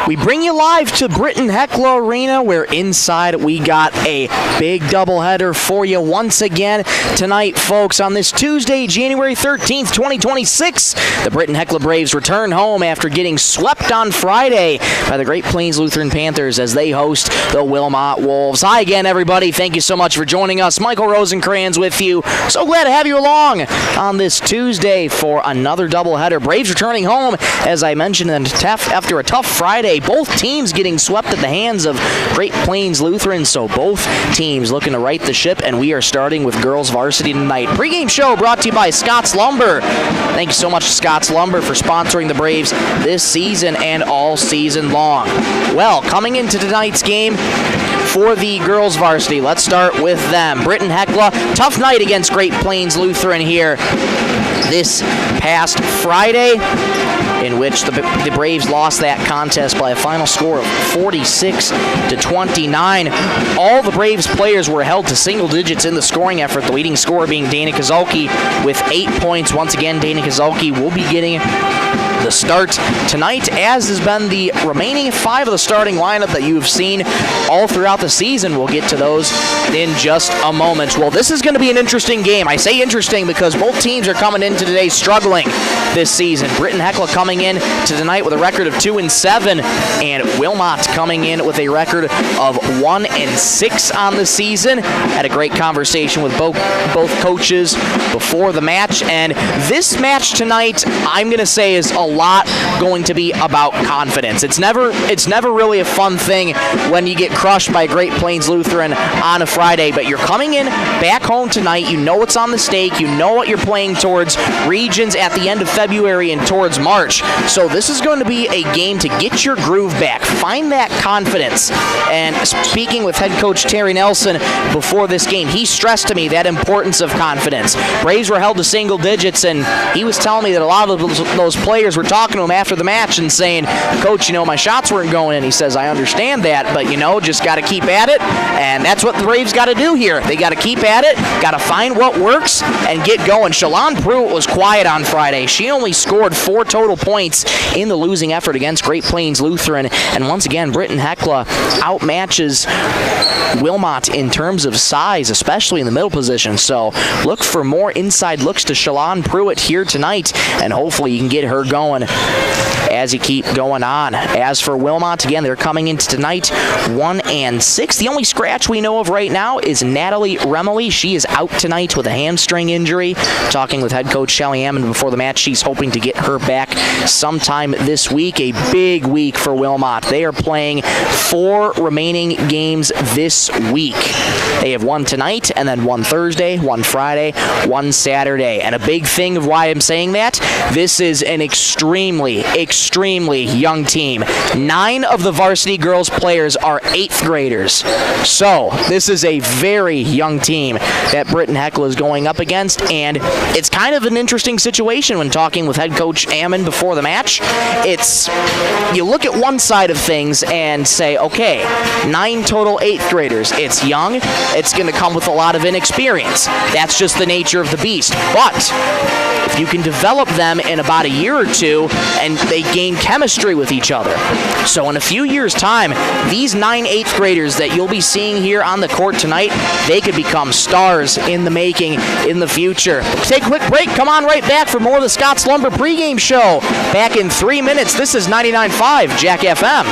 We bring you live to Britton-Hecla Arena, where inside we got a big doubleheader for you once again tonight, folks. On this Tuesday, January 13th, 2026, the Britton-Hecla Braves return home after getting swept on Friday by the Great Plains Lutheran Panthers as they host the Wilmot Wolves. Hi again, everybody. Thank you so much for joining us. Michael Rosencrans with you. So glad to have you along on this Tuesday for another doubleheader. Braves returning home, as I mentioned, after a tough Friday. Both teams getting swept at the hands of Great Plains Lutheran, so both teams looking to right the ship, and we are starting with girls varsity tonight. Pre-game show brought to you by Scott's Lumber. Thank you so much to Scott's Lumber for sponsoring the Braves this season and all season long. Well, coming into tonight's game for the girls varsity, let's start with them. Britton-Hecla, tough night against Great Plains Lutheran here this past Friday, in which the Braves lost that contest by a final score of 46-29. All the Braves players were held to single digits in the scoring effort, the leading scorer being Dana Kozulke with 8 points. Once again, Dana Kozulke will be getting the start tonight, as has been the remaining 5 of the starting lineup that you've seen all throughout the season. We'll get to those in just a moment. Well, this is going to be an interesting game. I say interesting because both teams are coming into today struggling this season. Britton-Hecla coming in to tonight with a record of 2-7, and Wilmot coming in with a record of 1-6 on the season. Had a great conversation with both coaches before the match, and this match tonight, I'm going to say, is a lot going to be about confidence. It's never really a fun thing when you get crushed by Great Plains Lutheran on a Friday, but you're coming in back home tonight. You know what's on the stake. You know what you're playing towards, regions at the end of February and towards March. So this is going to be a game to get your groove back, find that confidence. And speaking with head coach Terry Nelson before this game, he stressed to me that importance of confidence. Braves were held to single digits, and he was telling me that a lot of those players were talking to him after the match and saying, "Coach, my shots weren't going in." He says, "I understand that, but just got to keep at it." And that's what the Braves got to do here. They got to keep at it, got to find what works, and get going. Shalon Pruitt was quiet on Friday. She only scored 4 total points in the losing effort against Great Plains Lutheran. And once again, Britton-Hecla outmatches Wilmot in terms of size, especially in the middle position. So look for more inside looks to Shalon Pruitt here tonight, and hopefully you can get her going as you keep going on. As for Wilmot, again, they're coming into tonight 1-6. The only scratch we know of right now is Natalie Remley. She is out tonight with a hamstring injury. Talking with head coach Shelly Hammond before the match, she's hoping to get her back sometime this week. A big week for Wilmot. They are playing 4 remaining games this week. They have 1 tonight, and then 1 Thursday, 1 Friday, 1 Saturday. And a big thing of why I'm saying that, this is an extremely young team. 9 of the varsity girls players are 8th graders. So this is a very young team that Britton-Hecla is going up against, and it's kind of an interesting situation when talking with head coach Hammond before the match. You look at one side of things and say, okay, 9 total 8th graders. It's young. It's going to come with a lot of inexperience. That's just the nature of the beast. But if you can develop them in about a year or 2, and they gain chemistry with each other. So in a few years' time, these 9 8th graders that you'll be seeing here on the court tonight, they could become stars in the making in the future. Take a quick break. Come on right back for more of the Scott's Lumber pregame show. Back in 3 minutes. This is 99.5 Jack FM.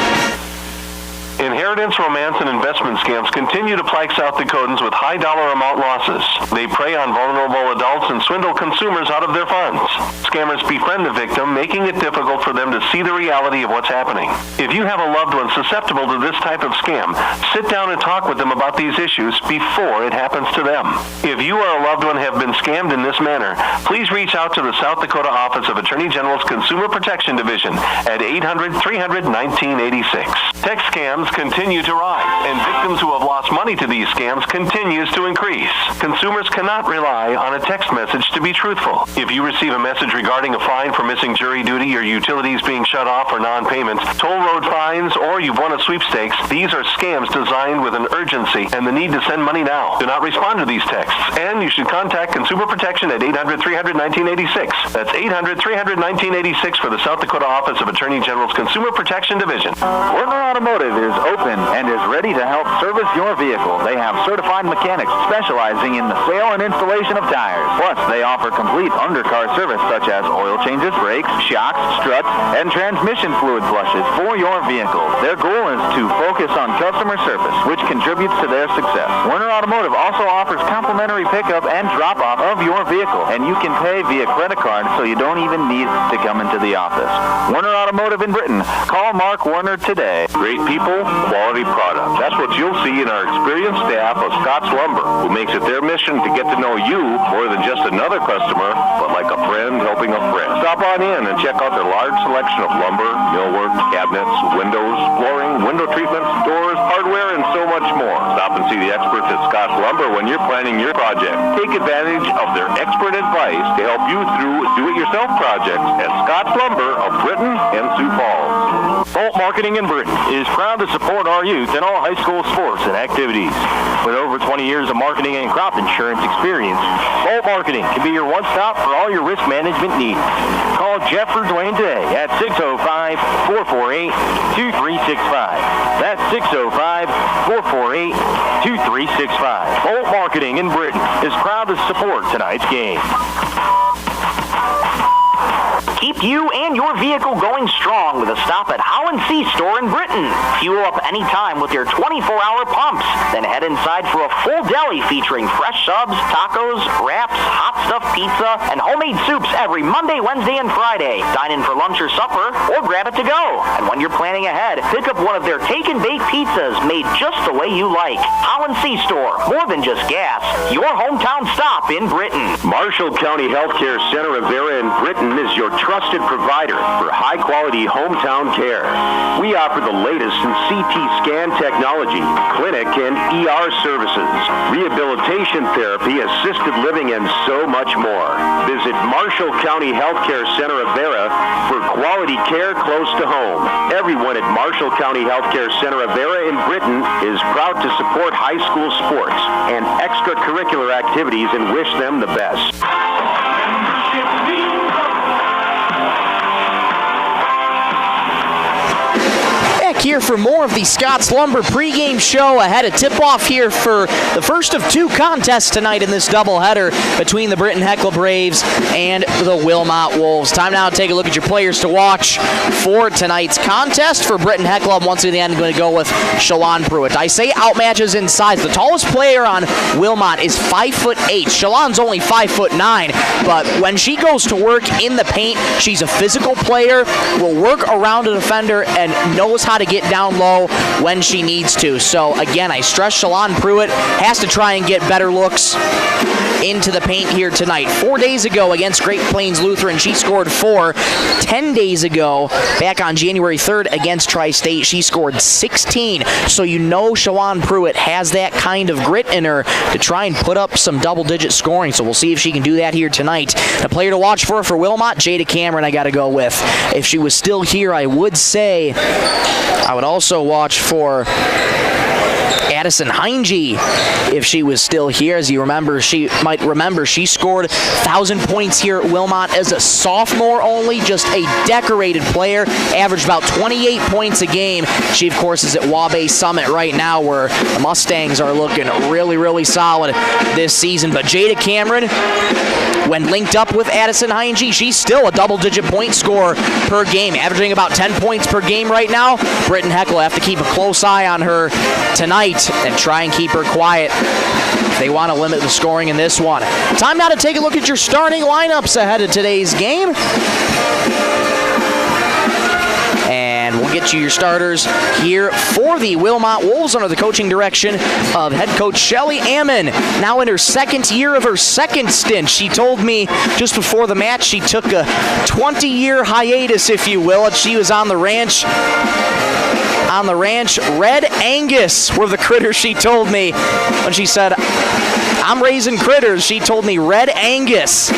Inheritance, romance, and investment scams continue to plague South Dakotans with high dollar amount losses. They prey on vulnerable adults and swindle consumers out of their funds. Scammers befriend the victim, making it difficult for them to see the reality of what's happening. If you have a loved one susceptible to this type of scam, sit down and talk with them about these issues before it happens to them. If you or a loved one have been scammed in this manner, please reach out to the South Dakota Office of Attorney General's Consumer Protection Division at 800-300-1986. Text scams continue continue to rise, and victims who have lost money to these scams continues to increase. Consumers cannot rely on a text message to be truthful. If you receive a message regarding a fine for missing jury duty, your utilities being shut off or non-payments, toll road fines, or you've won a sweepstakes, these are scams designed with an urgency and the need to send money now. Do not respond to these texts, and you should contact Consumer Protection at 800-300-1986. That's 800-300-1986 for the South Dakota Office of Attorney General's Consumer Protection Division. Werner Automotive is open and is ready to help service your vehicle. They have certified mechanics specializing in the sale and installation of tires. Plus, they offer complete undercar service such as oil changes, brakes, shocks, struts, and transmission fluid flushes for your vehicle. Their goal is to focus on customer service, which contributes to their success. Werner Automotive also offers complimentary pickup and drop-off of your vehicle, and you can pay via credit card so you don't even need to come into the office. Werner Automotive in Britton. Call Mark Werner today. Great people, quality products. That's what you'll see in our experienced staff of Scott's Lumber, who makes it their mission to get to know you more than just another customer, but like a friend helping a friend. Stop on in and check out their large selection of lumber, millwork, cabinets, windows, flooring, window treatments, doors, hardware, and so much more. Stop and see the experts at Scott's Lumber when you're planning your project. Take advantage of their expert advice to help you through do-it-yourself projects at Scott's Lumber of Britton and Sioux Falls. Bolt Marketing in Britton is proud to support our youth in all high school sports and activities. With over 20 years of marketing and crop insurance experience, Bolt Marketing can be your one-stop for all your risk management needs. Call Jeff or Dwayne today at 605-448-2365. That's 605-448-2365. Bolt Marketing in Britton is proud to support tonight's game. Keep you and your vehicle going strong with a stop at Holland C Store in Britton. Fuel up anytime with your 24-hour pumps. Then head inside for a full deli featuring fresh subs, tacos, wraps, hot stuffed pizza, and homemade soups every Monday, Wednesday, and Friday. Dine in for lunch or supper, or grab it to go. And when you're planning ahead, pick up one of their take and bake pizzas made just the way you like. Holland C Store, more than just gas. Your hometown stop in Britton. Marshall County Healthcare Center of Vera in Britton is your trusted provider for high-quality hometown care. We offer the latest in CT scan technology, clinic and ER services, rehabilitation therapy, assisted living, and so much more. Visit Marshall County Healthcare Center of Vera for quality care close to home. Everyone at Marshall County Healthcare Center of Vera in Britton is proud to support high school sports and extracurricular activities and wish them the best. Here for more of the Scott's Lumber pregame show ahead of tip-off here for the first of two contests tonight in this doubleheader between the Britton-Hecla Braves and the Wilmot Wolves. Time now to take a look at your players to watch for tonight's contest. For Britton-Hecla, once again, I'm going to go with Shalon Pruitt. I say outmatches in size. The tallest player on Wilmot is 5'8". Shalon's only 5'9", but when she goes to work in the paint, she's a physical player, will work around a defender, and knows how to get down low when she needs to. So again, I stress Shalon Pruitt has to try and get better looks into the paint here tonight. 4 days ago against Great Plains Lutheran, she scored 4. 10 days ago, back on January 3rd against Tri-State, she scored 16. So you know Shalon Pruitt has that kind of grit in her to try and put up some double-digit scoring. So we'll see if she can do that here tonight. The player to watch for Wilmot, Jada Cameron, I got to go with. If she was still here, I would say I would also watch for Addison Heinge if she was still here. As you remember, she scored 1,000 points here at Wilmot as a sophomore only, just a decorated player, averaged about 28 points a game. She, of course, is at Wabash Summit right now, where the Mustangs are looking really, really solid this season. But Jada Cameron, when linked up with Addison Heinge, she's still a double-digit point scorer per game, averaging about 10 points per game right now. Britton-Hecla will have to keep a close eye on her tonight and try and keep her quiet if they want to limit the scoring in this one. Time now to take a look at your starting lineups ahead of today's game. And we'll get you your starters here for the Wilmot Wolves under the coaching direction of head coach Shelly Ammon. Now in her second year of her second stint. She told me just before the match she took a 20-year hiatus, if you will, and she was on the ranch on the ranch. Red Angus were the critters she told me when she said, I'm raising critters. She told me Red Angus.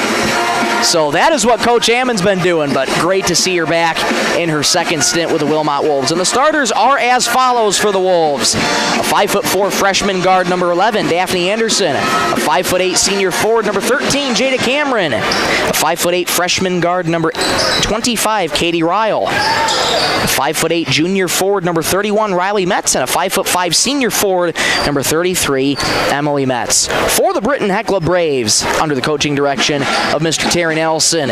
So that is what Coach Ammon's been doing, but great to see her back in her second stint with the Wilmot Wolves. And the starters are as follows for the Wolves. A 5'4" freshman guard, number 11, Daphne Anderson. A 5'8" senior forward, number 13, Jada Cameron. A 5'8" freshman guard, number 25, Katie Ryle. A 5'8" junior forward, number 31, Riley Metz. And a 5'5" senior forward, number 33, Emily Metz. For the Britton-Hecla Braves, under the coaching direction of Mr. Terry Nelson,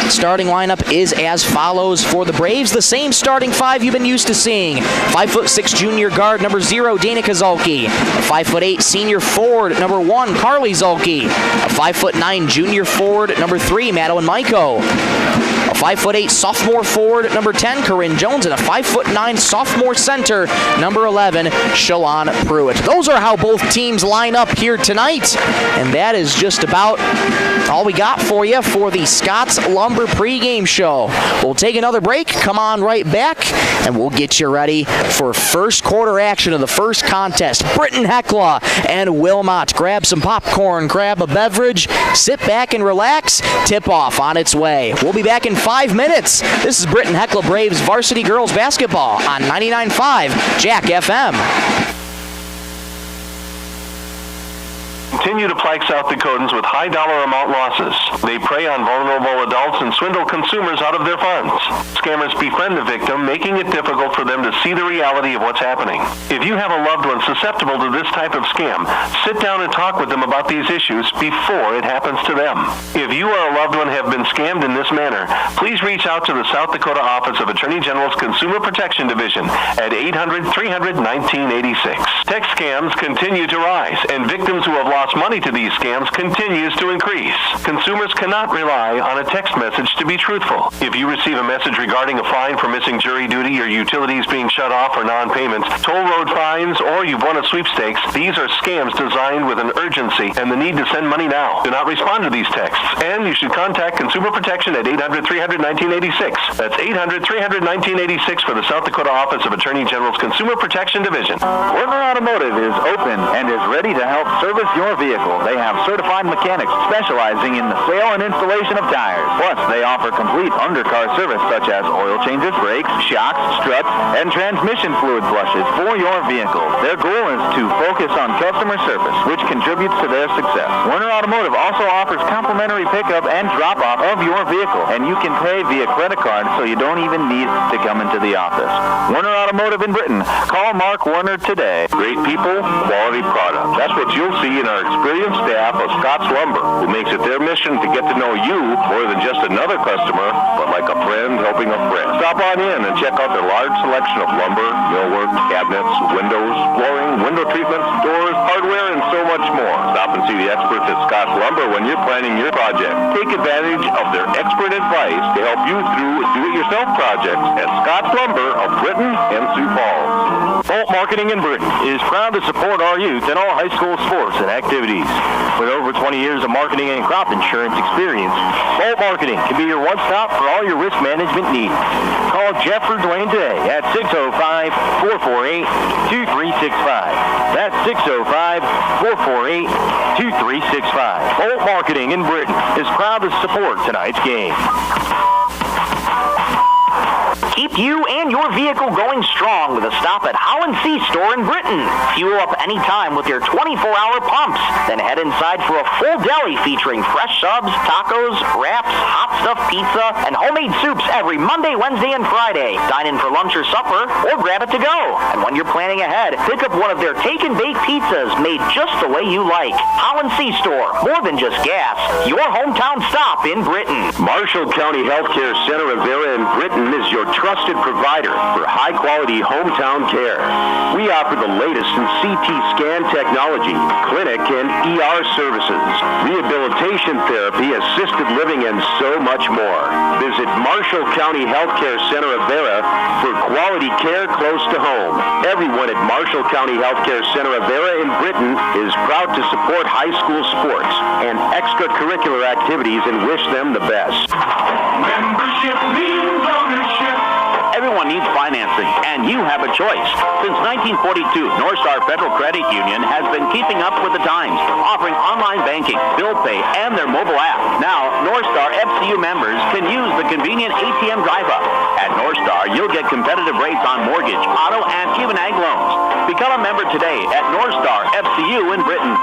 starting lineup is as follows for the Braves. The same starting five you've been used to seeing. 5'6" junior guard, number 0, Dana Kozolki. A 5'8" senior forward, number 1, Carly Zolke. A 5'9" junior forward, number 3, Madeline Maiko. A 5'8" sophomore forward, number 10, Corinne Jones, and a 5'9" sophomore center, number 11, Shalon Pruitt. Those are how both teams line up here tonight, and that is just about all we got for you for the Scott's Lumber pregame show. We'll take another break, come on right back, and we'll get you ready for first quarter action of the first contest. Britton-Hecla and Wilmot. Grab some popcorn, grab a beverage, sit back and relax. Tip-off on its way. We'll be back in 5 minutes. This is Britton-Hecla Braves varsity girls basketball on 99.5 Jack FM. Continue to plague South Dakotans with high dollar amount losses. They prey on vulnerable adults and swindle consumers out of their funds. Scammers befriend the victim, making it difficult for them to see the reality of what's happening. If you have a loved one susceptible to this type of scam, sit down and talk with them about these issues before it happens to them. If you or a loved one have been scammed in this manner, please reach out to the South Dakota Office of Attorney General's Consumer Protection Division at 800-300-1986. Text scams continue to rise, and victims who have lost money to these scams continues to increase. Consumers cannot rely on a text message to be truthful. If you receive a message regarding a fine for missing jury duty or utilities being shut off for non-payments, toll road fines, or you've won a sweepstakes, these are scams designed with an urgency and the need to send money now. Do not respond to these texts, and you should contact Consumer Protection at 800-300-1986. That's 800-300-1986 for the South Dakota Office of Attorney General's Consumer Protection Division. Werner Automotive is open and is ready to help service your vehicle. They have certified mechanics specializing in the sale and installation of tires. Plus, they offer complete undercar service such as oil changes, brakes, shocks, struts, and transmission fluid flushes for your vehicle. Their goal is to focus on customer service, which contributes to their success. Werner Automotive also offers complimentary pickup and drop-off of your vehicle, and you can pay via credit card so you don't even need to come into the office. Werner Automotive in Britton. Call Mark Werner today. Great people, quality product. That's what you'll see in our experienced staff of Scott's Lumber, who makes it their mission to get to know you more than just another customer, but like a friend helping a friend. Stop on in and check out their large selection of lumber, millwork, cabinets, windows, flooring, window treatments, doors, hardware, and so much more. Stop and see the experts at Scott's Lumber when you're planning your project. Take advantage of their expert advice to help you through do-it-yourself projects at Scott's Lumber of Britton and Sioux Falls. Bolt Marketing in Britton is proud to support our youth in all high school sports and activities. With over 20 years of marketing and crop insurance experience, Bolt Marketing can be your one-stop for all your risk management needs. Call Jeff or Dwayne today at 605-448-2365. That's 605-448-2365. Bolt Marketing in Britton is proud to support tonight's game. Keep you and your vehicle going strong with a stop at Holland C Store in Britton. Fuel up anytime with your 24-hour pumps. Then head inside for a full deli featuring fresh subs, tacos, wraps, hot stuffed pizza, and homemade soups every Monday, Wednesday, and Friday. Dine in for lunch or supper, or grab it to go. And when you're planning ahead, pick up one of their take and bake pizzas made just the way you like. Holland C Store, more than just gas. Your hometown stop in Britton. Marshall County Healthcare Center Rivera in Britton is your trusted provider for high-quality hometown care. We offer the latest in CT scan technology, clinic and ER services, rehabilitation therapy, assisted living, and so much more. Visit Marshall County Healthcare Center Rivera for quality care close to home. Everyone at Marshall County Healthcare Center Rivera in Britton is proud to support high school sports and extracurricular activities and wish them the best. Everyone Everyone needs financing, and you have a choice. Since 1942, North Star Federal Credit Union has been keeping up with the times, offering online banking, bill pay, and their mobile app. Now, North Star FCU members can use the convenient ATM drive-up. At North Star, you'll get competitive rates on mortgage, auto, and even ag loans. Become a member today at North Star FCU in Britton.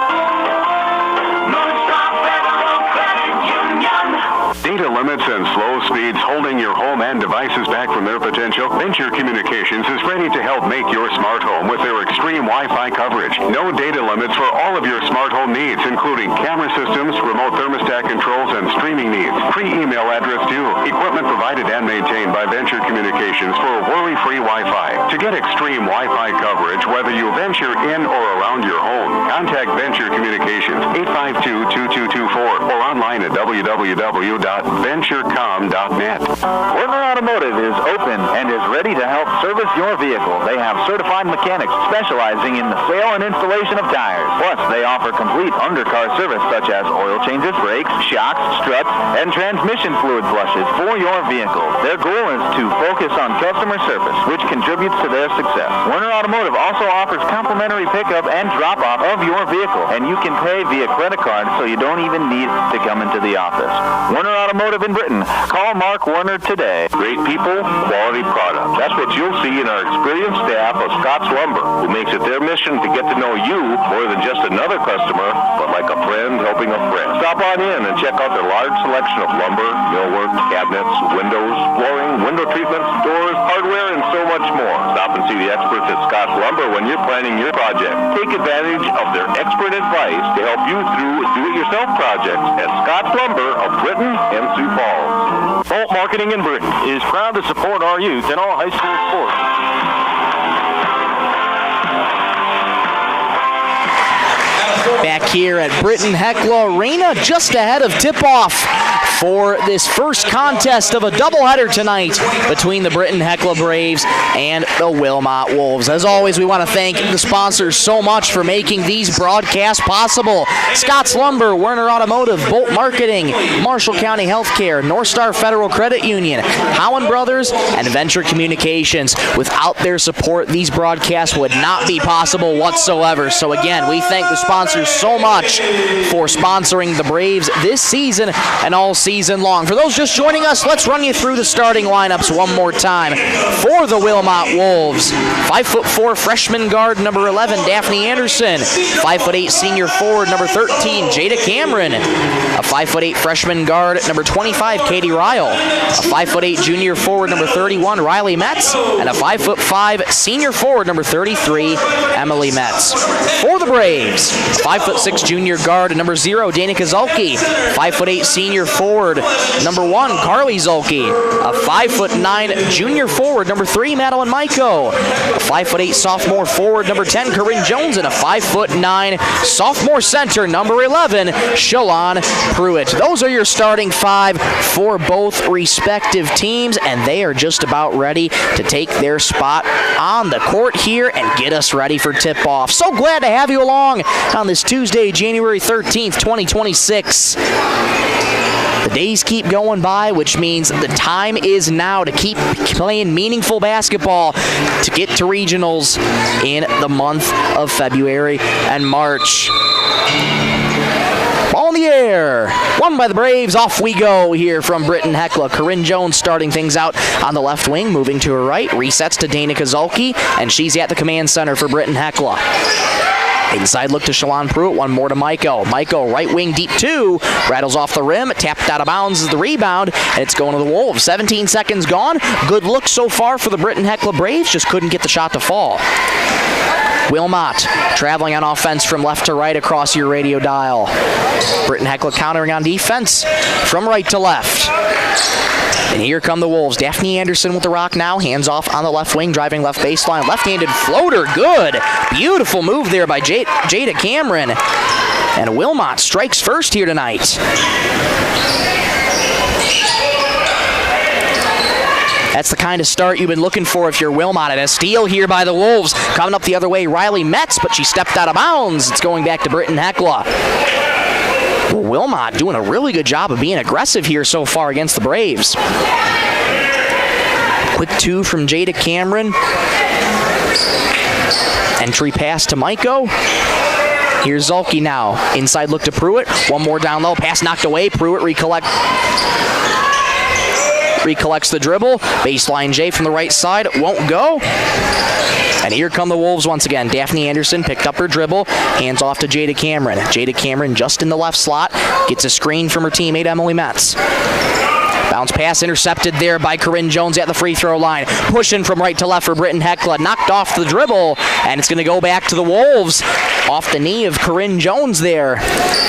North Star Federal Credit Union. Data limits and slow speeds holding your home and devices back from their potential? Venture Communications is ready to help make your smart home with their extreme Wi-Fi coverage. No data limits for all of your smart home needs, including camera systems, remote thermostat controls, and streaming needs. Free email address too. Equipment provided and maintained by Venture Communications for worry-free Wi-Fi. To get extreme Wi-Fi coverage, whether you venture in or around your home, contact Venture Communications 852-2224 or online at www.venturecom.net. Werner Automotive is open and is ready to help service your vehicle. They have certified mechanics specializing in the sale and installation of tires. Plus, they offer complete undercar service such as oil changes, brakes, shocks, struts, and transmission fluid flushes for your vehicle. Their goal is to focus on customer service, which contributes to their success. Werner Automotive also offers complimentary pickup and drop-off of your vehicle, and you can pay via credit card so you don't even need to come into the office. Werner Automotive in Britton. Call Mark Werner today. Great people, quality product. That's what you'll see in our experienced staff of Scott's Lumber, who makes it their mission to get to know you more than just another customer, but like a friend helping a friend. Stop on in and check out their large selection of lumber, millwork, cabinets, windows, flooring, window treatments, doors, hardware, and so much more. Stop and see the experts at Scott's Lumber when you're planning your project. Take advantage of their expert advice to help you through do-it-yourself projects at Scott's Lumber of Britton and Sioux Falls. Bolt Marketing in Britton is proud to support our youth in all high school sports. Back here at Britton-Hecla Arena, just ahead of tip-off for this first contest of a doubleheader tonight between the Britton-Hecla Braves and the Wilmot Wolves. As always, we want to thank the sponsors so much for making these broadcasts possible. Scott's Lumber, Werner Automotive, Bolt Marketing, Marshall County Healthcare, North Star Federal Credit Union, Howen Brothers, and Venture Communications. Without their support, these broadcasts would not be possible whatsoever. So again, we thank the sponsors so much for sponsoring the Braves this season and all season long. For those just joining us, let's run you through the starting lineups one more time. For the Wilmot Wolves, 5'4" freshman guard number 11, Daphne Anderson. 5'8" senior forward number 13, Jada Cameron. A 5'8" freshman guard number 25, Katie Ryle. A 5'8" junior forward number 31, Riley Metz. And a 5'5" senior forward number 33, Emily Metz. For the Braves, 5'6" junior guard number 0, Dana Kozulke. 5'8" senior forward number 1, Carly Zulke. A 5'9" junior forward number 3, Madeline Maiko. A 5'8" sophomore forward number 10, Corinne Jones. And a 5'9" sophomore center number 11, Shalon Pruitt. Those are your starting 5 for both respective teams, and they are just about ready to take their spot on the court here and get us ready for tip-off. So glad to have you along on this Tuesday, January 13th, 2026. The days keep going by, which means the time is now to keep playing meaningful basketball to get to regionals in the month of February and March. Ball in the air. Won by the Braves. Off we go here from Britton-Hecla. Corinne Jones starting things out on the left wing, moving to her right. Resets to Dana Kozulke, and she's at the command center for Britton-Hecla. Inside look to Shalon Pruitt, one more to Maiko. Maiko, right wing, deep 2, rattles off the rim, tapped out of bounds is the rebound, and it's going to the Wolves. 17 seconds gone. Good look so far for the Britton-Hecla Braves, just couldn't get the shot to fall. Wilmot traveling on offense from left to right across your radio dial. Britton-Hecla countering on defense from right to left. And here come the Wolves. Daphne Anderson with the rock now. Hands off on the left wing, driving left baseline. Left-handed floater, good. Beautiful move there by Jada Cameron. And Wilmot strikes first here tonight. That's the kind of start you've been looking for if you're Wilmot. And a steal here by the Wolves. Coming up the other way, Riley Metz, but she stepped out of bounds. It's going back to Britton-Hecla. Wilmot doing a really good job of being aggressive here so far against the Braves. Quick two from Jada Cameron. Entry pass to Maiko. Here's Zulke now. Inside look to Pruitt. One more down low. Pass knocked away. Pruitt recollects the dribble. Baseline J from the right side. Won't go. And here come the Wolves once again. Daphne Anderson picked up her dribble. Hands off to Jada Cameron. Jada Cameron just in the left slot. Gets a screen from her teammate Emily Metz. Bounce pass intercepted there by Corinne Jones at the free throw line. Pushing from right to left for Britton-Hecla. Knocked off the dribble, and it's going to go back to the Wolves. Off the knee of Corinne Jones there.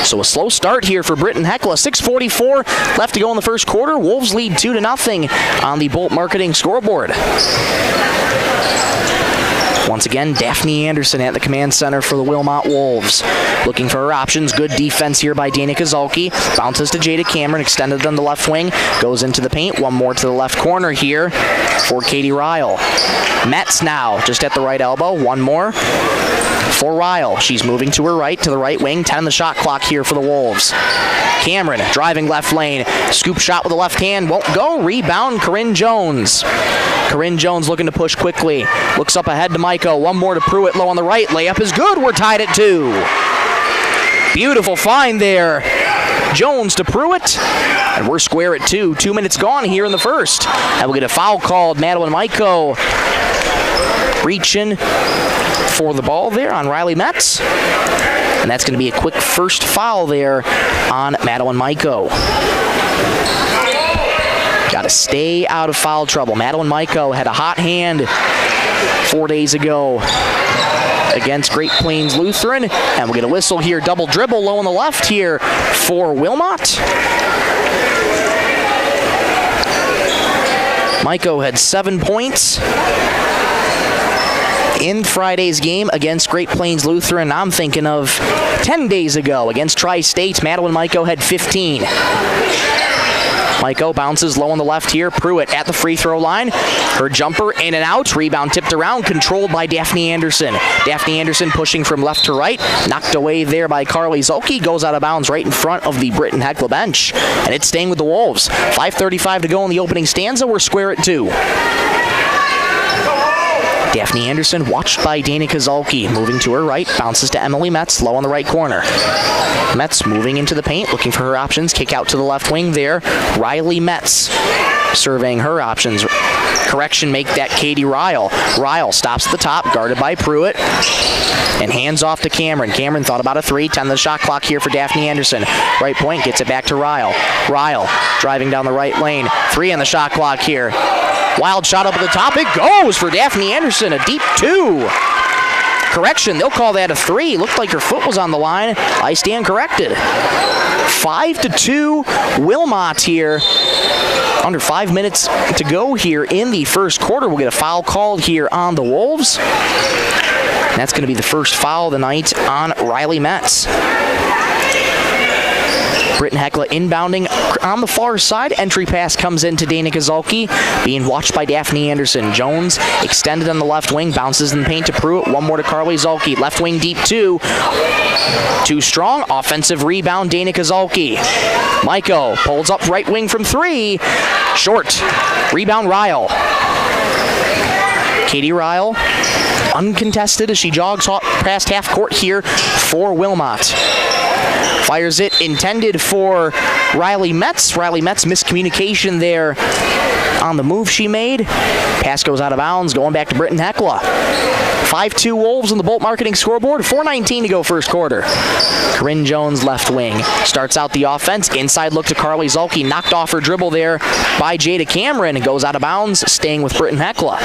So a slow start here for Britton-Hecla. 6:44 left to go in the first quarter. Wolves lead 2-0 on the Bolt Marketing scoreboard. Once again, Daphne Anderson at the command center for the Wilmot Wolves. Looking for her options. Good defense here by Danica Zulke. Bounces to Jada Cameron, extended on the left wing. Goes into the paint. One more to the left corner here for Katie Ryle. Metz now, just at the right elbow. One more for Ryle. She's moving to her right, to the right wing. 10 on the shot clock here for the Wolves. Cameron driving left lane. Scoop shot with the left hand. Won't go. Rebound, Corinne Jones. Corinne Jones looking to push quickly. Looks up ahead to Maiko. One more to Pruitt, low on the right. Layup is good. We're tied at 2. Beautiful find there. Jones to Pruitt. And we're square at 2. 2 minutes gone here in the first. And we'll get a foul called. Madeline Maiko reaching for the ball there on Riley Metz. And that's going to be a quick first foul there on Madeline Maiko. Got to stay out of foul trouble. Madeline Maiko had a hot hand 4 days ago against Great Plains Lutheran. And we'll get a whistle here. Double dribble low on the left here for Wilmot. Maiko had 7 points in Friday's game against Great Plains Lutheran. I'm thinking of 10 days ago against Tri-State. Madeline Maiko had 15. Maiko bounces low on the left here. Pruitt at the free throw line. Her jumper in and out. Rebound tipped around. Controlled by Daphne Anderson. Daphne Anderson pushing from left to right. Knocked away there by Carly Zulke. Goes out of bounds right in front of the Britton-Hecla bench. And it's staying with the Wolves. 5:35 to go in the opening stanza. We're square at 2. Daphne Anderson watched by Danica Zulke. Moving to her right. Bounces to Emily Metz. Low on the right corner. Metz moving into the paint. Looking for her options. Kick out to the left wing there. Riley Metz surveying her options. Correction, make that Katie Ryle. Ryle stops at the top. Guarded by Pruitt. And hands off to Cameron. Cameron thought about a 3. 10 on the shot clock here for Daphne Anderson. Right point. Gets it back to Ryle. Ryle driving down the right lane. 3 on the shot clock here. Wild shot up at the top. It goes for Daphne Anderson. A deep 2. Correction, they'll call that a 3. Looked like her foot was on the line. I stand corrected. 5-2 Wilmot here. Under 5 minutes to go here in the first quarter. We'll get a foul called here on the Wolves. And that's going to be the first foul of the night on Riley Metz. Britton-Hecla inbounding on the far side. Entry pass comes in to Danica Zulke, being watched by Daphne Anderson. Jones extended on the left wing, bounces in the paint to Pruitt. One more to Carly Zulke. Left wing deep 2. Too strong. Offensive rebound, Danica Zulke. Maiko pulls up right wing from 3. Short. Rebound, Ryle. Katie Ryle, uncontested as she jogs past half court here for Wilmot. Fires it, intended for Riley Metz. Riley Metz, miscommunication there on the move she made. Pass goes out of bounds, going back to Britton-Hecla. 5-2 Wolves on the Bolt Marketing scoreboard. 4:19 to go first quarter. Corinne Jones, left wing, starts out the offense. Inside look to Carly Zulke. Knocked off her dribble there by Jada Cameron. And goes out of bounds, staying with Britton-Hecla.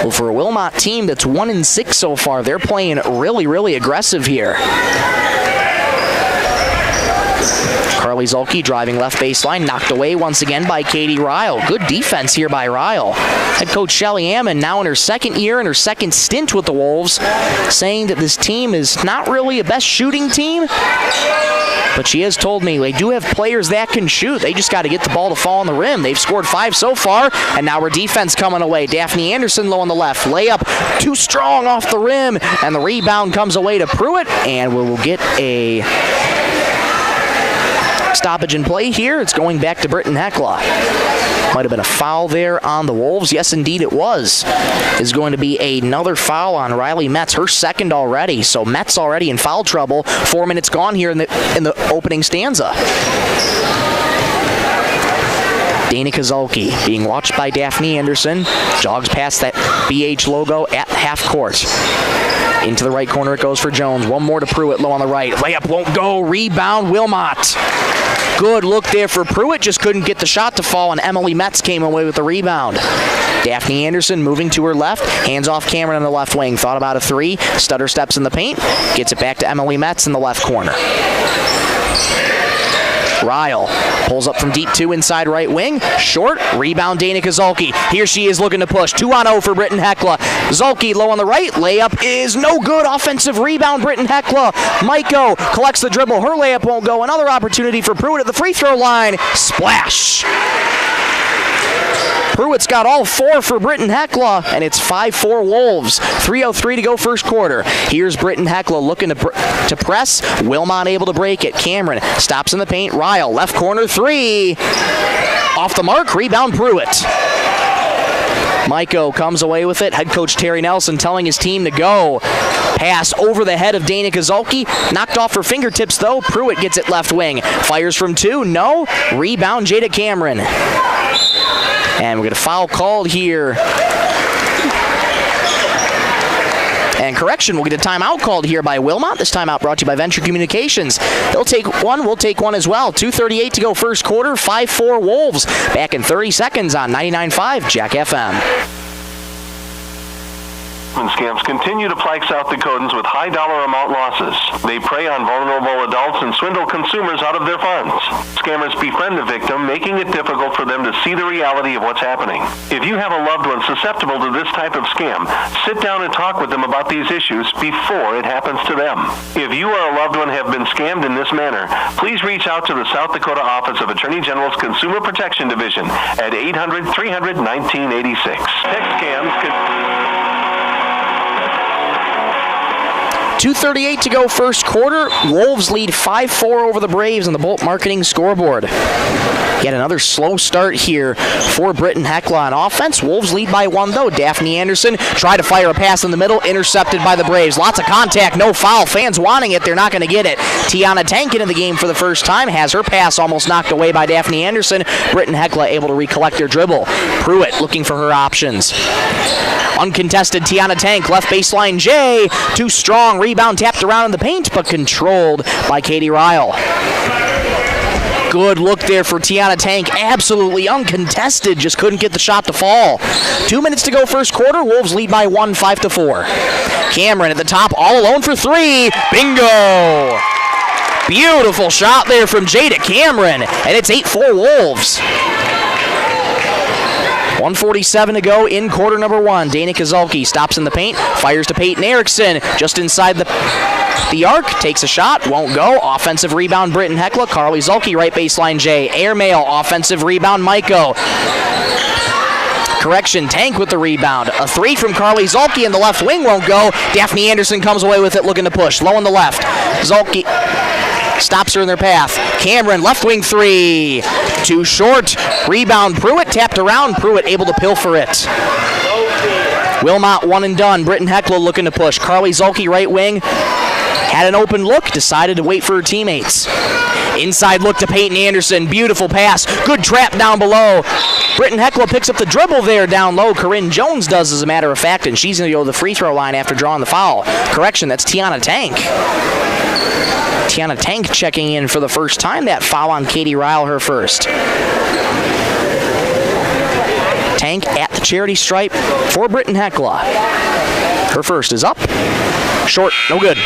Well, for a Wilmot team that's 1-6 so far, they're playing really, really aggressive here. Carly Zulke driving left baseline, knocked away once again by Katie Ryle. Good defense here by Ryle. Head coach Shelly Ammon, now in her second year and her second stint with the Wolves, saying that this team is not really a best shooting team, but she has told me they do have players that can shoot. They just got to get the ball to fall on the rim. They've scored 5 so far, and now her defense coming away. Daphne Anderson low on the left. Layup too strong off the rim, and the rebound comes away to Pruitt, and we will get a stoppage in play here. It's going back to Britton-Hecla. Might have been a foul there on the Wolves. Yes, indeed it was. Is going to be another foul on Riley Metz, her second already. So Metz already in foul trouble. 4 minutes gone here in the opening stanza. Dana Kozulski being watched by Daphne Anderson. Jogs past that BH logo at half court. Into the right corner it goes for Jones. One more to Pruitt, low on the right. Layup won't go. Rebound, Wilmot. Good look there for Pruitt. Just couldn't get the shot to fall, and Emily Metz came away with the rebound. Daphne Anderson moving to her left. Hands off Cameron on the left wing. Thought about a three. Stutter steps in the paint. Gets it back to Emily Metz in the left corner. Ryle pulls up from deep two inside right wing. Short. Rebound Dana Kozulski. Here she is looking to push. 2-on-0 for Britton-Hecla. Zulke low on the right. Layup is no good. Offensive rebound Britton-Hecla. Maiko collects the dribble. Her layup won't go. Another opportunity for Pruitt at the free throw line. Splash. Pruitt's got all four for Britton-Hecla, and it's 5-4 Wolves. 3:03 to go first quarter. Here's Britton-Hecla looking to press. Wilmot able to break it. Cameron stops in the paint. Ryle, left corner three. Off the mark, rebound Pruitt. Maiko comes away with it. Head coach Terry Nelson telling his team to go. Pass over the head of Dana Kozulski. Knocked off her fingertips, though. Pruitt gets it left wing. Fires from two. No. Rebound Jada Cameron. And we're going to foul called here. And correction, we'll get a timeout called here by Wilmot. This timeout brought to you by Venture Communications. They'll take one, we'll take one as well. 2:38 to go first quarter, 5-4 Wolves. Back in 30 seconds on 99.5 Jack FM. Scams continue to plague South Dakotans with high dollar amount losses. They prey on vulnerable adults and swindle consumers out of their funds. Scammers befriend the victim, making it difficult for them to see the reality of what's happening. If you have a loved one susceptible to this type of scam, sit down and talk with them about these issues before it happens to them. If you or a loved one have been scammed in this manner, please reach out to the South Dakota Office of Attorney General's Consumer Protection Division at 800-300-1986. Text scams can... 2:38 to go first quarter. Wolves lead 5-4 over the Braves on the Bolt Marketing scoreboard. Yet another slow start here for Britton-Hecla on offense. Wolves lead by one, though. Daphne Anderson tried to fire a pass in the middle, intercepted by the Braves. Lots of contact, no foul. Fans wanting it, they're not going to get it. Tiana Tank into the game for the first time, has her pass almost knocked away by Daphne Anderson. Britton-Hecla able to recollect their dribble. Pruitt looking for her options. Uncontested, Tiana Tank, left baseline J. Too strong, rebound tapped around in the paint, but controlled by Katie Ryle. Good look there for Tiana Tank. Absolutely uncontested. Just couldn't get the shot to fall. 2 minutes to go first quarter. Wolves lead by one, 5-4. Cameron at the top, all alone for three. Bingo! Beautiful shot there from Jada Cameron. And it's 8-4 Wolves. 1:47 to go in quarter number one. Dana Kozulski stops in the paint, fires to Peyton Erickson, just inside the arc, takes a shot, won't go. Offensive rebound Britton-Hecla. Carly Zulke, right baseline J. Airmail, offensive rebound Maiko. Correction, Tank with the rebound. A three from Carly Zulke in the left wing won't go. Daphne Anderson comes away with it looking to push. Low on the left. Zulke stops her in their path. Cameron, left wing three. Too short. Rebound Pruitt, tapped around. Pruitt able to pilfer it. Wilmot one and done. Britton-Hecla looking to push. Carly Zulke, right wing. Had an open look, decided to wait for her teammates. Inside look to Peyton Anderson. Beautiful pass. Good trap down below. Britton-Hecla picks up the dribble there down low. Corinne Jones does, as a matter of fact, and she's going to go to the free throw line after drawing the foul. Correction, that's Tiana Tank. Tiana Tank checking in for the first time. That foul on Katie Ryle, her first. Tank at the charity stripe for Britton-Hecla. Her first is up. Short, no good.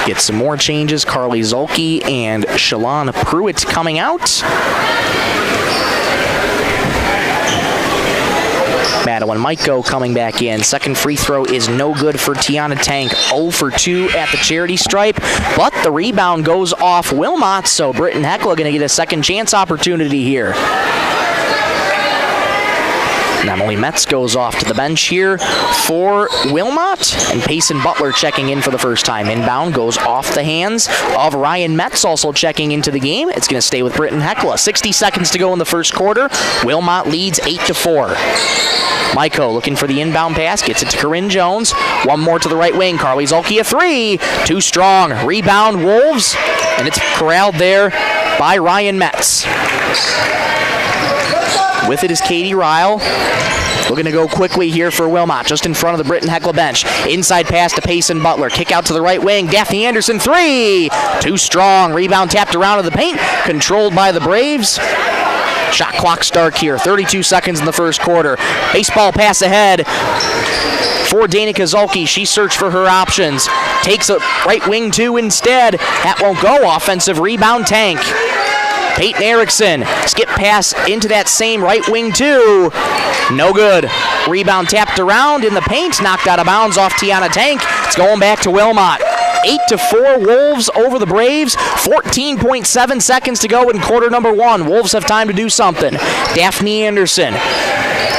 Get some more changes. Carly Zulke and Shalon Pruitt coming out. Madeline Maiko coming back in. Second free throw is no good for Tiana Tank. 0 for 2 at the charity stripe. But the rebound goes off Wilmot, so Britton-Hecla going to get a second chance opportunity here. Emily Metz goes off to the bench here for Wilmot, and Payson Butler checking in for the first time. Inbound goes off the hands of Ryan Metz, also checking into the game. It's going to stay with Britton-Hecla. 60 seconds to go in the first quarter. Wilmot leads 8-4. Maiko looking for the inbound pass, gets it to Corinne Jones. One more to the right wing. Carly Zulke a three. Too strong. Rebound Wolves, and it's corralled there by Ryan Metz. With it is Katie Ryle. Looking to go quickly here for Wilmot, just in front of the Britton-Hecla bench. Inside pass to Payson Butler. Kick out to the right wing. Daphne Anderson, three. Too strong. Rebound tapped around to the paint. Controlled by the Braves. Shot clock start here. 32 seconds in the first quarter. Baseball pass ahead for Danica Zulke. She searched for her options. Takes a right wing two instead. That won't go. Offensive rebound Tank. Peyton Erickson, skip pass into that same right wing two. No good. Rebound tapped around in the paint, knocked out of bounds off Tiana Tank. It's going back to Wilmot. 8-4 Wolves over the Braves. 14.7 seconds to go in quarter number one. Wolves have time to do something. Daphne Anderson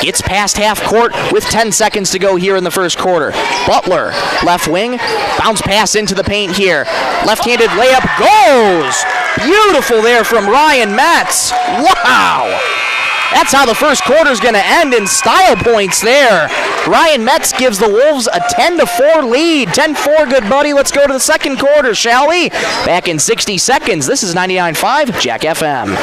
gets past half court with 10 seconds to go here in the first quarter. Butler, left wing, bounce pass into the paint here. Left-handed layup goes. Beautiful there from Ryan Metz. Wow! That's how the first quarter's going to end in style points there. Ryan Metz gives the Wolves a 10-4 lead. 10-4, good buddy. Let's go to the second quarter, shall we? Back in 60 seconds. This is 99.5 Jack FM.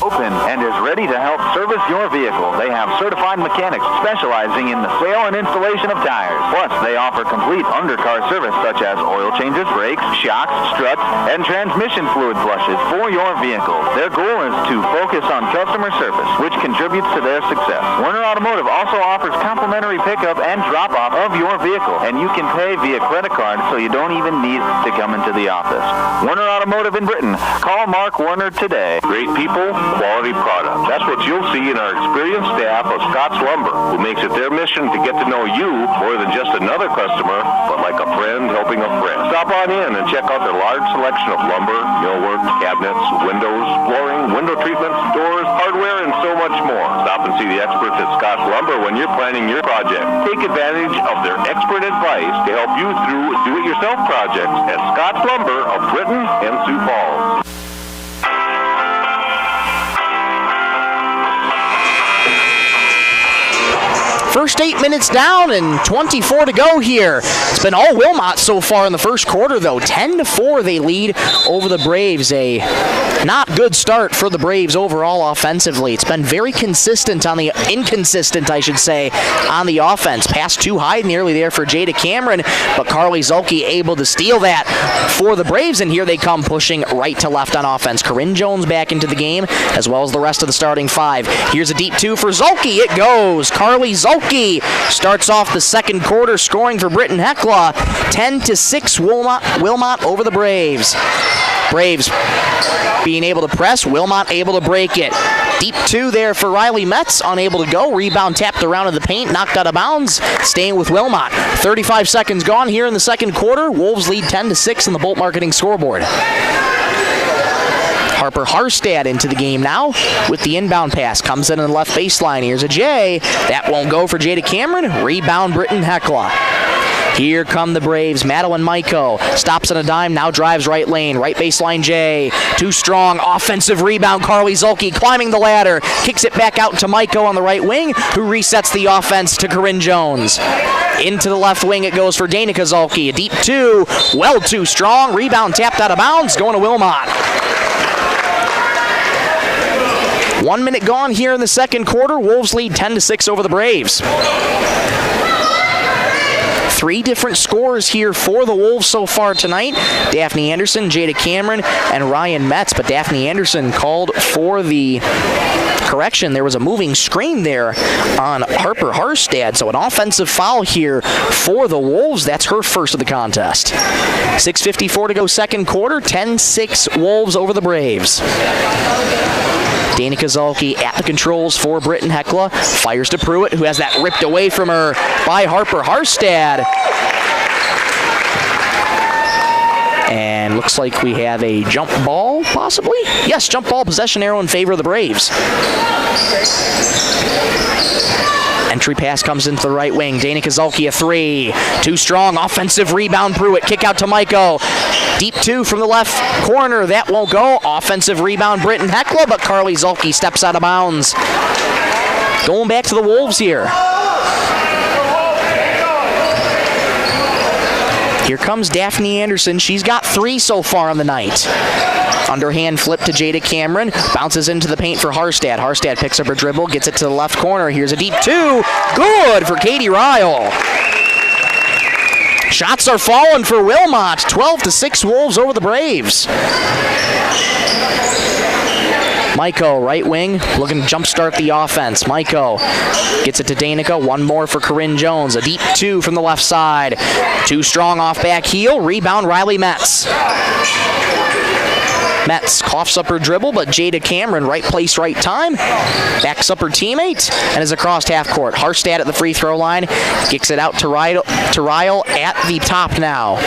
Open and is ready to help service your vehicle. They have certified mechanics specializing in the sale and installation of tires. Plus, they offer complete undercar service such as oil changes, brakes, shocks, struts, and transmission fluid flushes for your vehicle. Their goal is to focus on customer service, which contributes to their success. Werner Automotive also offers complimentary pickup and drop-off of your vehicle, and you can pay via credit card so you don't even need to come into the office. Werner Automotive in Britain. Call Mark Werner today. Great people, quality product. That's what you'll see in our experienced staff of Scott's Lumber, who makes it their mission to get to know you more than just another customer, but like a friend helping a friend. Stop on in and check out their large selection of lumber, millwork, cabinets, windows, flooring, window treatments, doors, hardware, and so much more. Stop and see the experts at Scott's Lumber when you're planning your project. Take advantage of their expert advice to help you through do-it-yourself projects at Scott's Lumber of Britton and Sioux Falls. First 8 minutes down and 24 to go here. It's been all Wilmot so far in the first quarter, though. 10-4 they lead over the Braves. A not good start for the Braves overall offensively. It's been very inconsistent, I should say, on the offense. Pass too high, nearly there for Jada Cameron, but Carly Zulke able to steal that for the Braves, and here they come pushing right to left on offense. Corinne Jones back into the game, as well as the rest of the starting five. Here's a deep two for Zulke. It goes. Carly Zulke starts off the second quarter scoring for Britton-Hecla. 10-6 Wilmot over the Braves. Braves being able to press, Wilmot able to break it. Deep two there for Riley Metz, unable to go. Rebound tapped around in the paint, knocked out of bounds, staying with Wilmot. 35 seconds gone here in the second quarter. Wolves lead 10-6 in the Bolt Marketing scoreboard. Harper Harstad into the game now with the inbound pass. Comes in on the left baseline. Here's a J. That won't go for Jada Cameron. Rebound Britton-Hecla. Here come the Braves. Madeline Maiko stops on a dime, now drives right lane. Right baseline J. Too strong. Offensive rebound. Carly Zulke climbing the ladder. Kicks it back out to Maiko on the right wing, who resets the offense to Corinne Jones. Into the left wing it goes for Danica Zulke. A deep two. Well too strong. Rebound tapped out of bounds. Going to Wilmot. 1 minute gone here in the second quarter. Wolves lead 10-6 over the Braves. Three different scores here for the Wolves so far tonight. Daphne Anderson, Jada Cameron, and Ryan Metz. But Daphne Anderson called for the correction. There was a moving screen there on Harper Harstad. So an offensive foul here for the Wolves. That's her first of the contest. 6:54 to go second quarter. 10-6 Wolves over the Braves. Danica Zulke at the controls for Britton-Hecla. Fires to Pruitt, who has that ripped away from her by Harper Harstad. And looks like we have a jump ball, possibly? Yes, jump ball, possession arrow in favor of the Braves. Entry pass comes into the right wing. Dana Kozulski, a three. Too strong. Offensive rebound. Pruitt. Kick out to Maiko. Deep two from the left corner. That won't go. Offensive rebound. Britton-Hecla, but Carly Zulke steps out of bounds. Going back to the Wolves here. Here comes Daphne Anderson. She's got 3 so far on the night. Underhand flip to Jada Cameron. Bounces into the paint for Harstad. Harstad picks up her dribble, gets it to the left corner. Here's a deep 2. Good for Katie Ryle. Shots are falling for Wilmot. 12-6 Wolves over the Braves. Maiko, right wing, looking to jumpstart the offense. Maiko gets it to Danica. One more for Corinne Jones. A deep 2 from the left side. Too strong off back heel. Rebound, Riley Metz. Metz coughs up her dribble, but Jada Cameron, right place, right time, backs up her teammate and is across half court. Harstad at the free throw line, kicks it out to Ryle at the top now.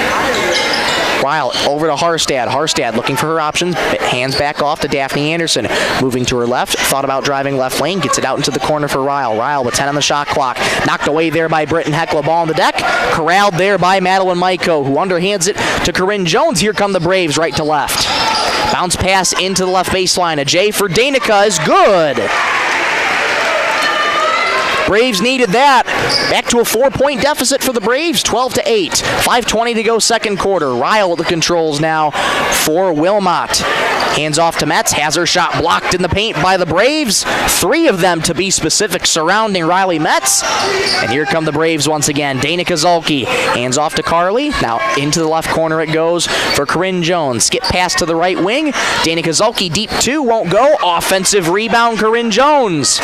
Ryle over to Harstad. Harstad looking for her options, hands back off to Daphne Anderson. Moving to her left, thought about driving left lane, gets it out into the corner for Ryle. Ryle with 10 on the shot clock. Knocked away there by Britton-Hecla. Ball on the deck. Corralled there by Madeline Maiko, who underhands it to Corinne Jones. Here come the Braves right to left. Bounce pass into the left baseline. A J for Danica is good. Braves needed that. Back to a 4-point deficit for the Braves, 12-8. 5:20 to go second quarter. Ryle with the controls now for Wilmot. Hands off to Metz, has her shot blocked in the paint by the Braves. 3 of them, to be specific, surrounding Riley Metz. And here come the Braves once again. Dana Kozulski, hands off to Carly. Now into the left corner it goes for Corinne Jones. Skip pass to the right wing. Dana Kozulski, deep 2, won't go. Offensive rebound, Corinne Jones.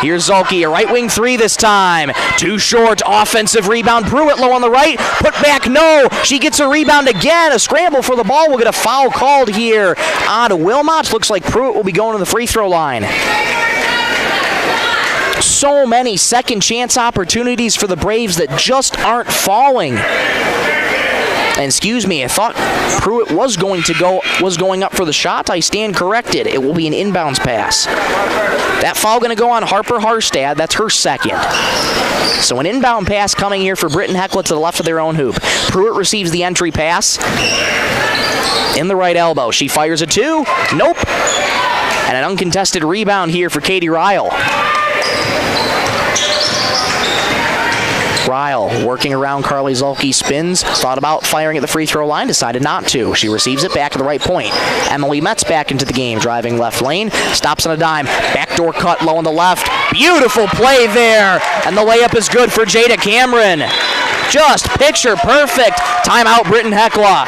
Here's Zulke, a right wing 3 this time. Too short, offensive rebound. Pruitt low on the right. Put back, no. She gets a rebound again. A scramble for the ball. We'll get a foul called here on Wilmot. Looks like Pruitt will be going to the free throw line. So many second chance opportunities for the Braves that just aren't falling. And excuse me, I thought Pruitt was going up for the shot. I stand corrected. It will be an inbounds pass. That foul going to go on Harper Harstad. That's her second. So an inbound pass coming here for Britton-Hecla to the left of their own hoop. Pruitt receives the entry pass in the right elbow. She fires a 2. Nope. And an uncontested rebound here for Katie Ryle. Ryle working around Carly Zulke, spins, thought about firing at the free throw line, decided not to. She receives it back to the right point. Emily Metz back into the game, driving left lane, stops on a dime, backdoor cut low on the left. Beautiful play there, and the layup is good for Jada Cameron. Just picture perfect. Timeout, Britton-Hecla.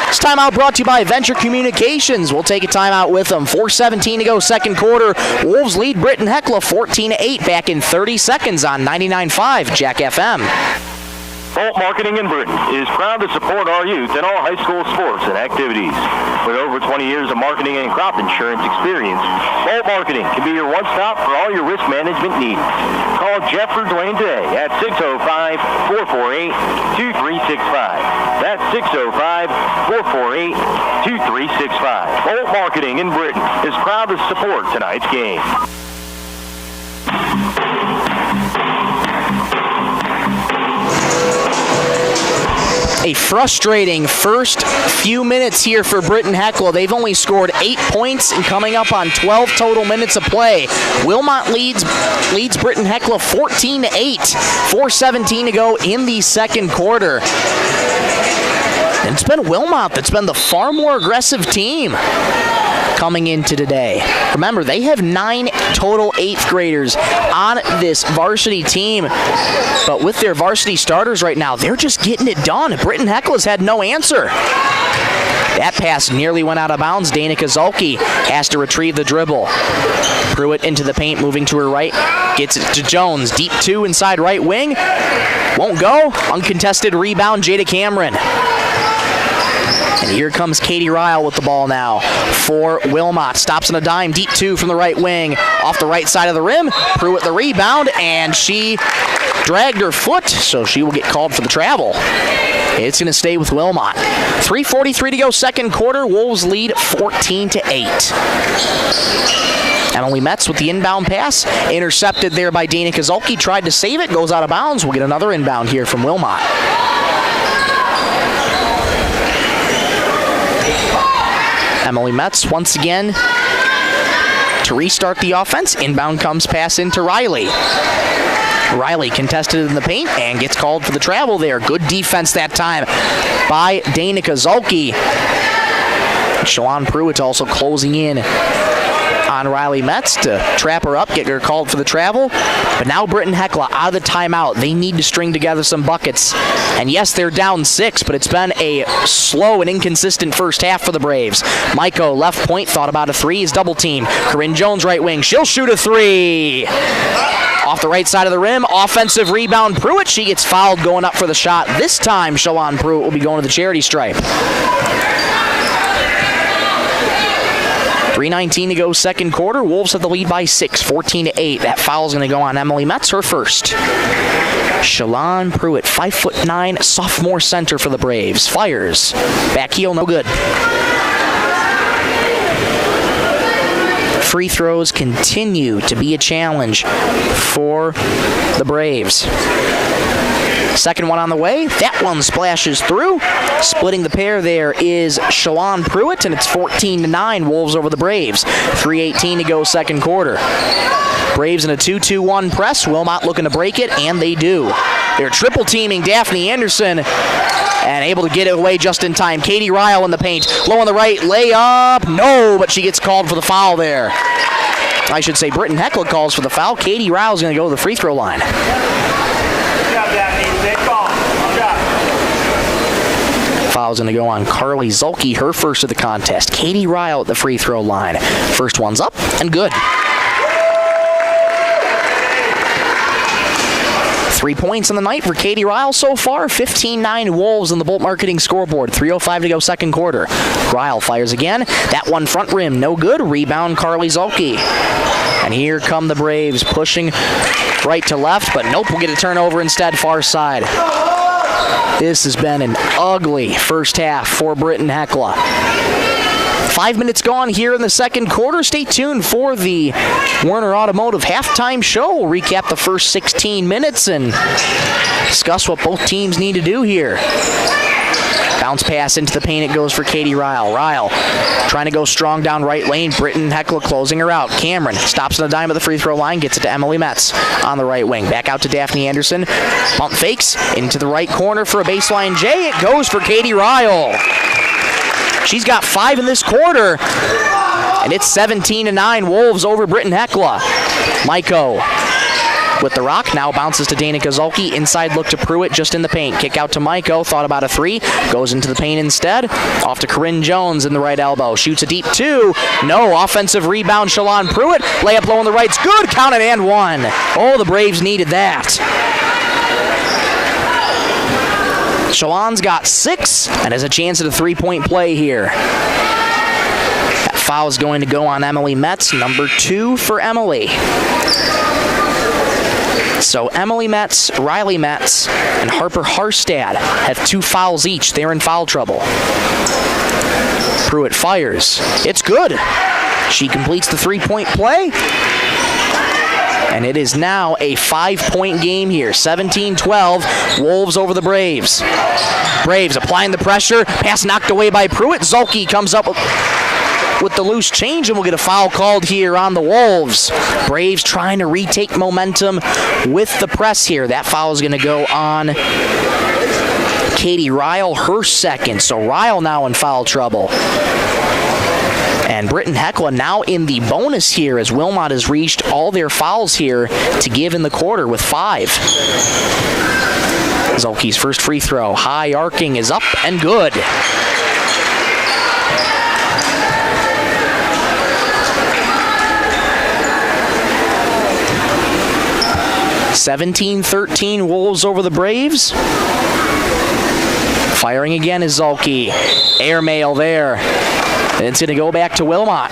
This timeout brought to you by Venture Communications. We'll take a timeout with them. 4:17 to go second quarter. Wolves lead Britton-Hecla 14-8 back in 30 seconds on 99.5 Jack FM. Bolt Marketing in Britton is proud to support our youth in all high school sports and activities. With over 20 years of marketing and crop insurance experience, Bolt Marketing can be your one-stop for all your risk management needs. Call Jeff or Dwayne today at 605-448-2365. That's 605-448-2365. Bolt Marketing in Britton is proud to support tonight's game. A frustrating first few minutes here for Britton-Hecla. They've only scored 8 points and coming up on 12 total minutes of play. Wilmot leads Britton-Hecla 14-8. 4:17 to go in the second quarter. And it's been Wilmot that's been the far more aggressive team coming into today. Remember, they have 9 total 8th graders on this varsity team, but with their varsity starters right now, they're just getting it done. Britton-Hecla's had no answer. That pass nearly went out of bounds. Dana Kozulski has to retrieve the dribble. Pruitt into the paint, moving to her right. Gets it to Jones. Deep 2 inside right wing. Won't go. Uncontested rebound, Jada Cameron. And here comes Katie Ryle with the ball now for Wilmot. Stops on a dime, deep 2 from the right wing. Off the right side of the rim, Pruitt the rebound, and she dragged her foot, so she will get called for the travel. It's going to stay with Wilmot. 3:43 to go second quarter. Wolves lead 14-8. Emily Metz with the inbound pass. Intercepted there by Dana Kozulki. Tried to save it. Goes out of bounds. We'll get another inbound here from Wilmot. Emily Metz once again to restart the offense. Inbound comes pass into Riley. Riley contested in the paint and gets called for the travel there. Good defense that time by Dana Kozulki. Shalon Pruitt also closing in on Riley Metz to trap her up, get her called for the travel. But now Britton-Hecla out of the timeout. They need to string together some buckets. And yes, they're down 6, but it's been a slow and inconsistent first half for the Braves. Maiko, left point, thought about a 3. Is double team. Corinne Jones, right wing. She'll shoot a 3. Off the right side of the rim. Offensive rebound. Pruitt, she gets fouled going up for the shot. This time, Shalon Pruitt will be going to the charity stripe. 3:19 to go second quarter. Wolves have the lead by 6, 14-8. That foul's going to go on Emily Metz, her first. Shalon Pruitt, 5'9", sophomore center for the Braves. Fires. Back heel, no good. Free throws continue to be a challenge for the Braves. Second one on the way. That one splashes through. Splitting the pair there is Shalon Pruitt, and it's 14-9. Wolves over the Braves. 3:18 to go second quarter. Braves in a 2-2-1 press. Wilmot looking to break it, and they do. They're triple teaming Daphne Anderson and able to get it away just in time. Katie Ryle in the paint. Low on the right. Layup. No, but she gets called for the foul there. I should say Britton-Hecla calls for the foul. Katie Ryle's going to go to the free throw line. Foul's going to go on Carly Zulke, her first of the contest. Katie Ryle at the free throw line. First one's up and good. 3 points on the night for Katie Ryle so far. 15-9 Wolves on the Bolt Marketing scoreboard. 3:05 to go second quarter. Ryle fires again. That one front rim, no good. Rebound Carly Zulke. And here come the Braves pushing right to left, but nope, we'll get a turnover instead, far side. This has been an ugly first half for Britton-Hecla. 5 minutes gone here in the second quarter. Stay tuned for the Werner Automotive halftime show. We'll recap the first 16 minutes and discuss what both teams need to do here. Bounce pass into the paint. It goes for Katie Ryle. Ryle trying to go strong down right lane. Britton-Hecla closing her out. Cameron stops on a dime at the free throw line. Gets it to Emily Metz on the right wing. Back out to Daphne Anderson. Pump fakes into the right corner for a baseline J. It goes for Katie Ryle. She's got 5 in this quarter. And it's 17-9 Wolves over Britton-Hecla. Maiko with the rock, now bounces to Dana Kozulki. Inside look to Pruitt, just in the paint. Kick out to Maiko, thought about a 3. Goes into the paint instead. Off to Corinne Jones in the right elbow. Shoots a deep 2. No. Offensive rebound, Shalon Pruitt. Layup low on the right's good. Count it and 1. Oh, the Braves needed that. Shalon's got 6 and has a chance at a 3-point play here. That foul is going to go on Emily Metz, number 2 for Emily. So Emily Metz, Riley Metz, and Harper Harstad have 2 fouls each. They're in foul trouble. Pruitt fires. It's good. She completes the 3-point play. And it is now a 5-point game here. 17-12, Wolves over the Braves. Braves applying the pressure. Pass knocked away by Pruitt. Zulke comes up with the loose change, and we'll get a foul called here on the Wolves. Braves trying to retake momentum with the press here. That foul is going to go on Katie Ryle, her second. So Ryle now in foul trouble. And Britton-Hecla now in the bonus here as Wilmot has reached all their fouls here to give in the quarter with 5. Zulke's first free throw. High arcing is up and good. (17-13) Wolves over the Braves. Firing again is Zulke. Airmail there. And it's going to go back to Wilmot.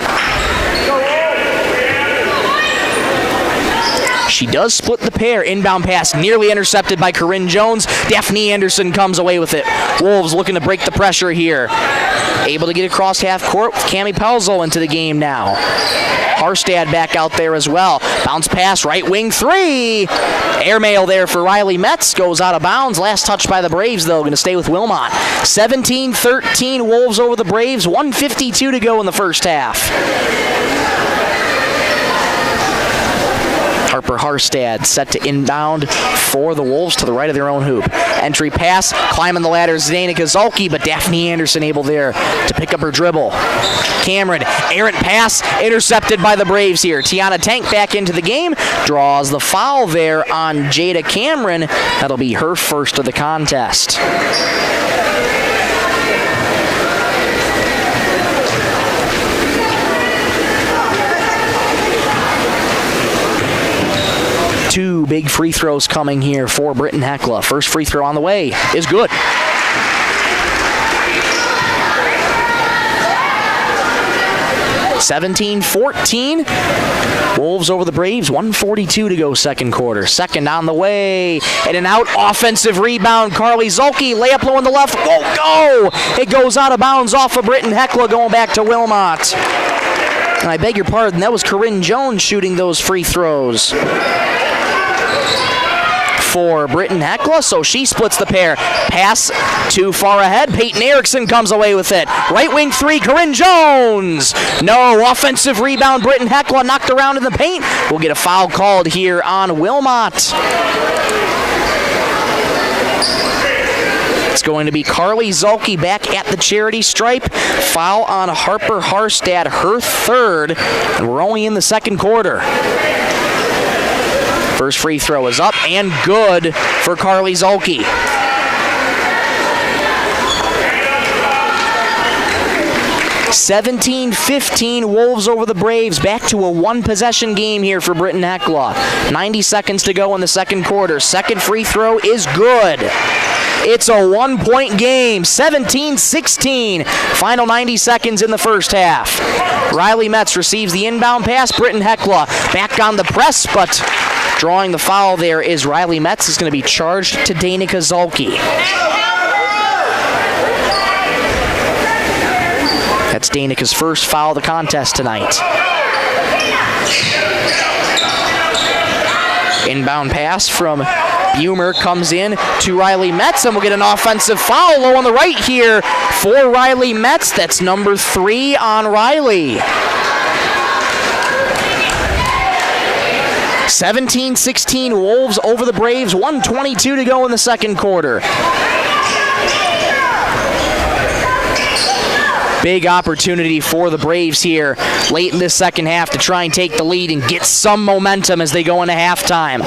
She does split the pair. Inbound pass nearly intercepted by Corinne Jones. Daphne Anderson comes away with it. Wolves looking to break the pressure here. Able to get across half court with Cami Pelzo into the game now. Harstad back out there as well. Bounce pass, right wing three. Airmail there for Riley Metz. Goes out of bounds. Last touch by the Braves, though. Going to stay with Wilmot. 17-13 Wolves over the Braves. 1:52 to go in the first half. Harper Harstad set to inbound for the Wolves to the right of their own hoop. Entry pass, climbing the ladder is Dana Kozolki, but Daphne Anderson able there to pick up her dribble. Cameron, errant pass, intercepted by the Braves here. Tiana Tank back into the game, draws the foul there on Jada Cameron. That'll be her first of the contest. Two big free throws coming here for Britton-Hecla. First free throw on the way is good. (17-14). Wolves over the Braves. 1:42 to go second quarter. Second on the way. In and out. Offensive rebound. Carly Zolke. Layup low on the left. Won't go. It goes out of bounds off of Britton-Hecla going back to Wilmot. And I beg your pardon, that was Corinne Jones shooting those free throws for Britton-Hecla, so she splits the pair. Pass too far ahead. Peyton Erickson comes away with it. Right wing three, Corinne Jones. No, offensive rebound. Britton-Hecla knocked around in the paint. We'll get a foul called here on Wilmot. It's going to be Carly Zolke back at the charity stripe. Foul on Harper Harstad, her third, and we're only in the second quarter. First free throw is up and good for Carly Zolke. 17-15 Wolves over the Braves. Back to a one-possession game here for Britton-Hecla. 90 seconds to go in the second quarter. Second free throw is good. It's a one-point game, 17-16. Final 90 seconds in the first half. Riley Metz receives the inbound pass. Britton-Hecla back on the press, but drawing the foul there is Riley Metz. Is going to be charged to Dana Kozolki. That's Danica's first foul of the contest tonight. Inbound pass from Bumer comes in to Riley Metz, and we'll get an offensive foul low on the right here for Riley Metz. That's number 3 on Riley. 17-16 Wolves over the Braves. 1:22 to go in the second quarter. Big opportunity for the Braves here late in this second half to try and take the lead and get some momentum as they go into halftime.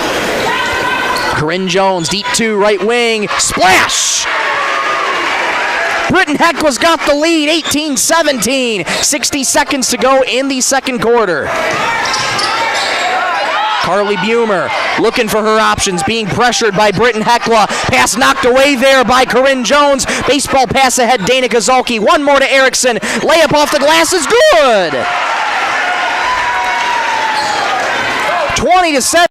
Corinne Jones, deep 2, right wing, splash! Britton-Hecla's got the lead, 18-17. 60 seconds to go in the second quarter. Carly Bumer looking for her options, being pressured by Britton-Hecla. Pass knocked away there by Corinne Jones. Baseball pass ahead, Dana Kozolki. One more to Erickson. Layup off the glass is good. 20-7.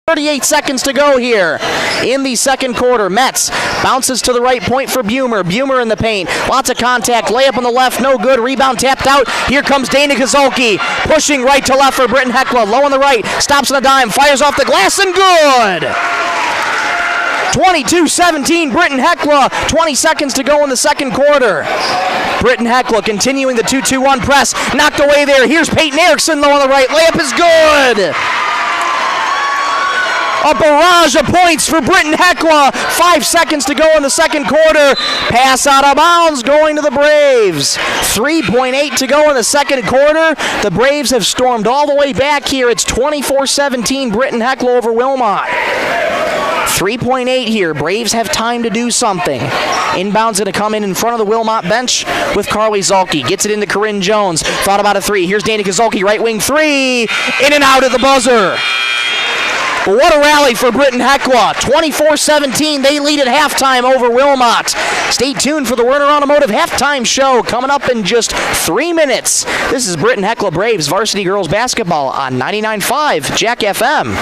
38 seconds to go here in the second quarter. Metz bounces to the right point for Bumer. Bumer in the paint. Lots of contact. Layup on the left. No good. Rebound tapped out. Here comes Dana Kozolki. Pushing right to left for Britton-Hecla. Low on the right. Stops on a dime. Fires off the glass and good. 22-17 Britton-Hecla. 20 seconds to go in the second quarter. Britton-Hecla continuing the 2-2-1 press. Knocked away there. Here's Peyton Erickson low on the right. Layup is good. A barrage of points for Britton-Hecla. 5 seconds to go in the second quarter. Pass out of bounds going to the Braves. 3.8 to go in the second quarter. The Braves have stormed all the way back here. It's 24-17 Britton-Hecla over Wilmot. 3.8 here. Braves have time to do something. Inbound's going to come in front of the Wilmot bench with Carly Zolke. Gets it into Corinne Jones. Thought about a 3. Here's Dana Kozolki, right wing 3. In and out at the buzzer. But what a rally for Britton-Hecla. 24-17, they lead at halftime over Wilmot. Stay tuned for the Werner Automotive halftime show coming up in just 3 minutes. This is Britton-Hecla Braves varsity girls basketball on 99.5 Jack FM.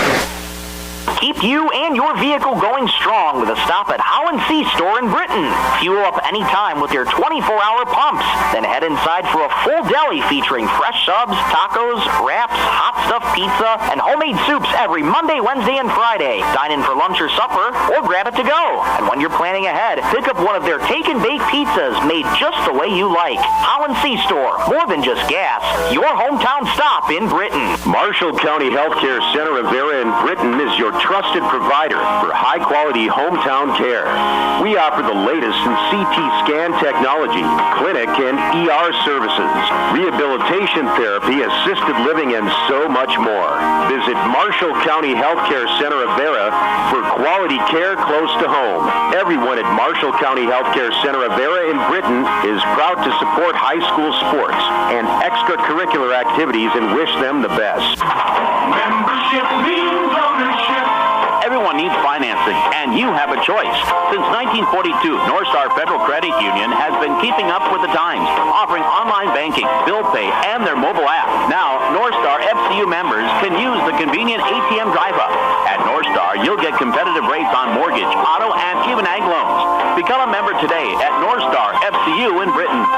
Keep you and your vehicle going strong with a stop at How & See Store in Britton. Fuel up anytime with your 24-hour pumps. Then head inside for a full deli featuring fresh subs, tacos, wraps, hot stuffed pizza, and homemade soups every Monday, Wednesday, and Friday. Dine in for lunch or supper, or grab it to go. And when you're planning ahead, pick up one of their take and bake pizzas made just the way you like. How & See Store, more than just gas. Your hometown stop in Britton. Marshall County Healthcare Center of Vera in Britton is your trusted provider for high-quality hometown care. We offer the latest in CT scan technology, clinic and ER services, rehabilitation therapy, assisted living, and so much more. Visit Marshall County Healthcare Center of Vera for quality care close to home. Everyone at Marshall County Healthcare Center of Vera in Britton is proud to support high school sports and extracurricular activities and wish them the best. Membership means ownership. Everyone needs financing, and you have a choice. Since 1942, North Star Federal Credit Union has been keeping up with the times, offering online banking, bill pay, and their mobile app. Now, North Star FCU members can use the convenient ATM drive-up. At North Star, you'll get competitive rates on mortgage, auto, and even ag loans. Become a member today at North Star FCU in Britton.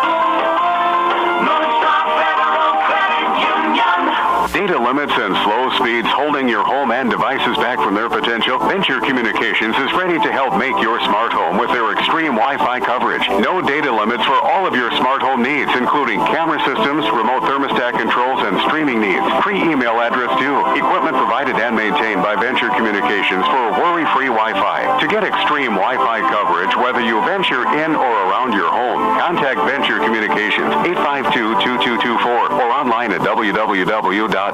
North Star Federal Credit Union. Data limits and slow speeds holding your home and devices back from their potential? Venture Communications is ready to help make your smart home with their extreme Wi-Fi coverage. No data limits for all of your smart home needs, including camera systems, remote thermostat controls, and streaming needs. Free email address too. Equipment provided and maintained by Venture Communications for worry-free Wi-Fi. To get extreme Wi-Fi coverage, whether you venture in or around your home, contact Venture Communications 852-2224 or online at www.venturecom.net.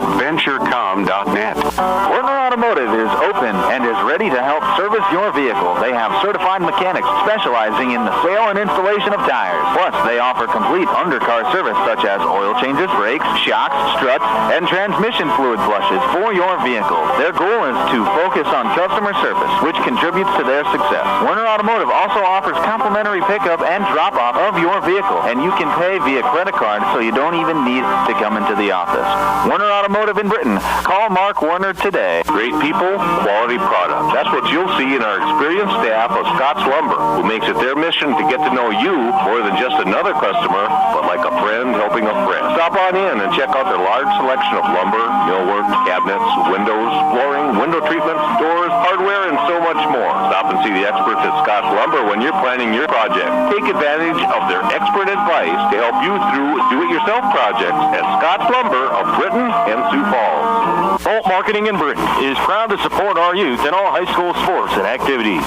Werner Automotive is open and is ready to help service your vehicle. They have certified mechanics specializing in the sale and installation of tires. Plus, they offer complete undercar service such as oil changes, brakes, shocks, struts, and transmission fluid flushes for your vehicle. Their goal is to focus on customer service, which contributes to their success. Werner Automotive also offers complimentary pickup and drop-off of your vehicle, and you can pay via credit card so you don't even need to come into the office. Werner Automotive in Britton. Call Mark Werner today. Great people, quality product. That's what you'll see in our experienced staff of Scott's Lumber, who makes it their mission to get to know you more than just another customer, but like a friend helping a friend. Stop on in and check out their large selection of lumber, millwork, cabinets, windows, flooring, window treatments, doors, hardware, and so much more. Stop and see the experts at Scott's Lumber when you're planning your project. Take advantage of their expert advice to help you through do-it-yourself projects at Scott's Lumber of Britton and Sioux Falls. Bolt Marketing in Britton is proud to support our youth in all high school sports and activities.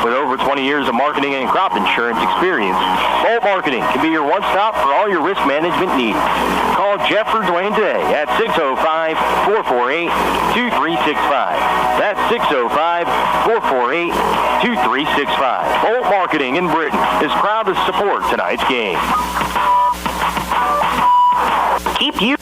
With over 20 years of marketing and crop insurance experience, Bolt Marketing can be your one-stop for all your risk management needs. Call Jeff or Dwayne today at 605-448-2365. That's 605-448-2365. Bolt Marketing in Britton is proud to support tonight's game. Keep you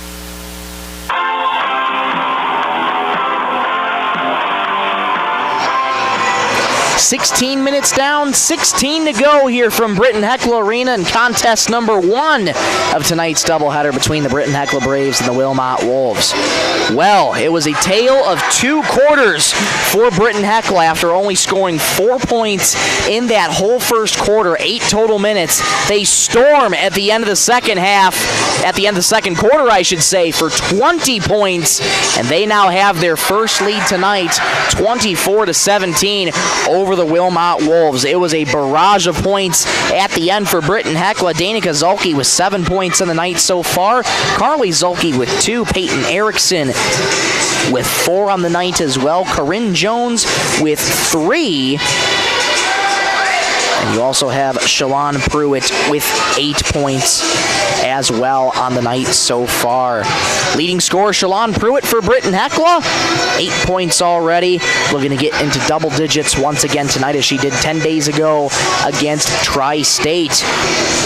16 minutes down, 16 to go here from Britton-Hecla Arena in contest number 1 of tonight's doubleheader between the Britton-Hecla Braves and the Wilmot Wolves. Well, it was a tale of 2 quarters for Britton-Hecla after only scoring 4 points in that whole first quarter, 8 total minutes. They storm at the end of the second quarter, I should say, for 20 points, and they now have their first lead tonight, 24-17 over the Wilmot Wolves. It was a barrage of points at the end for Britton-Hecla. Danica Zulke with 7 points in the night so far. Carly Zulke with 2. Peyton Erickson with 4 on the night as well. Corinne Jones with 3. And you also have Shalon Pruitt with 8 points as well on the night so far. Leading scorer Shalon Pruitt for Britton-Hecla, 8 points already. Looking to get into double digits once again tonight as she did 10 days ago against Tri-State.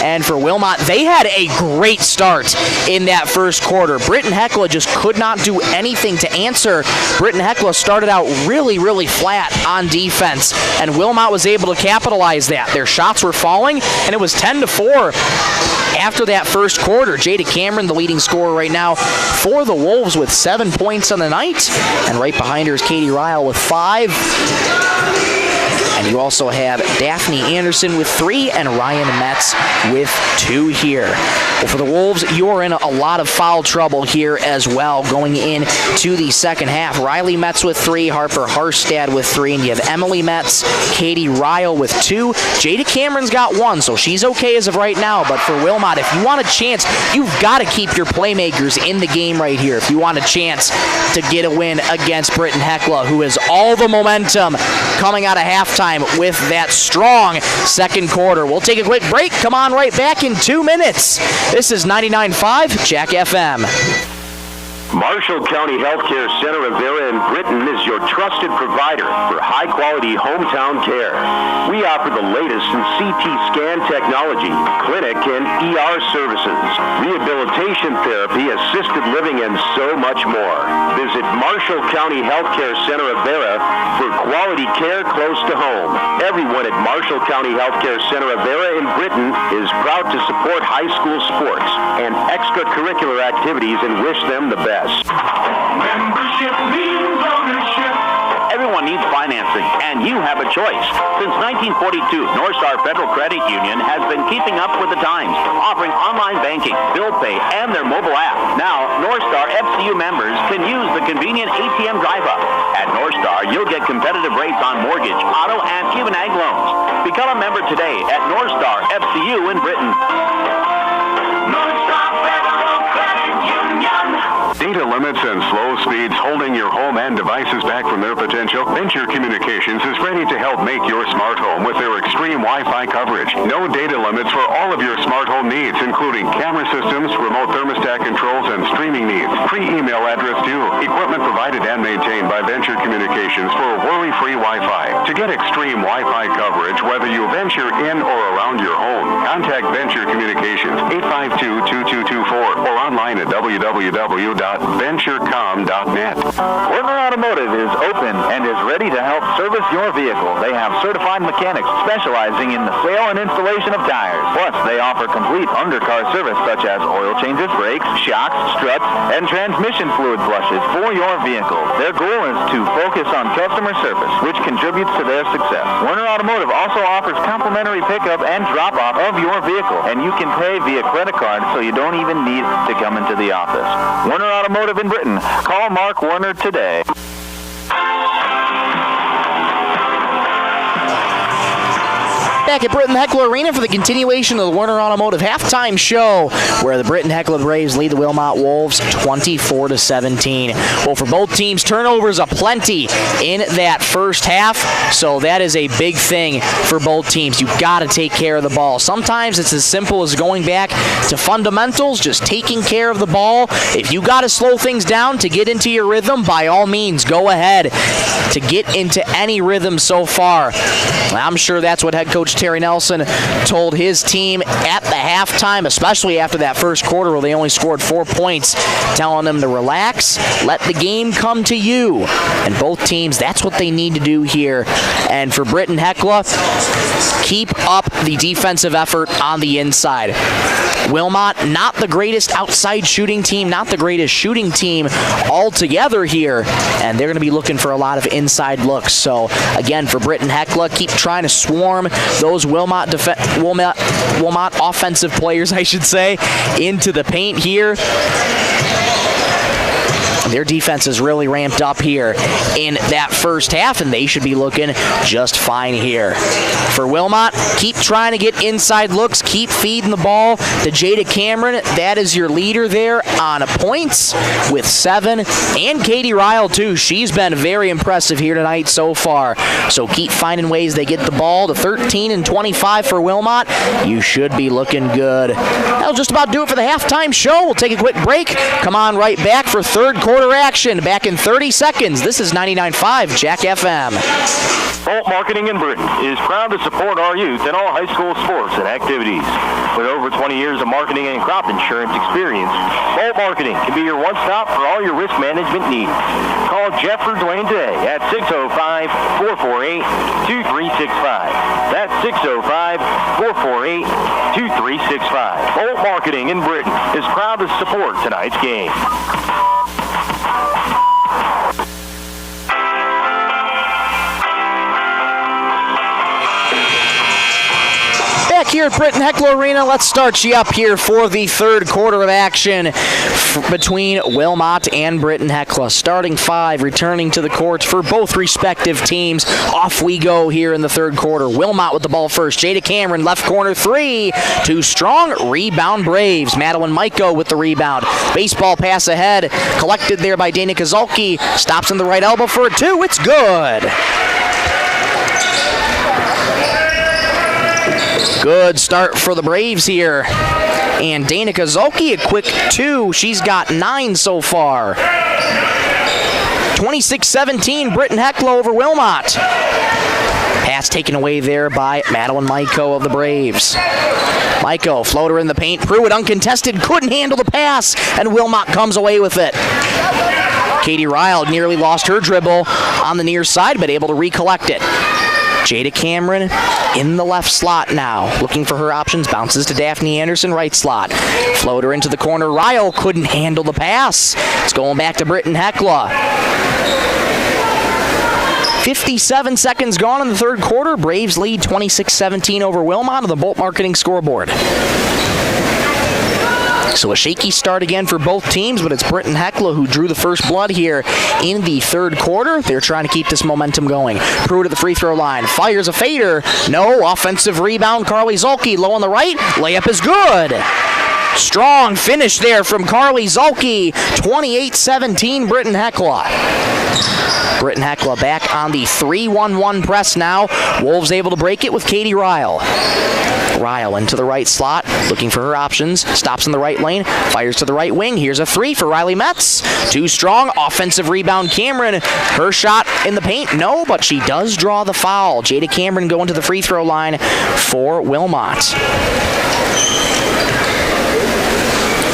And for Wilmot, they had a great start in that first quarter. Britton-Hecla just could not do anything to answer. Britton-Hecla started out really, really flat on defense, and Wilmot was able to capitalize that. Their shots were falling, and it was 10-4 after that first first quarter. Jada Cameron, the leading scorer right now for the Wolves with 7 points on the night. And right behind her is Katie Ryle with 5. And you also have Daphne Anderson with 3 and Ryan Metz with 2 here. Well, for the Wolves, you're in a lot of foul trouble here as well going into the second half. Riley Metz with 3, Harper Harstad with 3, and you have Emily Metz, Katie Ryle with 2. Jada Cameron's got 1, so she's okay as of right now. But for Wilmot, if you want a chance, you've got to keep your playmakers in the game right here if you want a chance to get a win against Britton-Hecla, who has all the momentum coming out of halftime with that strong second quarter. We'll take a quick break. Come on right back in 2 minutes. This is 99.5 Jack FM. Marshall County Healthcare Center of Vera in Britton is your trusted provider for high-quality hometown care. We offer the latest in CT scan technology, clinic and ER services, rehabilitation therapy, assisted living, and so much more. Visit Marshall County Healthcare Center of Vera for quality care close to home. Everyone at Marshall County Healthcare Center of Vera in Britton is proud to support high school sports and extracurricular activities and wish them the best. Membership means ownership. Everyone needs financing, and you have a choice. Since 1942, Northstar Federal Credit Union has been keeping up with the times, offering online banking, bill pay, and their mobile app. Now, Northstar FCU members can use the convenient ATM drive-up. At Northstar, you'll get competitive rates on mortgage, auto, and even ag loans. Become a member today at Northstar FCU in Britton. Northstar Federal Credit Union. Data limits and slow speeds holding your home and devices back from their potential? Venture Communications is ready to help make your smart home with their extreme Wi-Fi coverage. No data limits for all of your smart home needs, including camera systems, remote thermostat controls, and streaming needs. Free email address too. Equipment provided and maintained by Venture Communications for worry-free Wi-Fi. To get extreme Wi-Fi coverage, whether you venture in or around your home, contact Venture Communications 852-2224 or online at www.venturecom.net. Werner Automotive is open and is ready to help service your vehicle. They have certified mechanics specializing in the sale and installation of tires. Plus, they offer complete undercar service such as oil changes, brakes, shocks, struts, and transmission fluid flushes for your vehicle. Their goal is to focus on customer service, which contributes to their success. Werner Automotive also offers complimentary pickup and drop-off of your vehicle, and you can pay via credit card so you don't even need to come into the office. Werner Automotive in Britton. Call Mark Werner today. Back at Britton-Hecla Arena for the continuation of the Werner Automotive halftime show, where the Britton-Hecla Braves lead the Wilmot Wolves 24-17. Well, for both teams, turnovers aplenty in that first half, so that is a big thing for both teams. You've got to take care of the ball. Sometimes it's as simple as going back to fundamentals, just taking care of the ball. If you got to slow things down to get into your rhythm, by all means, go ahead to get into any rhythm so far. I'm sure that's what head coach Terry Nelson told his team at the halftime, especially after that first quarter where they only scored 4 points, telling them to relax, let the game come to you. And both teams, that's what they need to do here. And for Britton-Hecla, keep up the defensive effort on the inside. Wilmot, not the greatest outside shooting team, not the greatest shooting team altogether here, and they're going to be looking for a lot of inside looks. So, again, for Britton-Hecla, keep trying to swarm those Wilmot offensive players, I should say, into the paint here. Their defense is really ramped up here in that first half, and they should be looking just fine here. For Wilmot, keep trying to get inside looks, keep feeding the ball to Jada Cameron. That is your leader there on points with 7, and Katie Ryle too. She's been very impressive here tonight so far. So keep finding ways they get the ball to 13 and 25 for Wilmot. You should be looking good. That'll just about do it for the halftime show. We'll take a quick break. Come on right back for third quarter quarter action. Back in 30 seconds. This is 99.5 Jack FM. Bolt Marketing in Britton is proud to support our youth in all high school sports and activities. With over 20 years of marketing and crop insurance experience, Bolt Marketing can be your one-stop for all your risk management needs. Call Jeff or Dwayne today at 605-448-2365. That's 605-448-2365. Bolt Marketing in Britton is proud to support tonight's game. Back here at Britton-Hecla Arena, let's start you up here for the third quarter of action between Wilmot and Britton-Hecla. Starting five, returning to the courts for both respective teams. Off we go here in the third quarter. Wilmot with the ball first. Jada Cameron, left corner three. Too strong. Rebound Braves. Madeline Maiko with the rebound. Baseball pass ahead. Collected there by Dana Kozulki. Stops in the right elbow for a two. It's good. Good start for the Braves here. And Dana Kozulki, a quick two. She's got 9 so far. 26-17, Britton-Hecla over Wilmot. Pass taken away there by Madeline Maiko of the Braves. Maiko, floater in the paint. Pruitt uncontested, couldn't handle the pass, and Wilmot comes away with it. Katie Ryle nearly lost her dribble on the near side, but able to recollect it. Jada Cameron in the left slot now, looking for her options, bounces to Daphne Anderson, right slot. Floater into the corner, Ryle couldn't handle the pass. It's going back to Britton-Hecla. 57 seconds gone in the third quarter. Braves lead 26-17 over Wilmot on the Bolt Marketing scoreboard. So a shaky start again for both teams, but it's Britton-Hecla who drew the first blood here in the third quarter. They're trying to keep this momentum going. Pruitt at the free throw line. Fires a fader. No. Offensive rebound. Carly Zulke low on the right. Layup is good. Strong finish there from Carly Zulke. 28-17 Britton-Hecla. Britton-Hecla back on the 3-1-1 press now. Wolves able to break it with Katie Ryle. Ryle into the right slot, looking for her options. Stops in the right lane, fires to the right wing. Here's a three for Riley Metz. Too strong. Offensive rebound, Cameron. Her shot in the paint, no, but she does draw the foul. Jada Cameron going to the free throw line for Wilmot.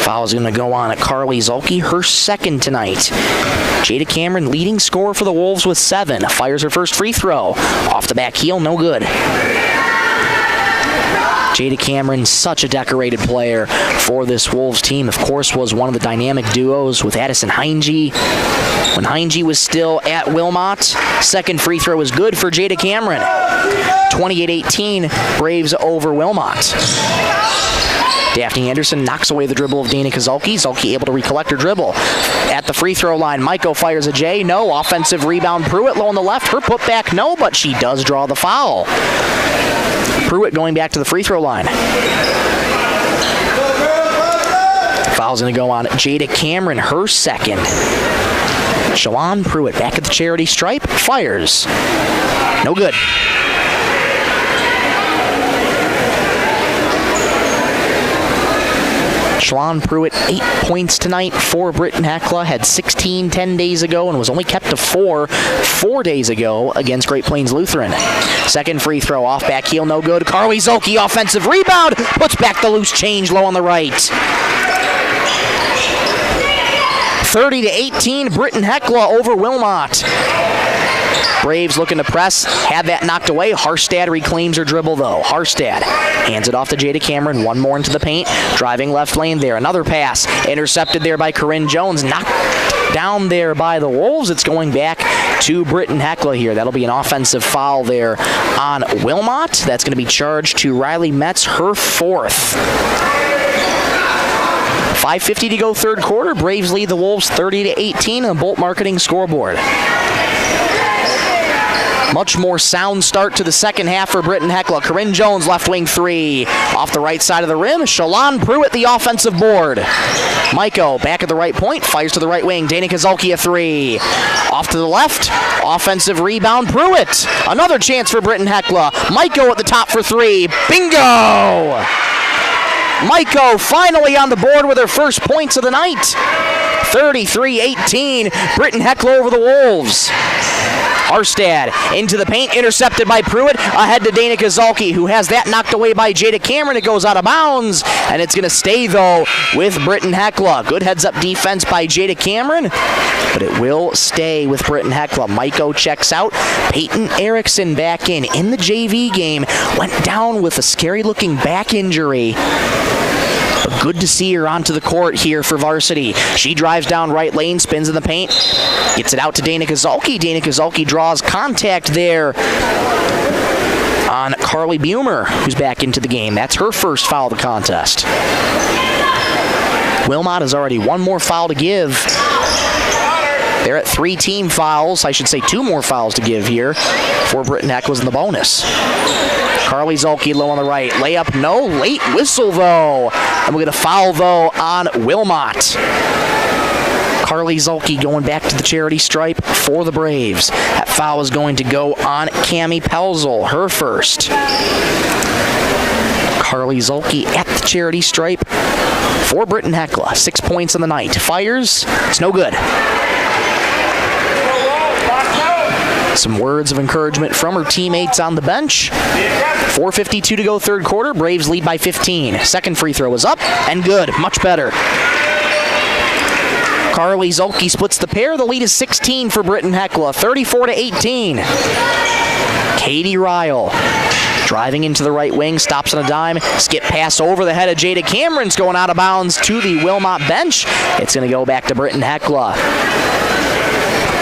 Foul is going to go on at Carly Zulke, her second tonight. Jada Cameron leading scorer for the Wolves with 7. Fires her first free throw. Off the back heel, no good. Jada Cameron, such a decorated player for this Wolves team. Of course, was one of the dynamic duos with Addison Heinge when Heinge was still at Wilmot. Second free throw is good for Jada Cameron. 28-18, Braves over Wilmot. Daphne Anderson knocks away the dribble of Dana Kozulki. Zulke able to recollect her dribble. At the free throw line, Maiko fires a J. No. Offensive rebound, Pruitt low on the left. Her putback, no, but she does draw the foul. Pruitt going back to the free throw line. Foul's going to go on Jada Cameron, her second. Shalon Pruitt back at the charity stripe. Fires. No good. Shalon Pruitt, 8 points tonight for Britton-Hecla. Had 16 10 days ago and was only kept to 4 days ago against Great Plains Lutheran. Second free throw off back heel, no good. Carly Zulke, offensive rebound, puts back the loose change low on the right. 30-18, Britton-Hecla over Wilmot. Braves looking to press, had that knocked away. Harstad reclaims her dribble though. Harstad hands it off to Jada Cameron. One more into the paint. Driving left lane there. Another pass. Intercepted there by Corinne Jones. Knocked down there by the Wolves. It's going back to Britton-Hecla here. That'll be an offensive foul there on Wilmot. That's going to be charged to Riley Metz, her 4th. 5:50 to go third quarter. Braves lead the Wolves 30-18 on the Bolt Marketing scoreboard. Much more sound start to the second half for Britton-Hecla. Corinne Jones, left wing 3. Off the right side of the rim. Shalon Pruitt, the offensive board. Maiko, back at the right point. Fires to the right wing. Dana Kozulki, a 3. Off to the left. Offensive rebound, Pruitt. Another chance for Britton-Hecla. Maiko at the top for 3. Bingo! Maiko finally on the board with her first points of the night. 33-18. Britton-Hecla over the Wolves. Harstad into the paint, intercepted by Pruitt, ahead to Dana Kozalki, who has that knocked away by Jada Cameron. It goes out of bounds, and it's going to stay, though, with Britton-Hecla. Good heads-up defense by Jada Cameron, but it will stay with Britton-Hecla. Maiko checks out. Peyton Erickson back in the JV game. Went down with a scary-looking back injury. But good to see her onto the court here for varsity. She drives down right lane, spins in the paint, gets it out to Dana Kozalki. Dana Kozalki draws contact there on Carly Bumer, who's back into the game. That's her first foul of the contest. Wilmot has already one more foul to give. They're at 3 team fouls. I should say 2 more fouls to give here for Britton-Hecla's in the bonus. Carly Zolke low on the right. Layup, no. Late whistle, though. And we're going to foul, though, on Wilmot. Carly Zolke going back to the charity stripe for the Braves. That foul is going to go on Cammie Pelzel, her first. Carly Zolke at the charity stripe for Britton-Hecla. 6 points on the night. Fires. It's no good. Some words of encouragement from her teammates on the bench. 4:52 to go third quarter. Braves lead by 15. Second free throw is up and good. Much better. Carly Zolke splits the pair. The lead is 16 for Britton-Hecla. 34-18. Katie Ryle driving into the right wing, stops on a dime, skip pass over the head of Jada Cameron's going out of bounds to the Wilmot bench. It's going to go back to Britton-Hecla.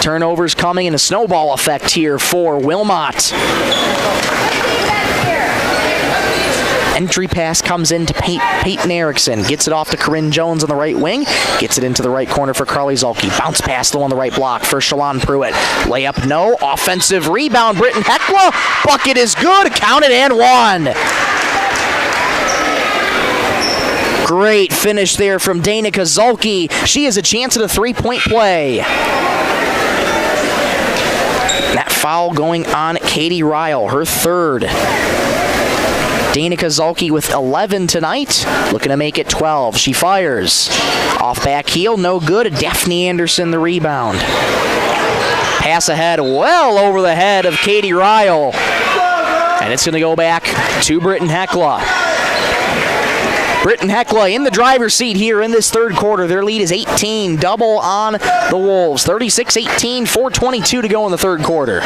Turnovers coming and a snowball effect here for Wilmot. Entry pass comes in to Peyton Erickson. Gets it off to Corinne Jones on the right wing. Gets it into the right corner for Carly Zolke. Bounce pass low on the right block for Shalon Pruitt. Layup, no. Offensive rebound, Britton-Hecla. Bucket is good. Counted and one. Great finish there from Dana Kozalki. She has a chance at a 3-point play. That foul going on Katie Ryle, her third. Dana Kozalki with 11 tonight, looking to make it 12. She fires. Off back heel, no good. Daphne Anderson the rebound. Pass ahead, well over the head of Katie Ryle. And it's going to go back to Britton-Hecla. Britton-Hecla in the driver's seat here in this third quarter. Their lead is 18. Double on the Wolves. 36-18, 4:22 to go in the third quarter.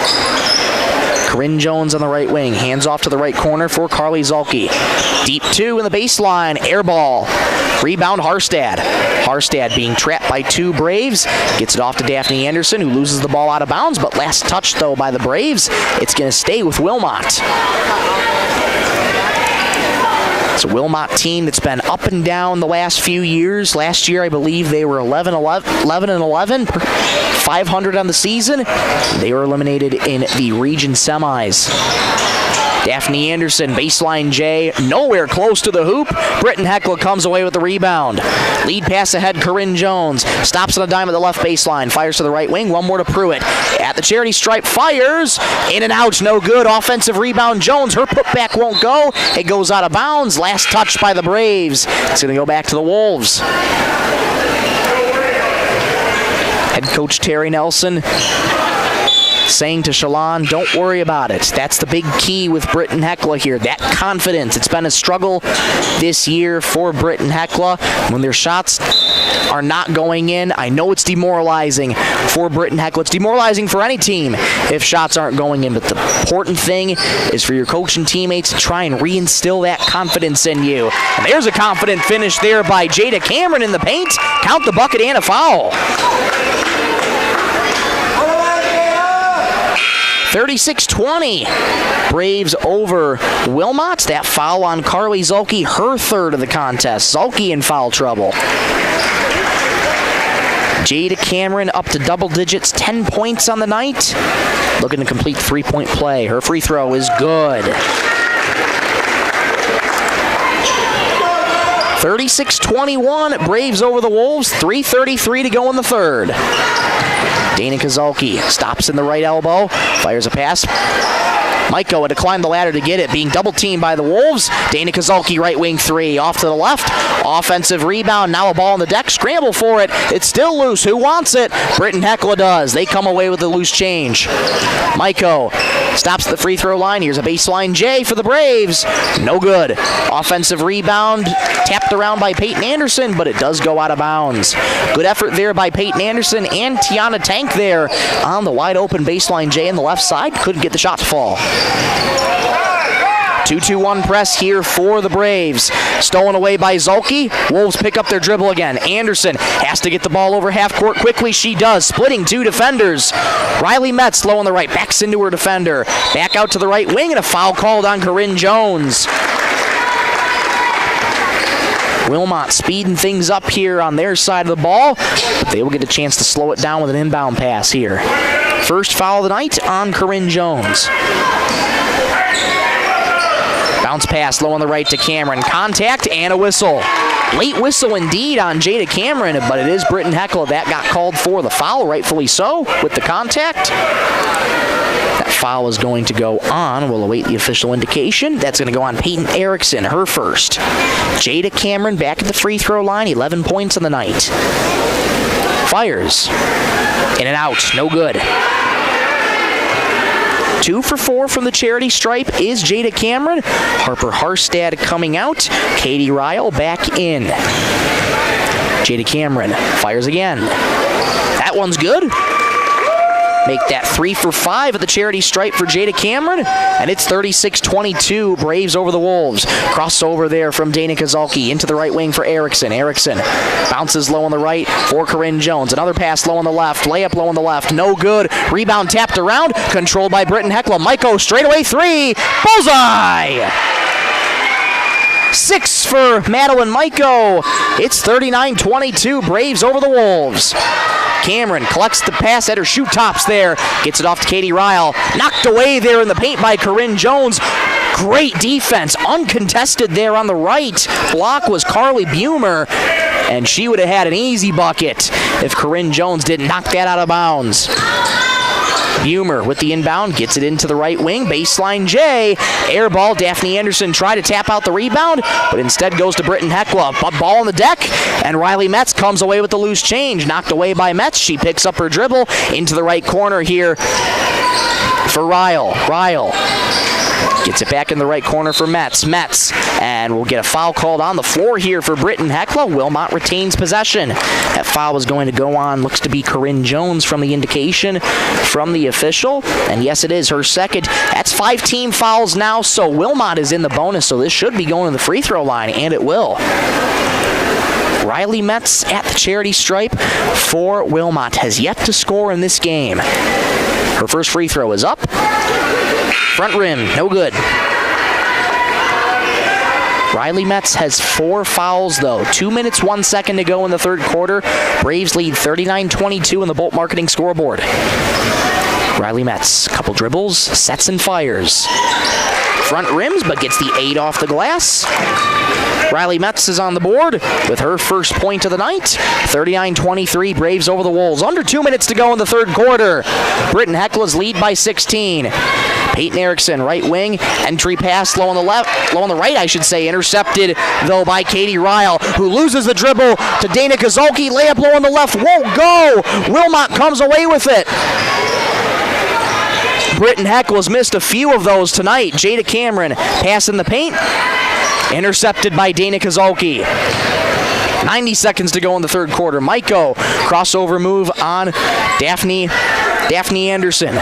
Corinne Jones on the right wing. Hands off to the right corner for Carly Zolke. Deep 2 in the baseline. Air ball. Rebound Harstad. Harstad being trapped by 2 Braves. Gets it off to Daphne Anderson, who loses the ball out of bounds, but last touch, though, by the Braves. It's going to stay with Wilmot. It's a Wilmot team that's been up and down the last few years. Last year, I believe they were 11-11, 500 on the season. They were eliminated in the region semis. Daphne Anderson, baseline J, nowhere close to the hoop. Britton-Hecla comes away with the rebound. Lead pass ahead, Corinne Jones. Stops on a dime at the left baseline. Fires to the right wing. One more to Pruitt. At the charity stripe, fires. In and out, no good. Offensive rebound, Jones. Her putback won't go. It goes out of bounds. Last touch by the Braves. It's going to go back to the Wolves. Head coach Terry Nelson saying to Shalon, don't worry about it. That's the big key with Britton-Hecla here. That confidence. It's been a struggle this year for Britton-Hecla. When their shots are not going in, I know it's demoralizing for Britton-Hecla. It's demoralizing for any team if shots aren't going in, but the important thing is for your coach and teammates to try and reinstill that confidence in you. And there's a confident finish there by Jada Cameron in the paint. Count the bucket and a foul. 36-20. Braves over Wilmot. That foul on Carly Zolke, her third of the contest. Zolke in foul trouble. Jada Cameron up to double digits, 10 points on the night. Looking to complete 3-point play. Her free throw is good. 36-21. Braves over the Wolves. 3:33 to go in the third. Dana Kozolki stops in the right elbow, fires a pass. Maiko had to climb the ladder to get it, being double-teamed by the Wolves. Dana Kozolki, right wing three, off to the left. Offensive rebound, now a ball on the deck. Scramble for it. It's still loose. Who wants it? Britton-Hecla does. They come away with the loose change. Maiko stops at the free throw line. Here's a baseline J for the Braves. No good. Offensive rebound, tapped around by Peyton Anderson, but it does go out of bounds. Good effort there by Peyton Anderson and Tiana Tank there on the wide open baseline J on the left side. Couldn't get the shot to fall. 2-2-1 press here for the Braves. Stolen away by Zolke. Wolves pick up their dribble again. Anderson has to get the ball over half court quickly. She does, splitting two defenders. Riley Metz low on the right, backs into her defender. Back out to the right wing, and a foul called on Corinne Jones. Wilmot speeding things up here on their side of the ball, but they will get a chance to slow it down with an inbound pass here. First foul of the night on Corinne Jones. Bounce pass low on the right to Cameron. Contact and a whistle. Late whistle indeed on Jada Cameron, but it is Britton-Hecla that got called for the foul, rightfully so, with the contact. That foul is going to go on. We'll await the official indication. That's going to go on Peyton Erickson, her first. Jada Cameron back at the free throw line, 11 points on the night. Fires. In and out, no good. 2 for 4 from the charity stripe is Jada Cameron. Harper Harstad coming out. Katie Ryle back in. Jada Cameron fires again. That one's good. Make that 3 for 5 at the charity stripe for Jada Cameron, and it's 36-22, Braves over the Wolves. Crossover there from Dana Kozolki into the right wing for Erickson. Erickson bounces low on the right for Corinne Jones. Another pass low on the left, layup low on the left, no good. Rebound tapped around, controlled by Britton-Hecla. Maiko straightaway three, bullseye! 6 for Madeline Maiko. It's 39-22, Braves over the Wolves. Cameron collects the pass at her shoe tops there. Gets it off to Katie Ryle. Knocked away there in the paint by Corinne Jones. Great defense. Uncontested there on the right. Block was Carly Bumer. And she would have had an easy bucket if Corinne Jones didn't knock that out of bounds. Bumer with the inbound, gets it into the right wing, baseline J, air ball. Daphne Anderson tried to tap out the rebound, but instead goes to Britton-Hecla. Ball on the deck, and Riley Metz comes away with the loose change. Knocked away by Metz. She picks up her dribble into the right corner here for Ryle. Ryle gets it back in the right corner for Metz. And we'll get a foul called on the floor here for Britton-Hecla. Wilmot retains possession. That foul is going to go on, looks to be Corinne Jones from the indication from the official. And yes, it is her second. That's 5 team fouls now, so Wilmot is in the bonus, so this should be going to the free throw line, and it will. Riley Metz at the charity stripe for Wilmot has yet to score in this game. Her first free throw is up. Front rim, no good. Riley Metz has 4 fouls, though. 2 minutes, 1 second to go in the third quarter. Braves lead 39-22 in the Bolt Marketing scoreboard. Riley Metz, couple dribbles, sets and fires. Front rims, but gets the 8 off the glass. Riley Metz is on the board with her first point of the night. 39-23, Braves over the Wolves. Under 2 minutes to go in the third quarter. Britton-Hecla's lead by 16. Peyton Erickson, right wing, entry pass low on the right, I should say, intercepted though by Katie Ryle, who loses the dribble to Dana Kozolki. Layup low on the left, won't go. Wilmot comes away with it. Britton-Hecla's missed a few of those tonight. Jada Cameron pass in the paint, intercepted by Dana Kozolki. 90 seconds to go in the third quarter. Maiko, crossover move on Daphne Anderson.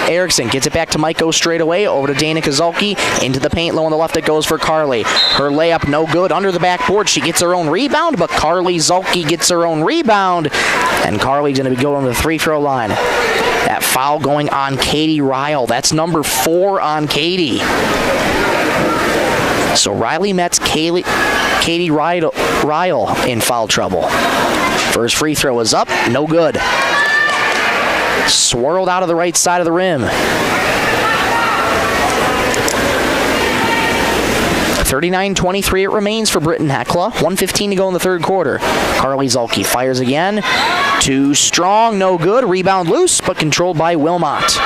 Erickson gets it back to Maiko straight away, over to Dana Kozolki, into the paint, low on the left it goes for Carly. Her layup no good, under the backboard, she gets her own rebound, but Carly Zolke gets her own rebound, and Carly's going to be going to the free throw line. That foul going on Katie Ryle, that's number 4 on Katie. So Riley Metz, Katie Ryle in foul trouble. First free throw is up, no good. Swirled out of the right side of the rim. 39-23 it remains for Britton-Hecla. 1:15 to go in the third quarter. Carly Zolke fires again. Too strong, no good. Rebound loose, but controlled by Wilmot.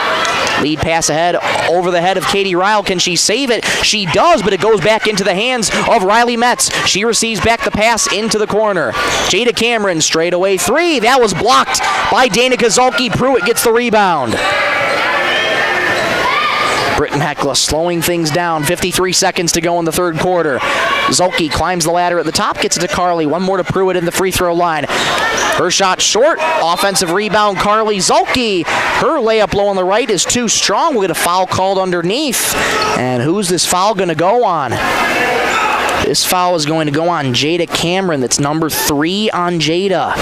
Lead pass ahead, over the head of Katie Ryle. Can she save it? She does, but it goes back into the hands of Riley Metz. She receives back the pass into the corner. Jada Cameron, straight away three. That was blocked by Dana Kozolki. Pruitt gets the rebound. Britton-Hecla slowing things down. 53 seconds to go in the third quarter. Zolke climbs the ladder at the top, gets it to Carly. One more to Pruitt in the free throw line. Her shot short. Offensive rebound, Carly Zolke. Her layup low on the right is too strong. We'll get a foul called underneath. And who's this foul going to go on? This foul is going to go on Jada Cameron. That's number 3 on Jada.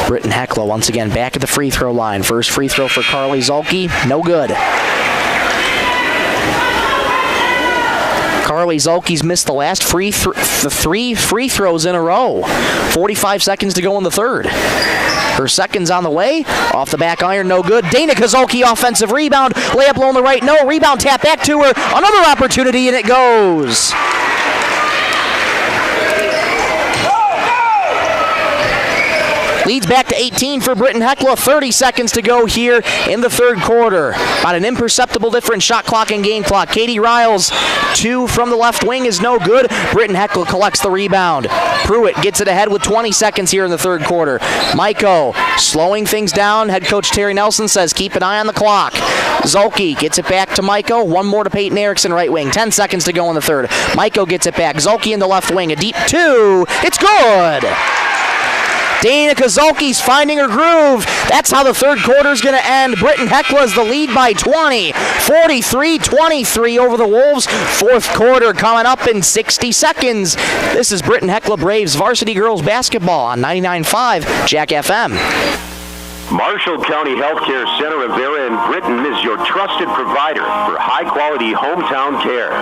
Britton-Hecla once again back at the free throw line. First free throw for Carly Zolke, no good. Carly Zolke's missed the last three free throws in a row. 45 seconds to go in the third. Her second's on the way. Off the back iron, no good. Dana Kozolki offensive rebound. Layup low on the right, no. Rebound tap back to her. Another opportunity, and it goes. Leads back to 18 for Britton-Hecla. 30 seconds to go here in the third quarter. About an imperceptible difference, shot clock and game clock. Katie Riles, 2 from the left wing is no good. Britton-Hecla collects the rebound. Pruitt gets it ahead with 20 seconds here in the third quarter. Maiko slowing things down. Head coach Terry Nelson says keep an eye on the clock. Zolke gets it back to Maiko. One more to Peyton Erickson, right wing. 10 seconds to go in the third. Maiko gets it back. Zolke in the left wing. A deep 2. It's good! Dana Kozolki's finding her groove. That's how the third quarter is going to end. Britton-Hecla is the lead by 20. 43-23 over the Wolves. Fourth quarter coming up in 60 seconds. This is Britton-Hecla Braves varsity girls basketball on 99.5 Jack FM. Marshall County Healthcare Center of Vera in Britton is your trusted provider for high-quality hometown care.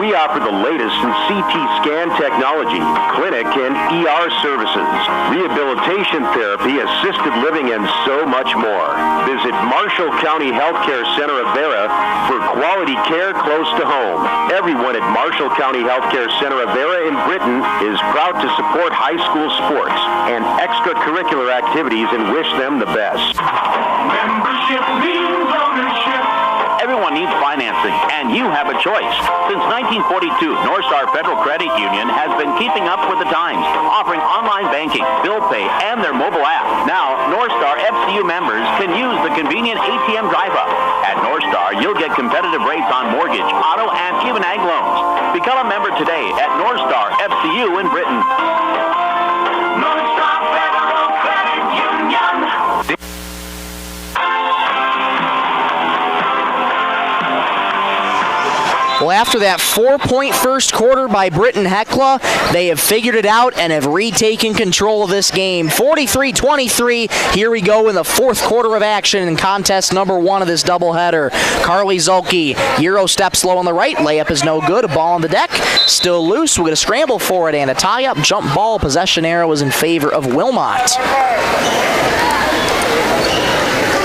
We offer the latest in CT scan technology, clinic and ER services, rehabilitation therapy, assisted living, and so much more. Visit Marshall County Healthcare Center of Vera for quality care close to home. Everyone at Marshall County Healthcare Center of Vera in Britton is proud to support high school sports and extracurricular activities and wish them the best. Membership means ownership. Everyone needs financing, and you have a choice. Since 1942, North Star Federal Credit Union has been keeping up with the times, offering online banking, bill pay, and their mobile app. Now, North Star FCU members can use the convenient ATM drive-up. At North Star, you'll get competitive rates on mortgage, auto, and even ag loans. Become a member today at North Star FCU in Britton. North Star Federal Credit Union. Well, after that 4-point first quarter by Britton-Hecla, they have figured it out and have retaken control of this game. 43-23. Here we go in the fourth quarter of action in contest number 1 of this doubleheader. Carly Zolke, Euro step slow on the right. Layup is no good. A ball on the deck. Still loose. We're going to scramble for it. And a tie-up jump ball. Possession arrow is in favor of Wilmot.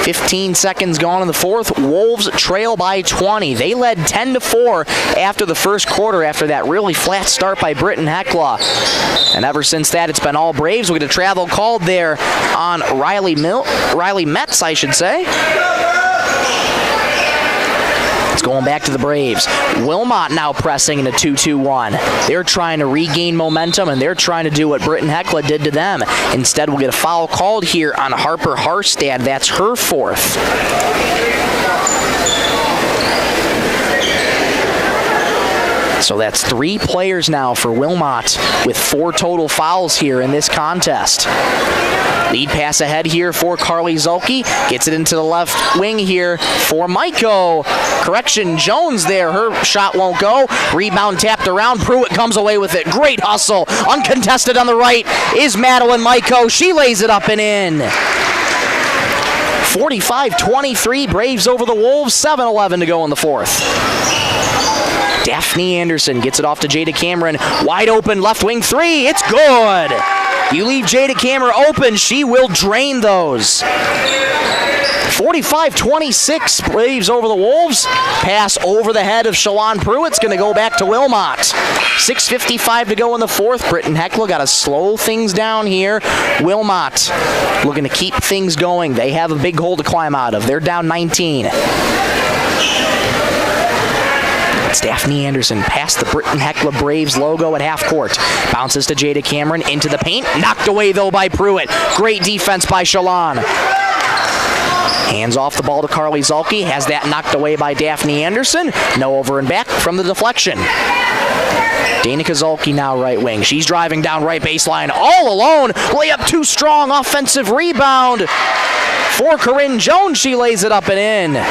15 seconds gone in the fourth. Wolves trail by 20. They led 10-4 after the first quarter after that really flat start by Britton-Hecla. And ever since that, it's been all Braves. We get a travel called there on Riley Metz, I should say. It's going back to the Braves. Wilmot now pressing in a 2-2-1. They're trying to regain momentum, and they're trying to do what Britton-Hecla did to them. Instead, we'll get a foul called here on Harper Harstad. That's her 4th. So that's 3 players now for Wilmot with 4 total fouls here in this contest. Lead pass ahead here for Carly Zolke. Gets it into the left wing here for Maiko. Correction, Jones there. Her shot won't go. Rebound tapped around. Pruitt comes away with it. Great hustle. Uncontested on the right is Madeline Maiko. She lays it up and in. 45-23. Braves over the Wolves. 7-11 to go in the fourth. Daphne Anderson gets it off to Jada Cameron. Wide open left wing 3. It's good. You leave Jada Cameron open, she will drain those. 45-26, Braves over the Wolves. Pass over the head of Shalon Pruitt's going to go back to Wilmot. 6:55 to go in the fourth. Britton-Hecla got to slow things down here. Wilmot looking to keep things going. They have a big hole to climb out of. They're down 19. It's Daphne Anderson past the Britton-Hecla Braves logo at half court. Bounces to Jada Cameron into the paint. Knocked away, though, by Pruitt. Great defense by Shalon. Hands off the ball to Carly Zulke. Has that knocked away by Daphne Anderson. No over and back from the deflection. Danica Zulke now right wing. She's driving down right baseline all alone. Layup too strong. Offensive rebound for Corinne Jones. She lays it up and in.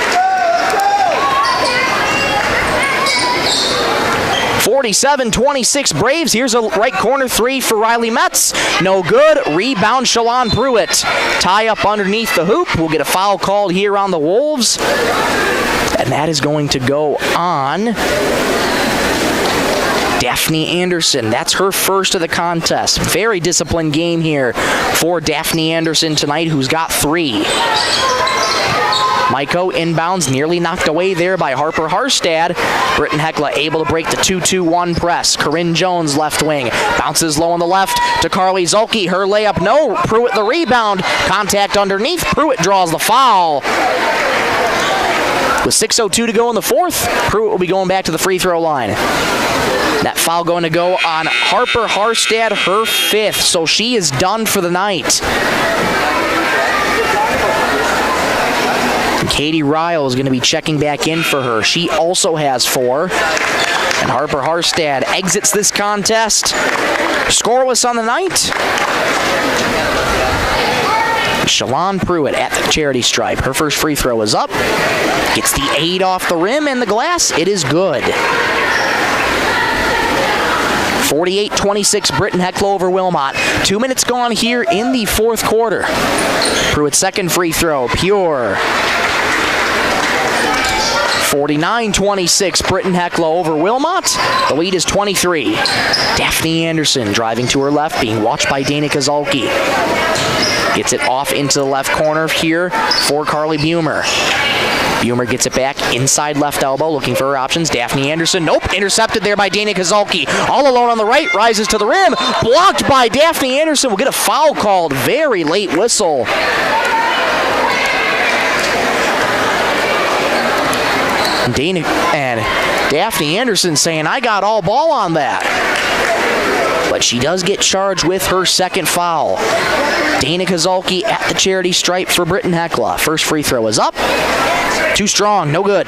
47-26 Braves. Here's a right corner three for Riley Metz. No good. Rebound Shalon Pruitt. Tie up underneath the hoop. We'll get a foul called here on the Wolves. And that is going to go on Daphne Anderson. That's her first of the contest. Very disciplined game here for Daphne Anderson tonight, who's got 3. Maiko inbounds, nearly knocked away there by Harper Harstad. Britton-Hecla able to break the 2-2-1 press. Corinne Jones left wing. Bounces low on the left to Carly Zulke. Her layup, no. Pruitt the rebound. Contact underneath. Pruitt draws the foul. With 6:02 to go in the fourth, Pruitt will be going back to the free throw line. That foul going to go on Harper Harstad, her 5th. So she is done for the night. Katie Ryle is going to be checking back in for her. She also has 4. And Harper Harstad exits this contest scoreless on the night. Shalon Pruitt at the charity stripe. Her first free throw is up. Gets the 8 off the rim and the glass. It is good. 48-26 Britton-Hecla over Wilmot. 2 minutes gone here in the fourth quarter. Pruitt's second free throw, pure. 49-26 Britton-Hecla over Wilmot. The lead is 23. Daphne Anderson driving to her left, being watched by Danica Zulke. Gets it off into the left corner here for Carly Bumer. Bumer gets it back inside left elbow, looking for her options. Daphne Anderson, nope, intercepted there by Danica Zulke. All alone on the right, rises to the rim, blocked by Daphne Anderson. Will get a foul called. Very late whistle. And Daphne Anderson saying, I got all ball on that. But she does get charged with her second foul. Danica Zulke at the charity stripe for Britton-Hecla. First free throw is up. Too strong, no good.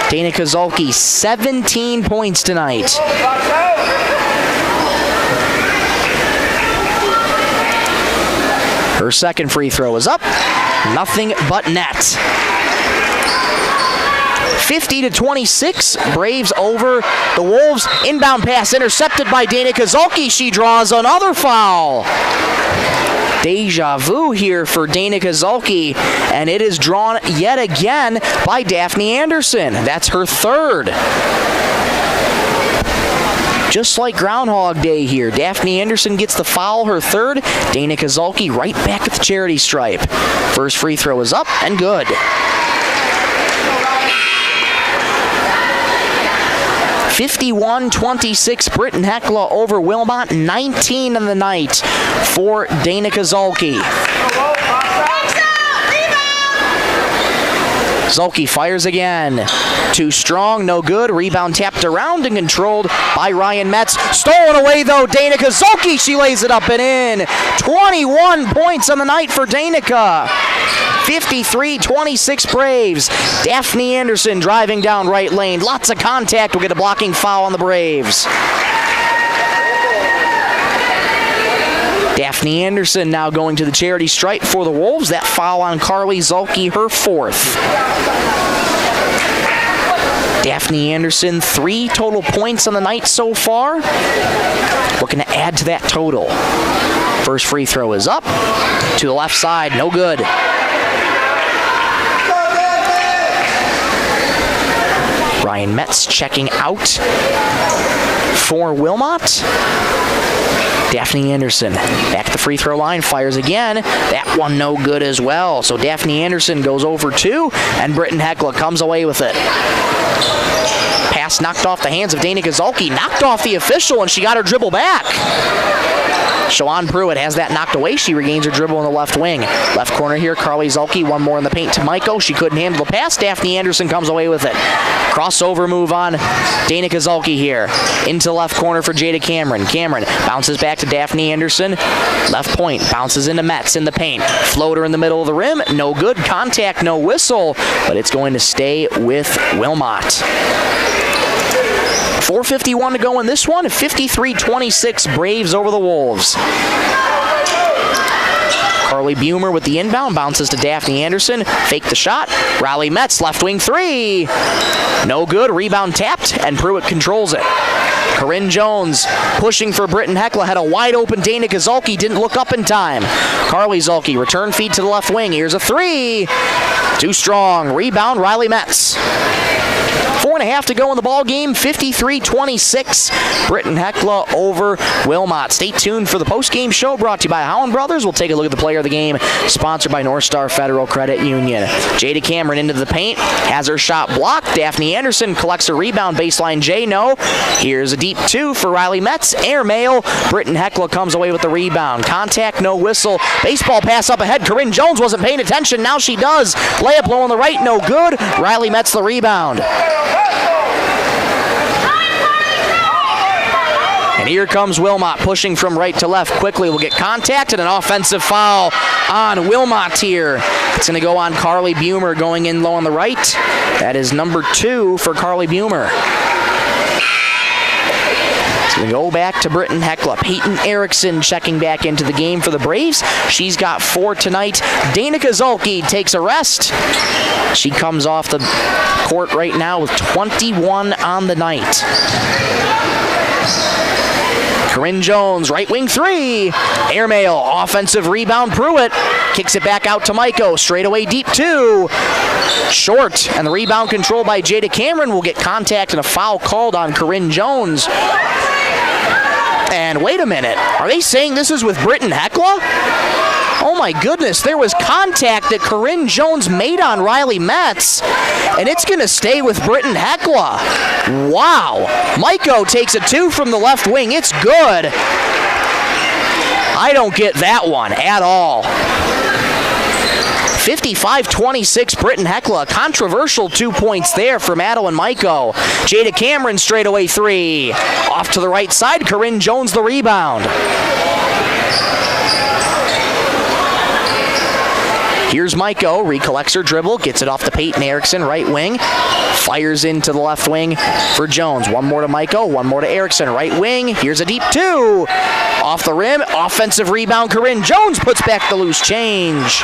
Danica Zulke, 17 points tonight. Her second free throw is up. Nothing but net. 50-26, Braves over the Wolves. Inbound pass intercepted by Danica Zulke. She draws another foul. Deja vu here for Danica Zulke, and it is drawn yet again by Daphne Anderson. That's her 3rd. Just like Groundhog Day here, Daphne Anderson gets the foul, her 3rd. Danica Zulke right back at the charity stripe. First free throw is up and good. 51-26 Britton-Hecla over Wilmot. 19 in the night for Danica Zulke. Zulke fires again. Too strong, no good. Rebound tapped around and controlled by Ryan Metz. Stolen away though, Danica Zulke. She lays it up and in. 21 points on the night for Danica. 53-26 Braves. Daphne Anderson driving down right lane. Lots of contact. We'll get a blocking foul on the Braves. Daphne Anderson now going to the charity stripe for the Wolves. That foul on Carly Zulke, her 4th. Daphne Anderson, 3 total points on the night so far. Looking to add to that total. First free throw is up. To the left side, no good. Ryan Metz checking out for Wilmot. Daphne Anderson back to the free throw line, fires again. That one no good as well. So Daphne Anderson goes over 2, and Britton-Hecla comes away with it. Pass knocked off the hands of Dana Gazulke, knocked off the official, and she got her dribble back. Shawan Pruitt has that knocked away. She regains her dribble in the left wing. Left corner here, Carly Zulke, one more in the paint to Maiko. She couldn't handle the pass. Daphne Anderson comes away with it. Crossover move on Dana Gazulke here. Into left corner for Jada Cameron. Cameron bounces back to Daphne Anderson. Left point, bounces into Metz in the paint. Floater in the middle of the rim. No good. Contact, no whistle. But it's going to stay with Wilmot. 4:51 to go in this one. 53-26 Braves over the Wolves. Carly Bumer with the inbound, bounces to Daphne Anderson. Fake the shot. Riley Metz, left wing 3. No good. Rebound tapped, and Pruitt controls it. Corinne Jones pushing for Britton-Hecla. Had a wide open Dana Gazulke. Didn't look up in time. Carly Zulke, return feed to the left wing. Here's a 3. Too strong. Rebound, Riley Metz. 4.5 to go in the ball game. 53-26. Britton-Hecla over Wilmot. Stay tuned for the post-game show brought to you by Howland Brothers. We'll take a look at the player of the game, sponsored by North Star Federal Credit Union. Jada Cameron into the paint, has her shot blocked. Daphne Anderson collects her rebound. Baseline J, no. Here's a deep 2 for Riley Metz. Airmail. Britton-Hecla comes away with the rebound. Contact, no whistle. Baseball pass up ahead. Corinne Jones wasn't paying attention. Now she does. Layup low on the right, no good. Riley Metz the rebound. And here comes Wilmot pushing from right to left. Quickly will get contact and an offensive foul on Wilmot here. It's going to go on Carly Bumer going in low on the right. That is number 2 for Carly Bumer. It's going to go back to Britton-Hecla. Peyton Erickson checking back into the game for the Braves. She's got 4 tonight. Dana Gazulke takes a rest. She comes off the court right now with 21 on the night. Corinne Jones, right wing 3. Airmail, offensive rebound. Pruitt kicks it back out to Maiko. Straightaway deep 2. Short, and the rebound controlled by Jada Cameron. Will get contact and a foul called on Corinne Jones. And wait a minute, are they saying this is with Britton-Hecla? Oh my goodness, there was contact that Corinne Jones made on Riley Metz, and it's going to stay with Britton-Hecla. Wow. Maiko takes a 2 from the left wing. It's good. I don't get that one at all. 55-26 Britton-Hecla. Controversial 2 points there for Madeline Maiko. Jada Cameron straightaway 3. Off to the right side. Corinne Jones the rebound. Here's Maiko, recollects her dribble, gets it off to Peyton Erickson, right wing, fires into the left wing for Jones. One more to Maiko, one more to Erickson, right wing. Here's a deep 2. Off the rim, offensive rebound. Corinne Jones puts back the loose change.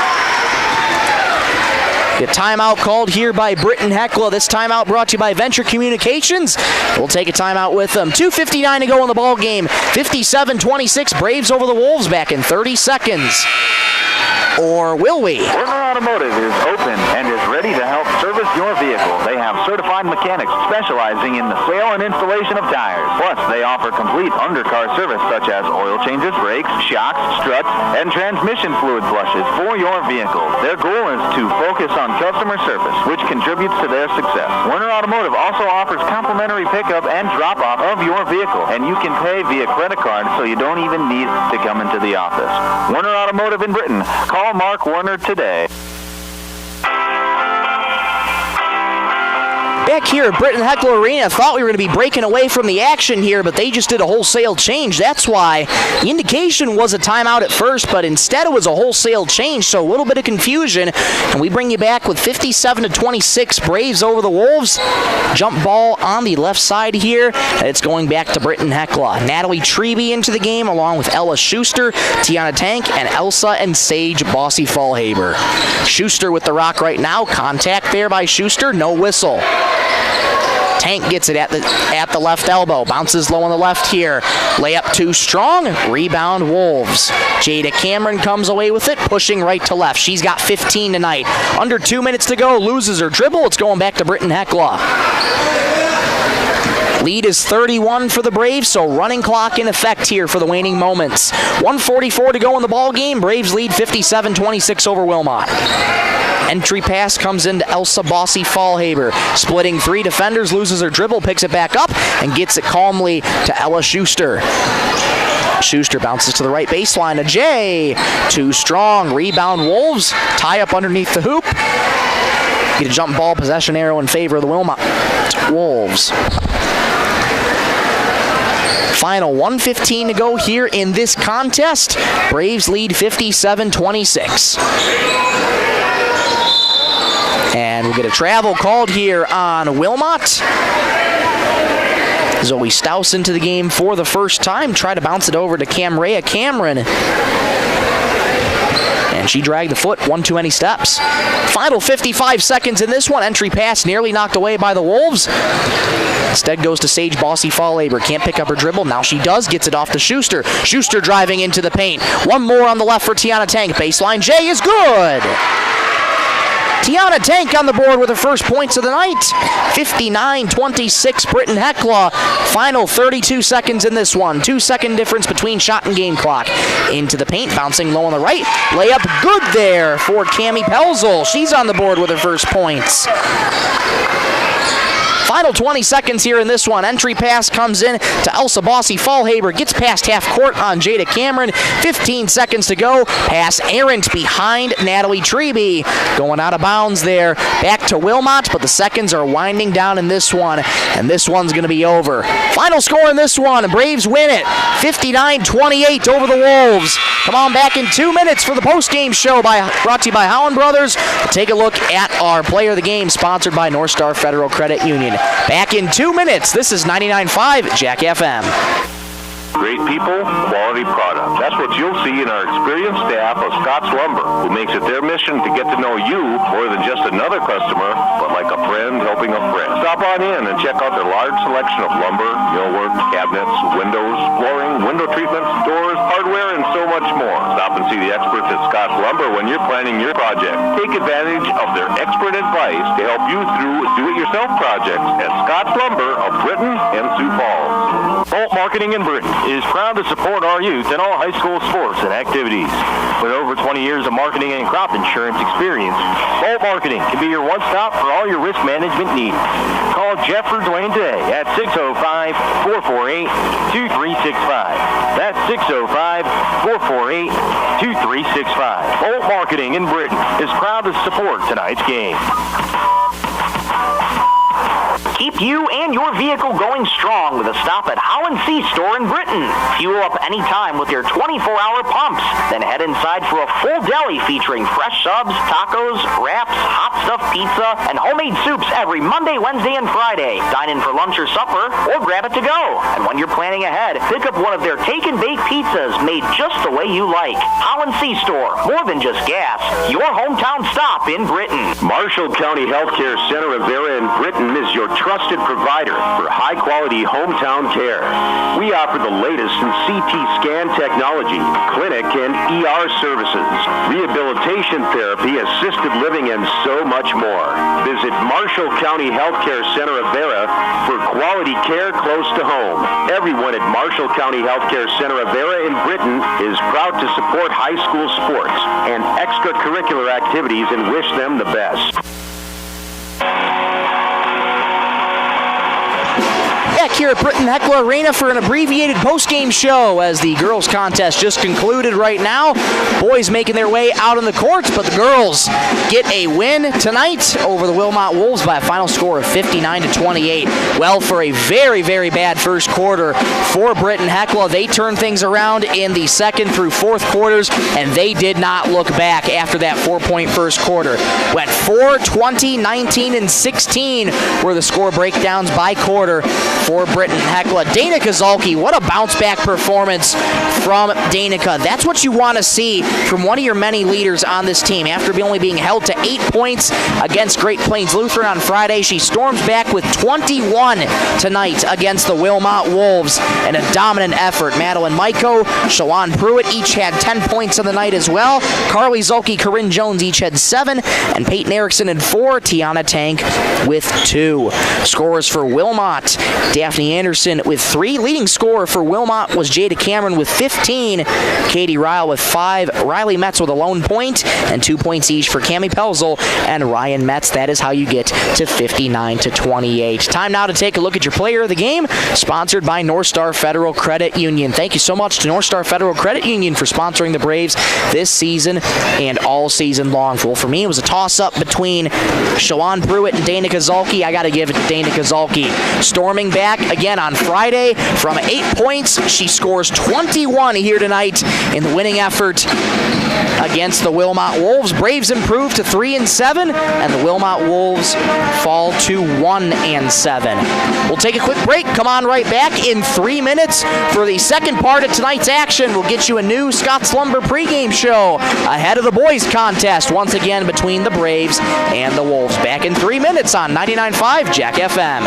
The timeout called here by Britton-Hecla. This timeout brought to you by Venture Communications. We'll take a timeout with them. 2:59 to go in the ball game. 57-26, Braves over the Wolves. Back in 30 seconds. Or will we? Werner Automotive is open and is ready to help service your vehicle. They have certified mechanics specializing in the sale and installation of tires. Plus, they offer complete undercar service such as oil changes, brakes, shocks, struts, and transmission fluid flushes for your vehicle. Their goal is to focus on customer service, which contributes to their success. Werner Automotive also offers complimentary pickup and drop-off of your vehicle, and you can pay via credit card so you don't even need to come into the office. Werner Automotive in Britain. Call Mark Werner today. Back here at Britton-Hecla Arena, thought we were going to be breaking away from the action here, but they just did a wholesale change. That's why the indication was a timeout at first, but instead it was a wholesale change, so a little bit of confusion. And we bring you back with 57-26, Braves over the Wolves. Jump ball on the left side here. It's going back to Britton-Hecla. Natalie Treby into the game, along with Ella Schuster, Tiana Tank, and Elsa and Sage Bossy Fallhaber. Schuster with the rock right now. Contact there by Schuster. No whistle. Tank gets it at the left elbow. Bounces low on the left here. Layup too strong. Rebound Wolves. Jada Cameron comes away with it, pushing right to left. She's got 15 tonight. Under 2 minutes to go. Loses her dribble. It's going back to Britton-Hecla. Lead is 31 for the Braves, so running clock in effect here for the waning moments. 1:44 to go in the ball game. Braves lead 57-26 over Wilmot. Entry pass comes into Elsa Bossy-Fallhaber. Splitting three defenders, loses her dribble, picks it back up, and gets it calmly to Ella Schuster. Schuster bounces to the right baseline. Ajay, too strong. Rebound Wolves. Tie up underneath the hoop. Get a jump ball possession arrow in favor of the Wilmot Wolves. Final 1:15 to go here in this contest. Braves lead 57-26. And we'll get a travel called here on Wilmot. Zoe Staus into the game for the first time. Try to bounce it over to Camrea Cameron. And she dragged the foot one too many steps. Final 55 seconds in this one. Entry pass nearly knocked away by the Wolves. Instead goes to Sage Bossy-Fallhaber. Can't pick up her dribble. Now she does. Gets it off to Schuster. Schuster driving into the paint. One more on the left for Tiana Tank. Baseline J is good. Tiana Tank on the board with her first points of the night. 59-26 Britton-Hecla. Final 32 seconds in this one. 2-second difference between shot and game clock. Into the paint, bouncing low on the right. Layup good there for Cami Pelzel. She's on the board with her first points. Final 20 seconds here in this one. Entry pass comes in to Elsa Bossy-Fallhaber. Gets past half court on Jada Cameron. 15 seconds to go. Pass errant behind Natalie Treby. Going out of bounds there. Back to Wilmot, but the seconds are winding down in this one, and this one's going to be over. Final score in this one. Braves win it. 59-28 over the Wolves. Come on back in 2 minutes for the post-game show brought to you by Howland Brothers. Take a look at our player of the game, sponsored by North Star Federal Credit Union. Back in 2 minutes. This is 99.5 Jack FM. Great people, quality product. That's what you'll see in our experienced staff of Scott's Lumber, who makes it their mission to get to know you more than just another customer, but like a friend helping a friend. Stop on in and check out their large selection of lumber, millwork, cabinets, windows, flooring, window treatments, doors, hardware, and so much more. Stop and see the experts at Scott's Lumber when you're planning your project. Take advantage of their expert advice to help you through do-it-yourself projects at Scott's Lumber of Britton and Sioux Falls. Bolt Marketing in Britton is proud to support our youth in all high school sports and activities. With over 20 years of marketing and crop insurance experience, Bolt Marketing can be your one-stop for all your risk management needs. Call Jeff or Dwayne today at 605-448-2365. That's 605-448-2365. Bolt Marketing in Britton is proud to support tonight's game. Keep you and your vehicle going strong with a stop at Howland C Store in Britton. Fuel up anytime with their 24-hour pumps. Then head inside for a full deli featuring fresh subs, tacos, wraps, hot stuffed pizza, and homemade soups every Monday, Wednesday, and Friday. Dine in for lunch or supper, or grab it to go. And when you're planning ahead, pick up one of their take and bake pizzas made just the way you like. Howland C Store, more than just gas. Your hometown stop in Britton. Marshall County Healthcare Center of Vera in Britton is your trusted provider for high-quality hometown care. We offer the latest in CT scan technology, clinic and ER services, rehabilitation therapy, assisted living, and so much more. Visit Marshall County Healthcare Center of Vera for quality care close to home. Everyone at Marshall County Healthcare Center of Vera in Britton is proud to support high school sports and extracurricular activities and wish them the best. Back here at Britton-Hecla Arena for an abbreviated post-game show as the girls' contest just concluded right now. Boys making their way out on the courts, but the girls get a win tonight over the Wilmot Wolves by a final score of 59-28. Well, for a very, very bad first quarter for Britton-Hecla, they turned things around in the second through fourth quarters, and they did not look back after that 4-point first quarter. Went 4, 20, 19, and 16 were the score breakdowns by quarter for Britton-Hecla. Dana Kozalki, what a bounce-back performance from Danica. That's what you want to see from one of your many leaders on this team. After only being held to 8 points against Great Plains Lutheran on Friday, she storms back with 21 tonight against the Wilmot Wolves in a dominant effort. Madeline Maiko, Shalon Pruitt each had 10 points on the night as well. Carly Zulke, Corinne Jones each had 7, and Peyton Erickson had 4. Tiana Tank with 2. Scorers for Wilmot: Daphne Anderson with 3. Leading scorer for Wilmot was Jada Cameron with 15. Katie Ryle with 5. Riley Metz with a lone point, and 2 points each for Cammie Pelzel and Ryan Metz. That is how you get to 59-28. Time now to take a look at your player of the game, sponsored by North Star Federal Credit Union. Thank you so much to North Star Federal Credit Union for sponsoring the Braves this season and all season long. Well, for me, it was a toss-up between Shawan Pruitt and Dana Kozolki. I got to give it to Dana Kozolki. Storming back again on Friday from 8 points, she scores 21 here tonight in the winning effort against the Wilmot Wolves. Braves improve to 3-7, and the Wilmot Wolves fall to 1-7. We'll take a quick break. Come on right back in 3 minutes for the second part of tonight's action. We'll get you a new Scott's Lumber pregame show ahead of the boys contest once again between the Braves and the Wolves. Back in 3 minutes on 99.5 Jack FM.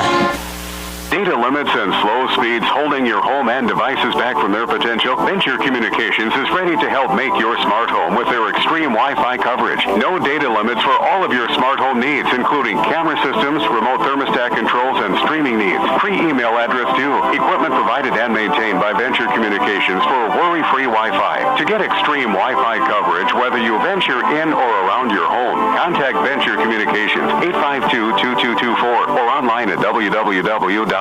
Data limits and slow speeds holding your home and devices back from their potential? Venture Communications is ready to help make your smart home with their extreme Wi-Fi coverage. No data limits for all of your smart home needs, including camera systems, remote thermostat controls, and streaming needs. Free email address too. Equipment provided and maintained by Venture Communications for worry-free Wi-Fi. To get extreme Wi-Fi coverage, whether you venture in or around your home, contact Venture Communications 852-2224 or online at www.venturecom.net.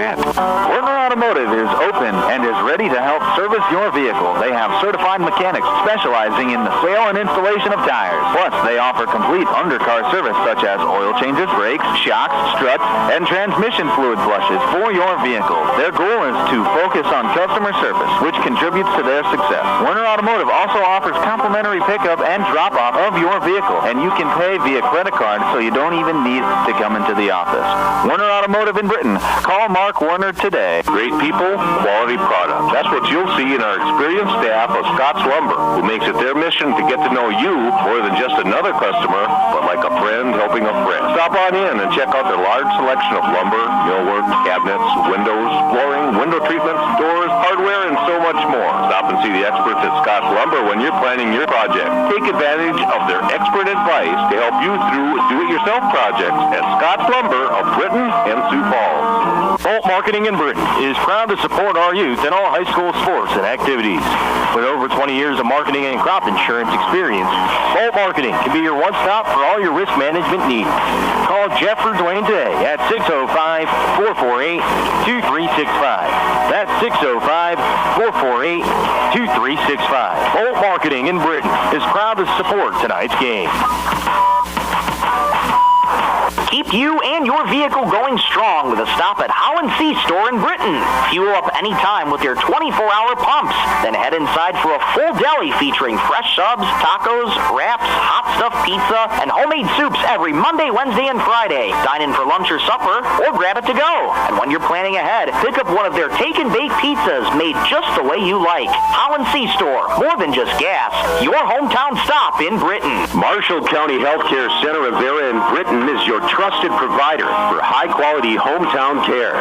Werner Automotive is open and is ready to help service your vehicle. They have certified mechanics specializing in the sale and installation of tires. Plus, they offer complete undercar service such as oil changes, brakes, shocks, struts, and transmission fluid flushes for your vehicle. Their goal is to focus on customer service, which contributes to their success. Werner Automotive also offers complimentary pickup and drop-off of your vehicle, and you can pay via credit card so you don't even need to come into the office. Werner Automotive in Britton. Call Mark Werner today. Great people, quality product. That's what you'll see in our experienced staff of Scott's Lumber, who makes it their mission to get to know you more than just another customer, but like a friend helping a friend. Stop on in and check out their large selection of lumber, millwork, cabinets, windows, flooring, window treatments, doors, hardware, and so much more. Stop and see the experts at Scott's Lumber when you're planning your project. Take advantage of their expert advice to help you through do-it-yourself projects at Scott's Lumber of Britton and Sioux Falls. Bolt Marketing in Britton is proud to support our youth in all high school sports and activities. With over 20 years of marketing and crop insurance experience, Bolt Marketing can be your one-stop for all your risk management needs. Call Jeff or Dwayne today at 605-448-2365. That's 605-448-2365. Bolt Marketing in Britton is proud to support tonight's game. Keep you and your vehicle going strong with a stop at Holland Sea Store in Britton. Fuel up anytime with their 24-hour pumps. Then head inside for a full deli featuring fresh subs, tacos, wraps, hot stuffed pizza, and homemade soups every Monday, Wednesday, and Friday. Dine in for lunch or supper, or grab it to go. And when you're planning ahead, pick up one of their take and bake pizzas made just the way you like. Holland Sea Store, more than just gas. Your hometown stop in Britton. Marshall County Healthcare Center of Vera in Britton is your trusted provider for high-quality hometown care.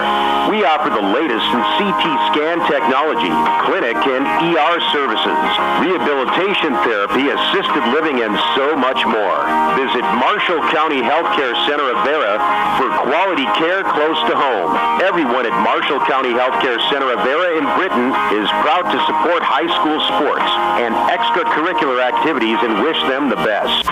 We offer the latest in CT scan technology, clinic and ER services, rehabilitation therapy, assisted living, and so much more. Visit Marshall County Healthcare Center of Vera for quality care close to home. Everyone at Marshall County Healthcare Center of Vera in Britton is proud to support high school sports and extracurricular activities and wish them the best.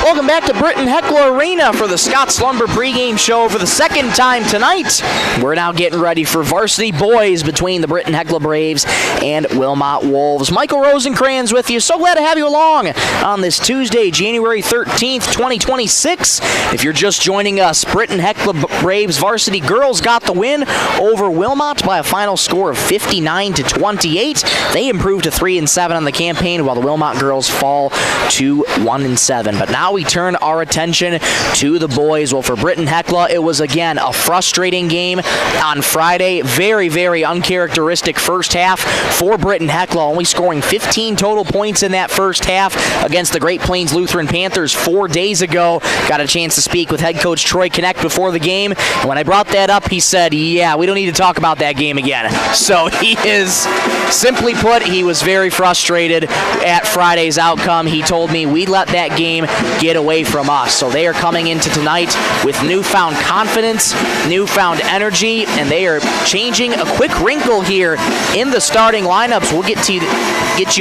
Welcome back to Britton-Hecla Arena for the Scott's Lumber pregame show for the second time tonight. We're now getting ready for varsity boys between the Britton-Hecla Braves and Wilmot Wolves. Michael Rosencrans with you. So glad to have you along on this Tuesday, January 13th, 2026. If you're just joining us, Britton-Hecla Braves varsity girls got the win over Wilmot by a final score of 59-28. They improved to 3-7 on the campaign, while the Wilmot girls fall to 1-7. But now we we turn our attention to the boys. Well, for Britton-Hecla, it was again a frustrating game on Friday. Very, very uncharacteristic first half for Britton-Hecla, only scoring 15 total points in that first half against the Great Plains Lutheran Panthers 4 days ago. Got a chance to speak with head coach Troy Connect before the game, and when I brought that up, he said, yeah, we don't need to talk about that game again. So he is, simply put, he was very frustrated at Friday's outcome. He told me we let that game get away from us. So they are coming into tonight with newfound confidence, newfound energy, and they are changing a quick wrinkle here in the starting lineups. We'll get you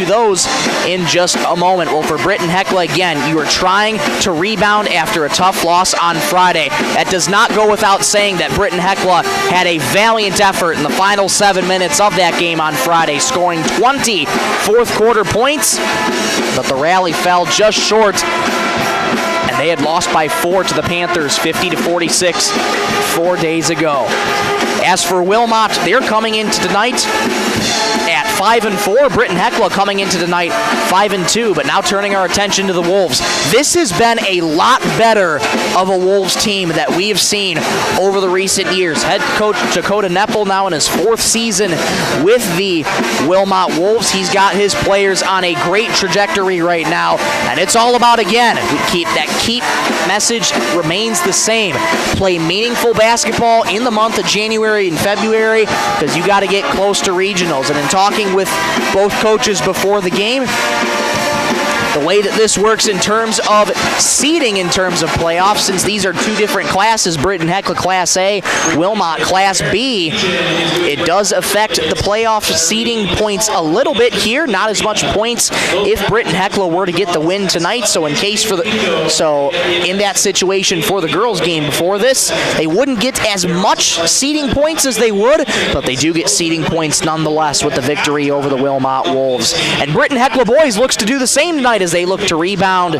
those in just a moment. Well, for Britton-Hecla, again, you are trying to rebound after a tough loss on Friday. That does not go without saying that Britton-Hecla had a valiant effort in the final 7 minutes of that game on Friday, scoring 20 fourth quarter points, but the rally fell just short. They had lost by 4 to the Panthers, 50-46, 4 days ago. As for Wilmot, they're coming into tonight at 5-4. Britton-Hecla coming into tonight 5-2, but now turning our attention to the Wolves. This has been a lot better of a Wolves team that we have seen over the recent years. Head coach Dakota Neppel now in his 4th season with the Wilmot Wolves. He's got his players on a great trajectory right now, and it's all about, again, keep message remains the same. Play meaningful basketball in the month of January and February because you got to get close to regionals. And in talking with both coaches before the game, the way that this works in terms of seeding, in terms of playoffs, since these are two different classes, Britton-Hecla Class A, Wilmot Class B, it does affect the playoff seeding points a little bit here. Not as much points if Britton-Hecla were to get the win tonight. So in that situation for the girls' game before this, they wouldn't get as much seeding points as they would, but they do get seeding points nonetheless with the victory over the Wilmot Wolves. And Britton-Hecla boys looks to do the same tonight as they look to rebound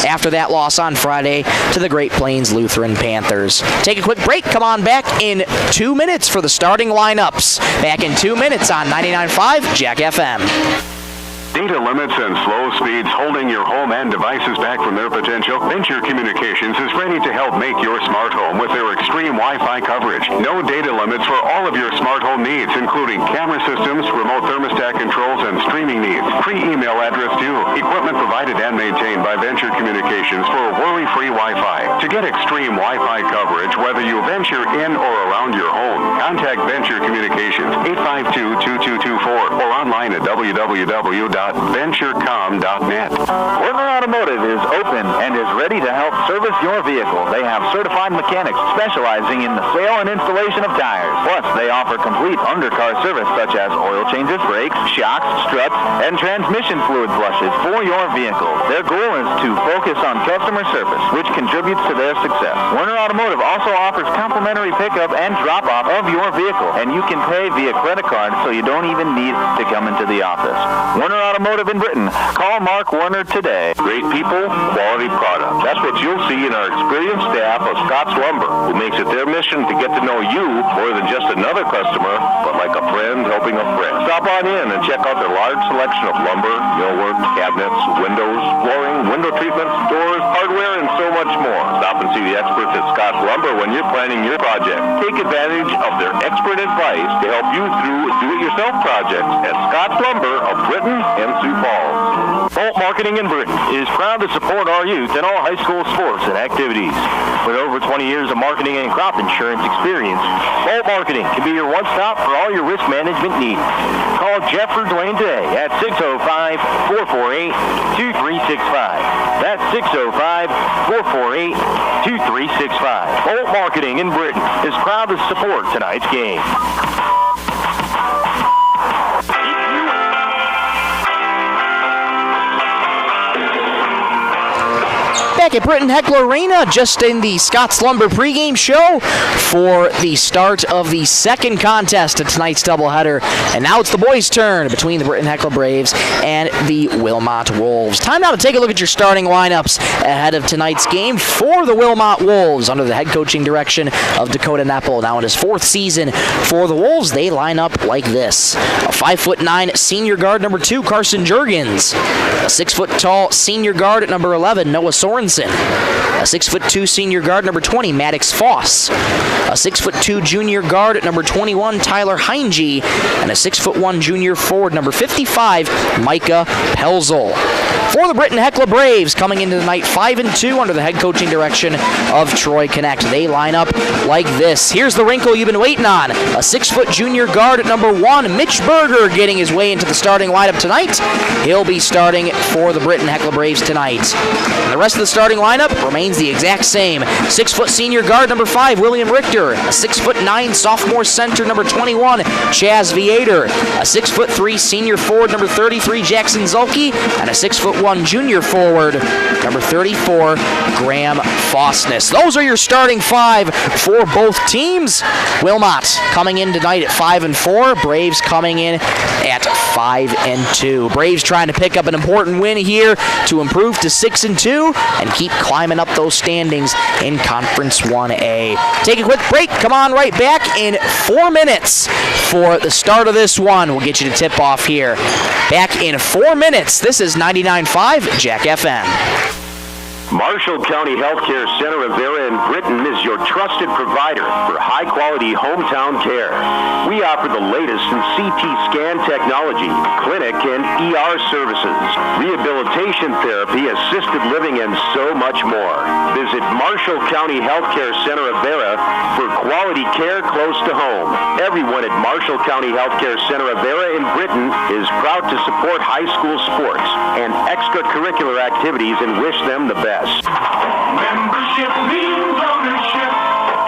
after that loss on Friday to the Great Plains Lutheran Panthers. Take a quick break. Come on back in 2 minutes for the starting lineups. Back in 2 minutes on 99.5 Jack FM. Data limits and slow speeds holding your home and devices back from their potential? Venture Communications is ready to help make your smart home with their extreme Wi-Fi coverage. No data limits for all of your smart home needs, including camera systems, remote thermostat controls, and streaming needs. Free email address too. Equipment provided and maintained by Venture Communications for worry-free Wi-Fi. To get extreme Wi-Fi coverage, whether you venture in or around your home, contact Venture Communications 852-2224 or online at www.venturecom.net. Werner Automotive is open and is ready to help service your vehicle. They have certified mechanics specializing in the sale and installation of tires. Plus, they offer complete undercar service such as oil changes, brakes, shocks, struts, and transmission fluid flushes for your vehicle. Their goal is to focus on customer service, which contributes to their success. Werner Automotive also offers complimentary pickup and drop-off of your vehicle, and you can pay via credit card so you don't even need to come into the office. Werner Automotive in Britton. Call Mark Werner today. Great people, quality product. That's what you'll see in our experienced staff of Scott's Lumber, who makes it their mission to get to know you more than just another customer, but like a friend helping a friend. Stop on in and check out their large selection of lumber, millwork, cabinets, windows, flooring, window treatments, doors, hardware, and so much more. Stop and see the experts at Scott's Lumber when you're planning your project. Take advantage of their expert advice to help you through do-it-yourself projects at Scott's Lumber of Britton and Sioux Falls. Bolt Marketing in Britton is proud to support our youth in all high school sports and activities. With over 20 years of marketing and crop insurance experience, Bolt Marketing can be your one-stop for all your risk management needs. Call Jeff or Dwayne today at 605-448-2365. That's 605-448-2365. Bolt Marketing in Britton is proud to support tonight's game. Back at Britton-Hecla Arena, just in the Scott's Lumber pregame show for the start of the second contest of tonight's doubleheader. And now it's the boys' turn between the Britton-Hecla Braves and the Wilmot Wolves. Time now to take a look at your starting lineups ahead of tonight's game for the Wilmot Wolves under the head coaching direction of Dakota Neppel. Now in his 4th season for the Wolves, they line up like this. A 5'9" senior guard number 2, Carson Jurgens. A 6-foot tall senior guard at number 11, Noah Sorensen. Johnson. A 6'2" senior guard, number 20, Maddox Foss. A 6'2" junior guard at number 21, Tyler Heinge. And a 6'1" junior forward, number 55, Micah Pelzel. For the Britton-Hecla Braves, coming into the night 5-2 under the head coaching direction of Troy Connect. They line up like this. Here's the wrinkle you've been waiting on. A 6' junior guard at number 1, Mitch Berger, getting his way into the starting lineup tonight. He'll be starting for the Britton-Hecla Braves tonight. And the rest of the starting lineup remains the exact same. 6' senior guard, number 5, William Richter. A 6'9" sophomore center, number 21, Chaz Viator. A 6'3" senior forward, number 33, Jackson Zulke. And a 6'1" junior forward, number 34, Graham Fosness. Those are your starting 5 for both teams. Wilmot coming in tonight at 5-4. Braves coming in at 5-2. Braves trying to pick up an important win here to improve to 6-2 and keep climbing up those standings in Conference 1A. Take a quick break. Come on right back in 4 minutes for the start of this one. We'll get you to tip off here. Back in 4 minutes. This is 99.5 Jack FM. Marshall County Healthcare Center of Vera in Britton is your trusted provider for high-quality hometown care. We offer the latest in CT scan technology, clinic and ER services, rehabilitation therapy, assisted living, and so much more. Visit Marshall County Healthcare Center of Vera for quality care close to home. Everyone at Marshall County Healthcare Center of Vera in Britton is proud to support high school sports and extracurricular activities and wish them the best. Membership means ownership.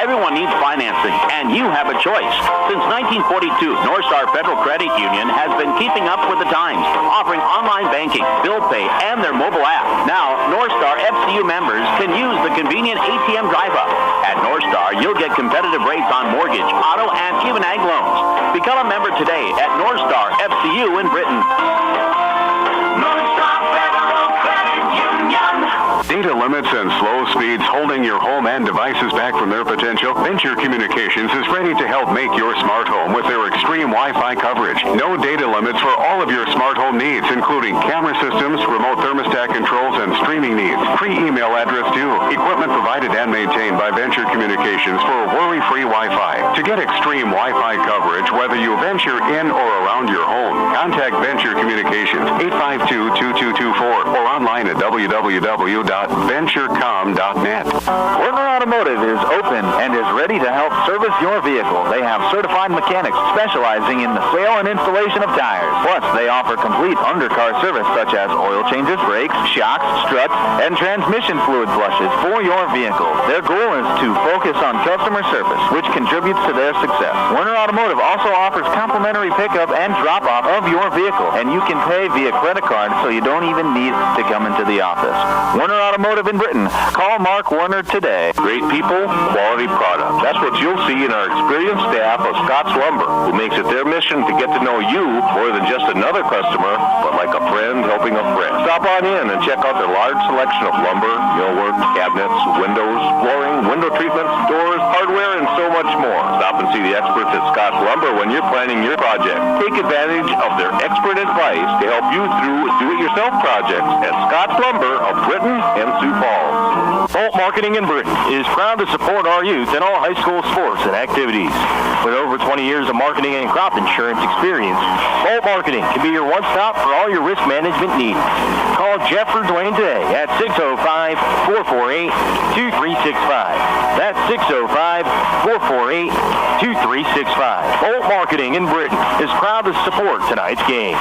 Everyone needs financing, and you have a choice. Since 1942, North Star Federal Credit Union has been keeping up with the times, offering online banking, bill pay, and their mobile app. Now, North Star FCU members can use the convenient ATM drive-up. At North Star, you'll get competitive rates on mortgage, auto, and even ag loans. Become a member today at North Star FCU in Britton. North Star Federal Credit Union. Data limits and slow speeds holding your home and devices back from their potential? Venture Communications is ready to help make your smart home with their extreme Wi-Fi coverage. No data limits for all of your smart home needs, including camera systems, remote thermostat controls, and streaming needs. Free email address too. Equipment provided and maintained by Venture Communications for worry-free Wi-Fi. To get extreme Wi-Fi coverage, whether you venture in or around your home, contact Venture Communications 852-2224 or online at www.venturecom.net. Werner Automotive is open and is ready to help service your vehicle. They have certified mechanics specializing in the sale and installation of tires. Plus, they offer complete undercar service such as oil changes, brakes, shocks, struts, and transmission fluid flushes for your vehicle. Their goal is to focus on customer service, which contributes to their success. Werner Automotive also offers complimentary pickup and drop-off of your vehicle, and you can pay via credit card so you don't even need to come into the office. Werner Automotive in Britton. Call Mark Werner today. Great people, quality product. That's what you'll see in our experienced staff of Scott's Lumber, who makes it their mission to get to know you more than just another customer, but like a friend helping a friend. Stop on in and check out their large selection of lumber, millwork, cabinets, windows, flooring, window treatments, doors, hardware, and so much more. Stop and see the experts at Scott's Lumber when you're planning your project. Take advantage of their expert advice to help you through do-it-yourself projects at Scott's Lumber of Britton and Sioux Falls. Bolt Marketing in Britton is proud to support our youth in all high school sports and activities. With over 20 years of marketing and crop insurance experience, Bolt Marketing can be your one-stop for all your risk management needs. Call Jeff or Dwayne today at 605-448-2365. That's 605-448-2365. Bolt Marketing in Britton is proud to support tonight's game.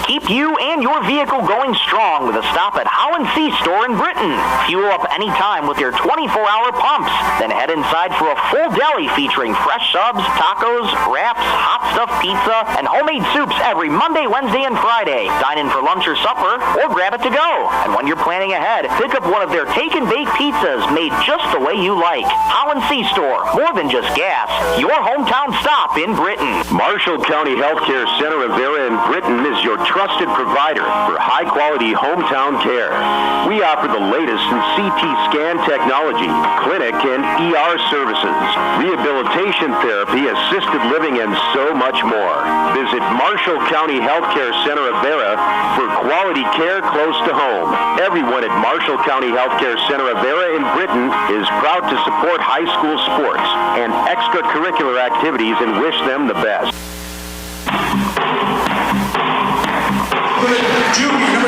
Keep you and your vehicle going strong with a stop at Holland C Store in Britton. Fuel up anytime with their 24-hour pumps. Then head inside for a full deli featuring fresh subs, tacos, wraps, hot stuffed pizza, and homemade soups every Monday, Wednesday, and Friday. Dine in for lunch or supper, or grab it to go. And when you're planning ahead, pick up one of their take and bake pizzas made just the way you like. Holland C Store, more than just gas. Your hometown stop in Britton. Marshall County Healthcare Center of Vera in Britton is your trusted provider for high-quality hometown care. We offer the latest in CT scan technology, clinic and ER services, rehabilitation therapy, assisted living, and so much more. Visit Marshall County Healthcare Center of Vera for quality care close to home. Everyone at Marshall County Healthcare Center of Vera in Britton is proud to support high school sports and extracurricular activities and wish them the best.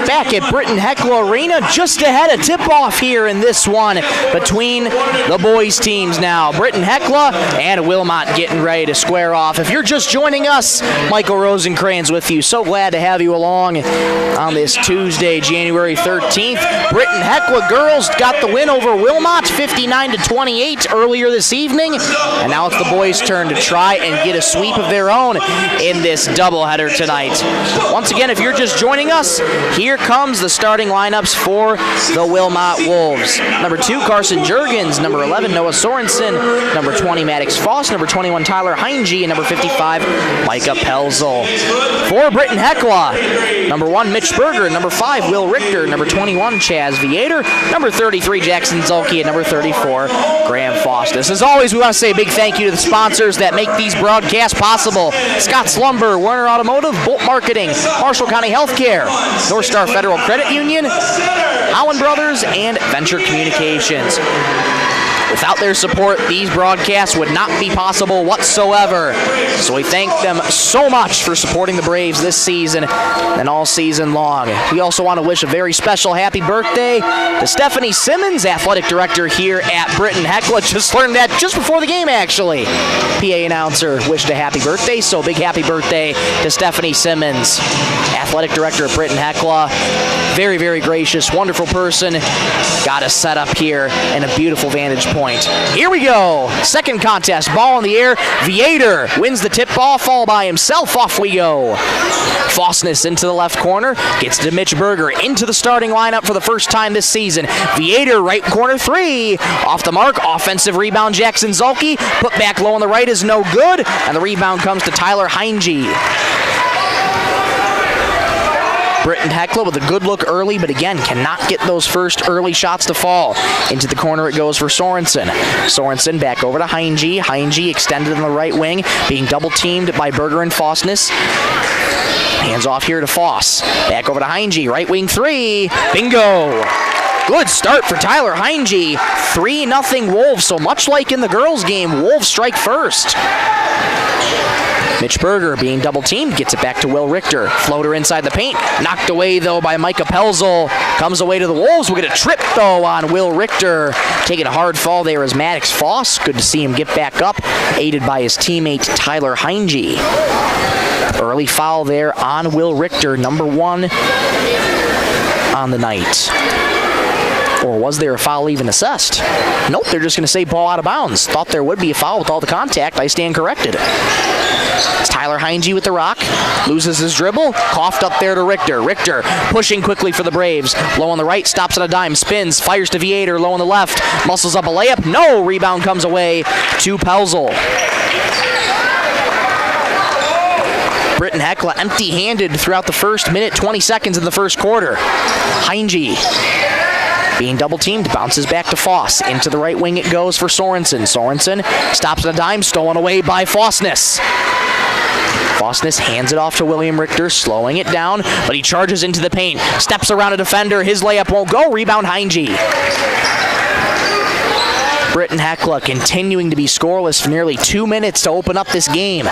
Back at Britton-Hecla Arena, just ahead of tip-off here in this one between the boys' teams now. Britton-Hecla and Wilmot getting ready to square off. If you're just joining us, Michael Rosencrans with you. So glad to have you along on this Tuesday, January 13th. Britton-Hecla girls got the win over Wilmot, 59-28 earlier this evening. And now it's the boys' turn to try and get a sweep of their own in this doubleheader tonight. Once again, if you're just joining us, here comes the starting lineups for the Wilmot Wolves. Number 2, Carson Juergens. Number 11, Noah Sorensen. Number 20, Maddox Foss. Number 21, Tyler Heinge. And number 55, Micah Pelzel. For Britton-Hecla, number 1, Mitch Berger. Number 5, Will Richter. Number 21, Chaz Viator. Number 33, Jackson Zulke. And number 34, Graham Faustus. As always, we want to say a big thank you to the sponsors that make these broadcasts possible. Scott's Lumber, Werner Automotive, Bolt Marketing, Marshall County Healthcare, North Star Federal Credit Union, Allen Brothers, and Venture Communications. Without their support, these broadcasts would not be possible whatsoever. So we thank them so much for supporting the Braves this season and all season long. We also want to wish a very special happy birthday to Stephanie Simmons, athletic director here at Britton-Hecla. Just learned that just before the game, actually. PA announcer wished a happy birthday, so big happy birthday to Stephanie Simmons, athletic director at Britton-Hecla. Very, very gracious, wonderful person. Got us set up here in a beautiful vantage point. Here we go. Second contest, ball in the air. Viator wins the tip ball, fall by himself. Off we go. Faustus into the left corner, gets to Mitch Berger into the starting lineup for the first time this season. Viator, right corner 3. Off the mark, offensive rebound, Jackson Zulke. Put back low on the right is no good, and the rebound comes to Tyler Heinge. Britton-Hecla with a good look early, but again, cannot get those first early shots to fall. Into the corner it goes for Sorensen. Sorensen back over to Heinge. Heinge extended in the right wing, being double-teamed by Berger and Faustus. Hands off here to Foss. Back over to Heinge. Right wing 3. Bingo! Good start for Tyler Heinge. 3-0 Wolves. So much like in the girls' game, Wolves strike first. Mitch Berger being double-teamed, gets it back to Will Richter. Floater inside the paint. Knocked away, though, by Micah Pelzel. Comes away to the Wolves. We'll get a trip, though, on Will Richter. Taking a hard fall there is Maddox Foss. Good to see him get back up, aided by his teammate Tyler Heinge. Early foul there on Will Richter, number 1 on the night. Or was there a foul even assessed? Nope, they're just going to say ball out of bounds. Thought there would be a foul with all the contact. I stand corrected. It's Tyler Heinge with the rock. Loses his dribble. Coughed up there to Richter. Richter pushing quickly for the Braves. Low on the right, stops on a dime, spins, fires to Viator. Low on the left, muscles up a layup. No, rebound comes away to Pelzel. Britton-Hecla empty-handed throughout the first minute, 20 seconds in the first quarter. Heinge being double-teamed, bounces back to Foss. Into the right wing it goes for Sorensen. Sorensen stops on a dime, stolen away by Faustus. Faustus hands it off to William Richter, slowing it down, but he charges into the paint. Steps around a defender, his layup won't go. Rebound Heinge. Britton-Hecla continuing to be scoreless for nearly 2 minutes to open up this game.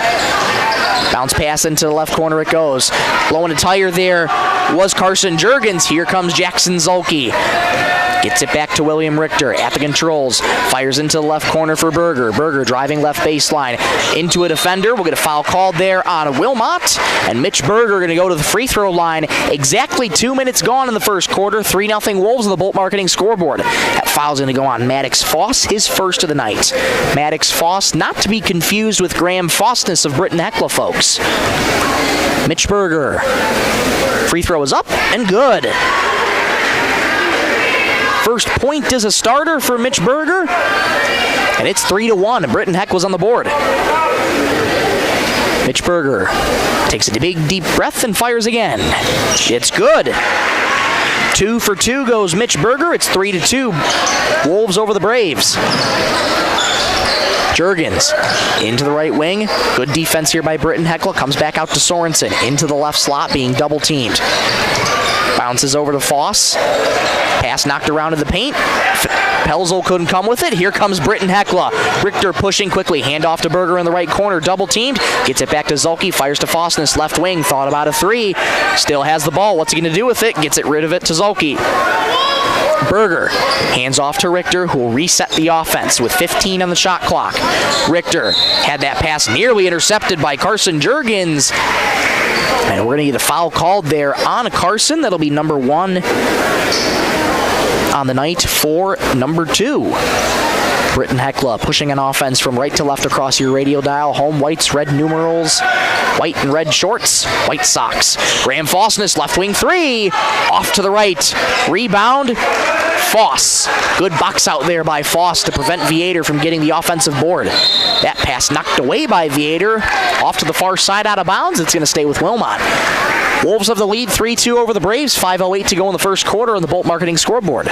Bounce pass into the left corner it goes. Blowing a tire there was Carson Juergens. Here comes Jackson Zulke. Gets it back to William Richter at the controls. Fires into the left corner for Berger. Berger driving left baseline into a defender. We'll get a foul called there on Wilmot. And Mitch Berger going to go to the free throw line. Exactly 2 minutes gone in the first quarter. 3-0 Wolves on the Bolt Marketing scoreboard. That foul's going to go on Maddox Foss, his first of the night. Maddox Foss, not to be confused with Graham Faustus of Britton-Hecla, folks. Mitch Berger. Free throw is up and good. First point as a starter for Mitch Berger. And it's 3-1. Britton-Hecla's on the board. Mitch Berger takes a big, deep breath and fires again. It's good. 2 for 2 goes Mitch Berger. It's 3-2. Wolves over the Braves. Juergens into the right wing. Good defense here by Britton-Hecla. Comes back out to Sorensen. Into the left slot, being double teamed. Bounces over to Foss. Pass knocked around in the paint. Pelzel couldn't come with it. Here comes Britton-Hecla. Richter pushing quickly. Hand off to Berger in the right corner. Double teamed. Gets it back to Zulke. Fires to Foss in this left wing. Thought about a three. Still has the ball. What's he going to do with it? Gets it rid of it to Zulke. Berger hands off to Richter, who will reset the offense with 15 on the shot clock. Richter had that pass nearly intercepted by Carson Juergens. And we're going to get a foul called there on Carson. That'll be number 1 on the night for number 2. Britton-Hecla pushing an offense from right to left across your radio dial. Home whites, red numerals, white and red shorts, white socks. Graham Fossness, left wing 3. Off to the right. Rebound. Foss. Good box out there by Foss to prevent Viator from getting the offensive board. That pass knocked away by Viator. Off to the far side out of bounds. It's going to stay with Wilmot. Wolves have the lead 3-2 over the Braves. 5:08 to go in the first quarter on the Bolt Marketing scoreboard.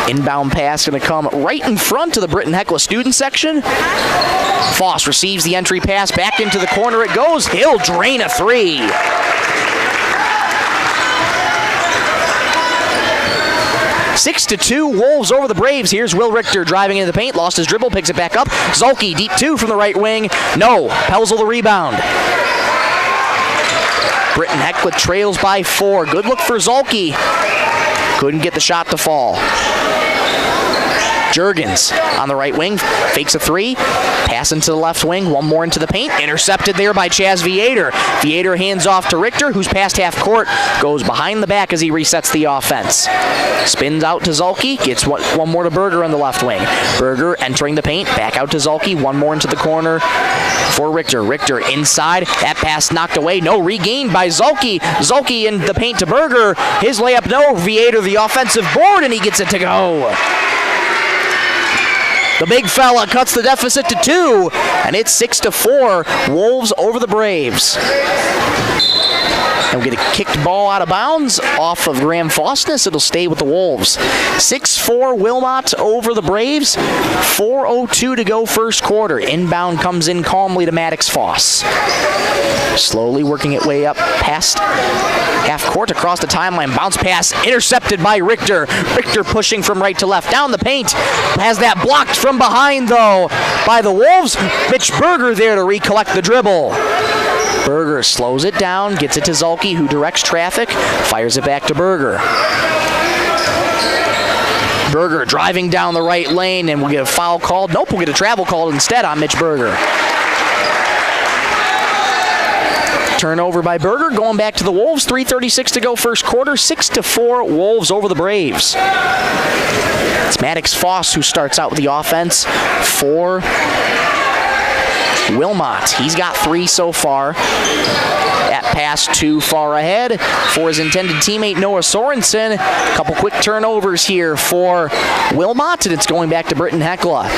Inbound pass going to come right in front of the Britton-Hecla student section. Foss receives the entry pass. Back into the corner it goes. He'll drain a 3. Six to 2, Wolves over the Braves. Here's Will Richter driving into the paint. Lost his dribble, picks it back up. Zulke, deep 2 from the right wing. No, Pelzel the rebound. Britton-Hecla trails by 4. Good look for Zulke. Couldn't get the shot to fall. Juergens on the right wing, fakes a 3, pass into the left wing, one more into the paint, intercepted there by Chaz Viator. Viator hands off to Richter, who's past half court, goes behind the back as he resets the offense. Spins out to Zulke, gets one more to Berger on the left wing. Berger entering the paint, back out to Zulke, one more into the corner for Richter. Richter inside, that pass knocked away, no, regained by Zulke. Zulke in the paint to Berger, his layup no, Viator the offensive board, and he gets it to go. The big fella cuts the deficit to 2, and it's 6-4. Wolves over the Braves. And we get a kicked ball out of bounds off of Graham Fossness. It'll stay with the Wolves. 6-4 Wilmot over the Braves. 4:02 to go first quarter. Inbound comes in calmly to Maddox Foss. Slowly working its way up past half court across the timeline. Bounce pass intercepted by Richter. Richter pushing from right to left. Down the paint. Has that blocked from behind, though, by the Wolves. Mitch Berger there to recollect the dribble. Berger slows it down, gets it to Zulke, who directs traffic, fires it back to Berger. Berger driving down the right lane, and we'll get a foul called. Nope, we'll get a travel called instead on Mitch Berger. Turnover by Berger, going back to the Wolves. 3:36 to go first quarter. 6-4 Wolves over the Braves. It's Maddox Foss who starts out with the offense for Wilmot. He's got 3 so far. That pass too far ahead for his intended teammate Noah Sorensen. A couple quick turnovers here for Wilmot, and it's going back to Britton-Hecla.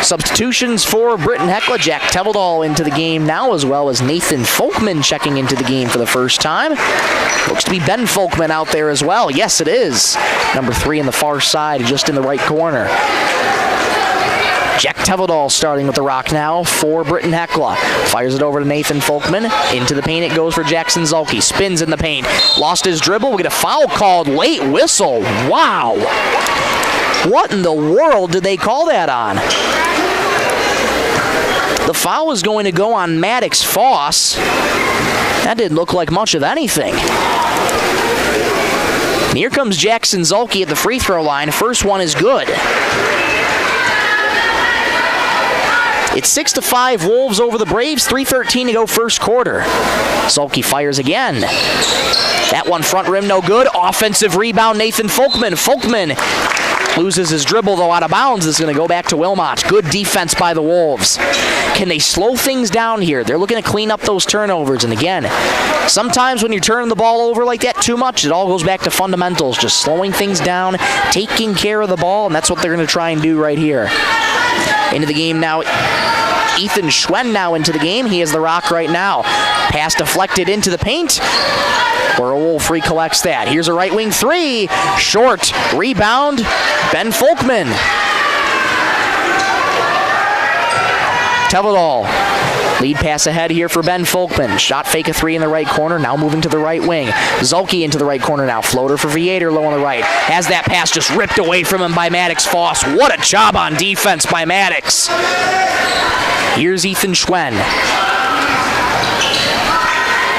Substitutions for Britton-Hecla. Jack Teveldal into the game now, as well as Nathan Folkman checking into the game for the first time. Looks to be Ben Folkman out there as well. Yes, it is. Number 3 on the far side, just in the right corner. Jack Teveldal starting with the rock now for Britton-Hecla. Fires it over to Nathan Folkman. Into the paint it goes for Jackson Zulke. Spins in the paint. Lost his dribble. We get a foul called. Late whistle. Wow. What in the world did they call that on? The foul is going to go on Maddox Foss. That didn't look like much of anything. And here comes Jackson Zulke at the free throw line. First one is good. It's 6-5 Wolves over the Braves. 3:13 to go first quarter. Zulke fires again. That one front rim no good. Offensive rebound Nathan Folkman. Folkman loses his dribble though out of bounds. This is going to go back to Wilmot. Good defense by the Wolves. Can they slow things down here? They're looking to clean up those turnovers. And again, sometimes when you're turning the ball over like that too much, it all goes back to fundamentals. Just slowing things down, taking care of the ball, and that's what they're going to try and do right here. Into the game now. Ethan Schwen now into the game. He is the rock right now. Pass deflected into the paint. Where Wolf recollects that. Here's a right wing three. Short. Rebound. Ben Folkman. Tevedal. Lead pass ahead here for Ben Folkman. Shot fake a three in the right corner. Now moving to the right wing. Zulke into the right corner now. Floater for Viator low on the right. Has that pass just ripped away from him by Maddox Foss. What a job on defense by Maddox. Here's Ethan Schwen.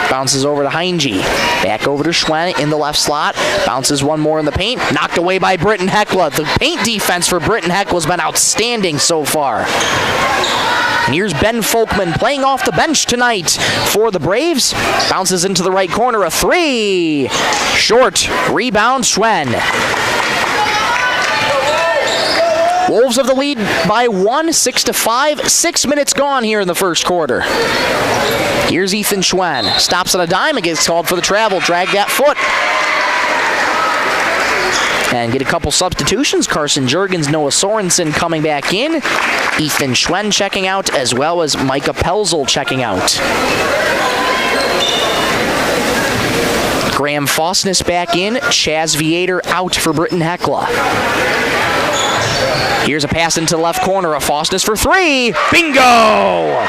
Bounces over to Heinge. Back over to Schwen in the left slot. Bounces one more in the paint. Knocked away by Britton-Hecla. The paint defense for Britton-Hecla has been outstanding so far. And here's Ben Folkman playing off the bench tonight for the Braves. Bounces into the right corner. A three. Short. Rebound. Schwen. Wolves have the lead by 1, 6-5. 6 minutes gone here in the first quarter. Here's Ethan Schwen. Stops on a dime and gets called for the travel. Drag that foot. And get a couple substitutions. Carson Juergens, Noah Sorensen coming back in. Ethan Schwen checking out, as well as Micah Pelzel checking out. Graham Fossness back in. Chaz Viator out for Britton-Hecla. Here's a pass into the left corner. A Fossness for three. Bingo!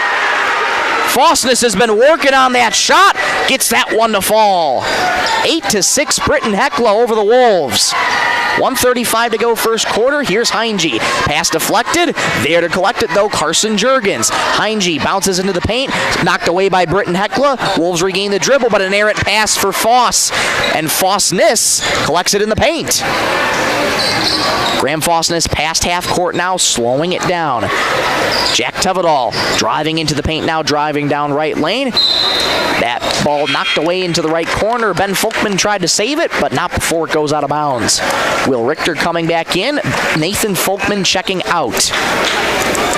Fossness has been working on that shot. Gets that one to fall. 8-6 Britton-Hecla over the Wolves. 1:35 to go first quarter. Here's Heinge. Pass deflected. There to collect it, though, Carson Juergens. Heinge bounces into the paint. Knocked away by Britton-Hecla. Wolves regain the dribble, but an errant pass for Foss. And Fossness collects it in the paint. Graham Fossness past half court now, slowing it down. Jack Tevedal driving into the paint now, driving down right lane. That ball knocked away into the right corner. Ben Folkman tried to save it, but not before it goes out of bounds. Will Richter coming back in. Nathan Folkman checking out.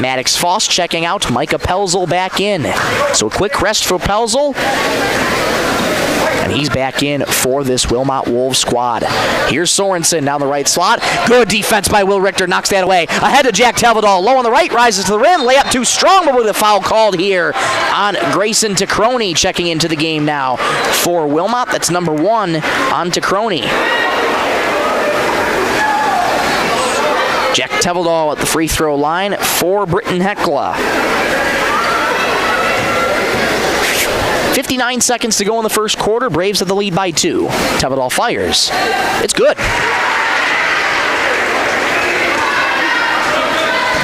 Maddox Foss checking out. Micah Pelzel back in. So a quick rest for Pelzel. And he's back in for this Wilmot Wolves squad. Here's Sorensen down the right slot. Good defense by Will Richter. Knocks that away. Ahead to Jack Tevedal. Low on the right. Rises to the rim. Layup too strong, but with a foul called here on Grayson Tacroni checking into the game now for Wilmot. That's number 1 on Tacroni. Jack Tevedal at the free throw line for Britton-Hecla. 59 seconds to go in the first quarter. Braves have the lead by 2. Tevedal fires. It's good.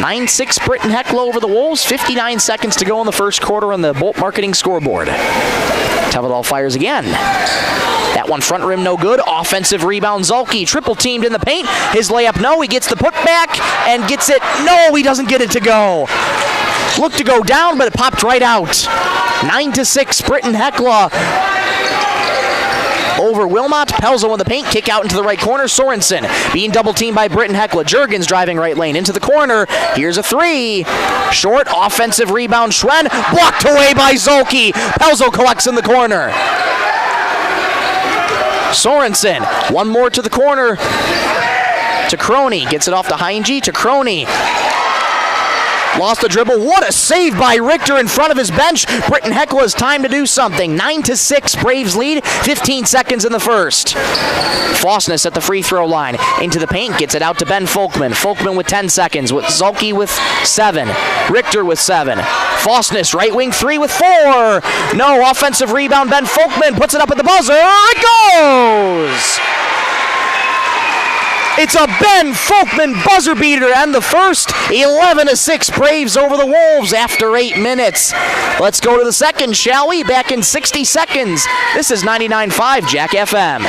9-6 Britton-Hecla over the Wolves. 59 seconds to go in the first quarter on the Bolt Marketing scoreboard. Tevedal fires again. That one front rim no good. Offensive rebound Zulke. Triple teamed in the paint. His layup no. He gets the putback and gets it. No, he doesn't get it to go. Looked to go down, but it popped right out. 9-6 Britton-Hecla over Wilmot. Pelzel in the paint. Kick out into the right corner. Sorensen being double teamed by Britton-Hecla. Juergens driving right lane into the corner. Here's a three. Short offensive rebound. Schwen blocked away by Zulke. Pelzel collects in the corner. Sorensen, one more to the corner. Tacroni gets it off to Heinge. Tacroni lost the dribble. What a save by Richter in front of his bench. Britton-Hecla has time to do something. 9-6 Braves lead. 15 seconds in the first. Fossness at the free throw line. Into the paint. Gets it out to Ben Folkman. Folkman with 10 seconds. With Zulke with 7. Richter with 7. Fossness right wing 3 with 4. No offensive rebound. Ben Folkman puts it up at the buzzer. It goes! It's a Ben Folkman buzzer beater and the first. 11-6 Braves over the Wolves after 8 minutes. Let's go to the second, shall we? Back in 60 seconds. This is 99.5 Jack FM.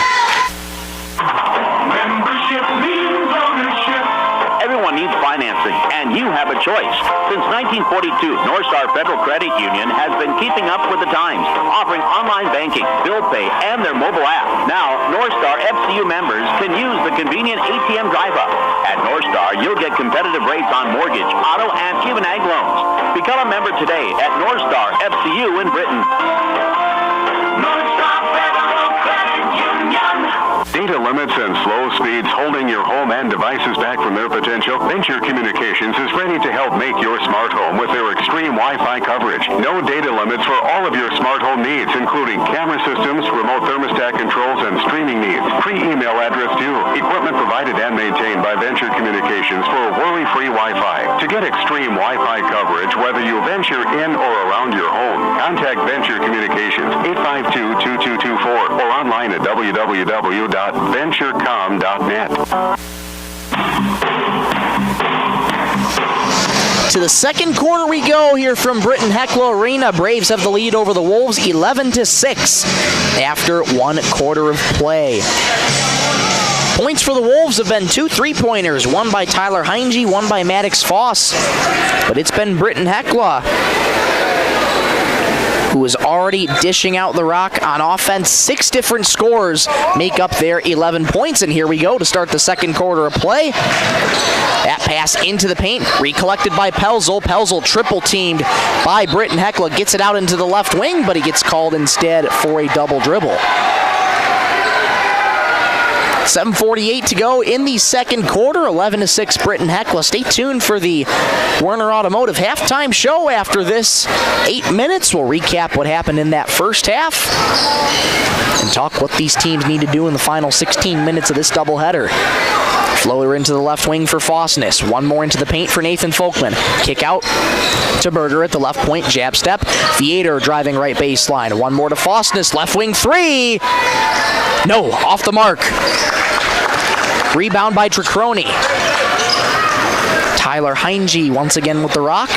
Membership means ownership. Everyone needs financing, and you have a choice. Since 1942, Northstar Federal Credit Union has been keeping up with the times, offering online banking, bill pay, and their mobile app. Now, Northstar FCU members can use the convenient ATM drive-up. At Northstar, you'll get competitive rates on mortgage, auto, and Cuban ag loans. Become a member today at Northstar FCU in Britain. Northstar Federal Credit Union. data limits and slow speeds holding your home and devices back from their potential? Venture Communications is ready to help make your smart home with their extreme Wi-Fi coverage. No data limits for all of your smart home needs, including camera systems, remote thermostat controls, and streaming needs. Free email address too. Equipment provided and maintained by Venture Communications for worry-free Wi-Fi. To get extreme Wi-Fi coverage, whether you venture in or around your home, contact Venture Communications 852-2224 or online at www.venturecom.net. To the second quarter we go here from Britton-Hecla Arena. Braves have the lead over the Wolves 11-6 after 1 quarter of play. Points for the Wolves have been 2 3-pointers, one by Tyler Heinge, one by Maddox Foss. But it's been Britton-Hecla who is already dishing out the rock on offense. 6 different scores make up their 11 points, and here we go to start the second quarter of play. That pass into the paint, recollected by Pelzel. Pelzel triple-teamed by Britton-Hecla, gets it out into the left wing, but he gets called instead for a double dribble. 7:48 to go in the second quarter, 11-6 Britton-Hecla. Stay tuned for the Werner Automotive halftime show after this 8 minutes. We'll recap what happened in that first half and talk what these teams need to do in the final 16 minutes of this doubleheader. Floater into the left wing for Fossness. One more into the paint for Nathan Folkman. Kick out to Berger at the left point, jab step. Theater driving right baseline. One more to Fossness, left wing 3. No, off the mark. Rebound by Tricroni. Tyler Heinge once again with the rock.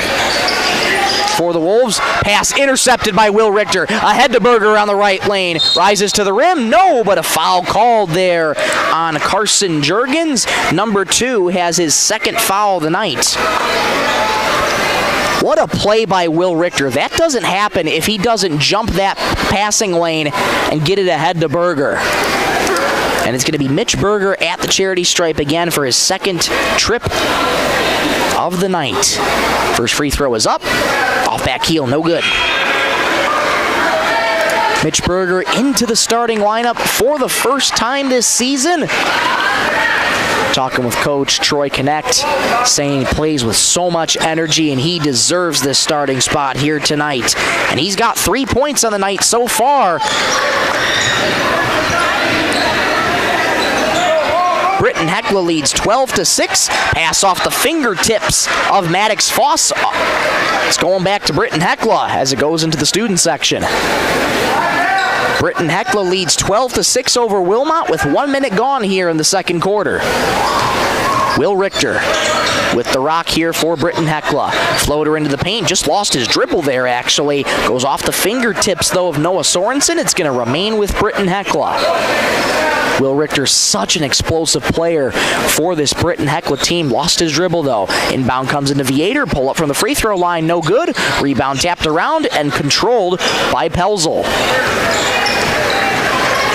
For the Wolves, pass intercepted by Will Richter. Ahead to Berger on the right lane. Rises to the rim. No, but a foul called there on Carson Juergens. Number 2 has his second foul of the night. What a play by Will Richter. That doesn't happen if he doesn't jump that passing lane and get it ahead to Berger. And it's going to be Mitch Berger at the charity stripe again for his second trip of the night. First free throw is up. Off back heel, no good. Mitch Berger into the starting lineup for the first time this season. Talking with Coach Troy Connect, saying he plays with so much energy and he deserves this starting spot here tonight. And he's got 3 points on the night so far. Britton-Hecla leads 12-6. Pass off the fingertips of Maddox Foss. It's going back to Britton-Hecla as it goes into the student section. Britton-Hecla leads 12-6 over Wilmot with 1 minute gone here in the second quarter. Will Richter with the rock here for Britton-Hecla. Floater into the paint, just lost his dribble there actually. Goes off the fingertips though of Noah Sorensen. It's going to remain with Britton-Hecla. Will Richter, such an explosive player for this Britton-Hecla team. Lost his dribble though. Inbound comes into Viator, pull up from the free throw line, no good. Rebound tapped around and controlled by Pelzel.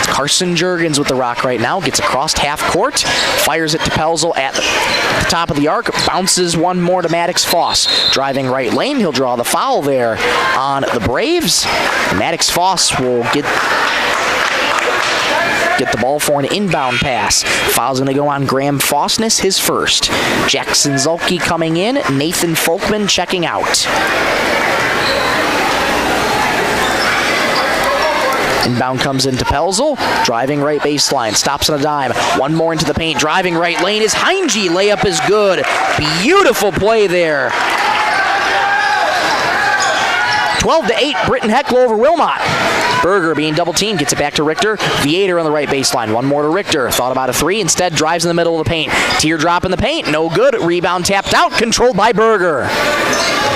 Carson Juergens with the rock right now. Gets across half court. Fires it to Pelzel at the top of the arc. Bounces one more to Maddox Foss. Driving right lane. He'll draw the foul there on the Braves. Maddox Foss will get the ball for an inbound pass. Foul's going to go on Graham Fossness, his first. Jackson Zulke coming in. Nathan Folkman checking out. Inbound comes into Pelzel, driving right baseline, stops on a dime, one more into the paint, driving right lane is Heinge, layup is good. Beautiful play there. 12-8, Britton-Hecla over Wilmot. Berger being double teamed, gets it back to Richter. Viator on the right baseline, one more to Richter. Thought about a 3, instead drives in the middle of the paint. Teardrop in the paint, no good. Rebound tapped out, controlled by Berger.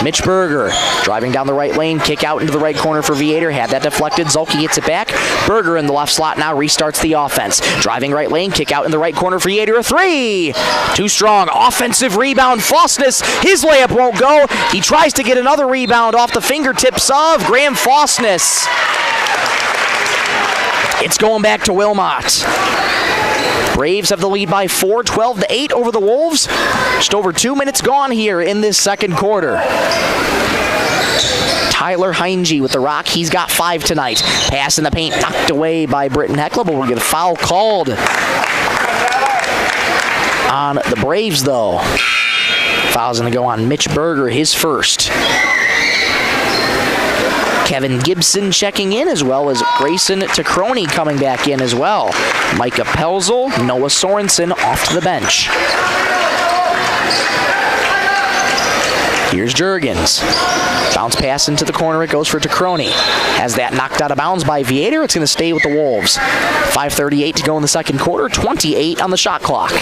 Mitch Berger driving down the right lane, kick out into the right corner for Viator. Had that deflected, Zulke gets it back. Berger in the left slot now restarts the offense. Driving right lane, kick out in the right corner for Viator, a 3. Too strong, offensive rebound, Fossness. His layup won't go. He tries to get another rebound off the fingertips of Graham Fossness. It's going back to Wilmot. Braves have the lead by 4, 12-8 over the Wolves. Just over 2 minutes gone here in this second quarter. Tyler Heinge with the rock. He's got 5 tonight. Pass in the paint knocked away by Britton-Hecla, but we'll get a foul called on the Braves, though. Foul's going to go on Mitch Berger, his first. Kevin Gibson checking in, as well as Grayson Tacroni coming back in as well. Micah Pelzel, Noah Sorensen off to the bench. Here's Juergens. Bounce pass into the corner. It goes for Tacroni. Has that knocked out of bounds by Viator. It's going to stay with the Wolves. 5:38 to go in the second quarter. 28 on the shot clock.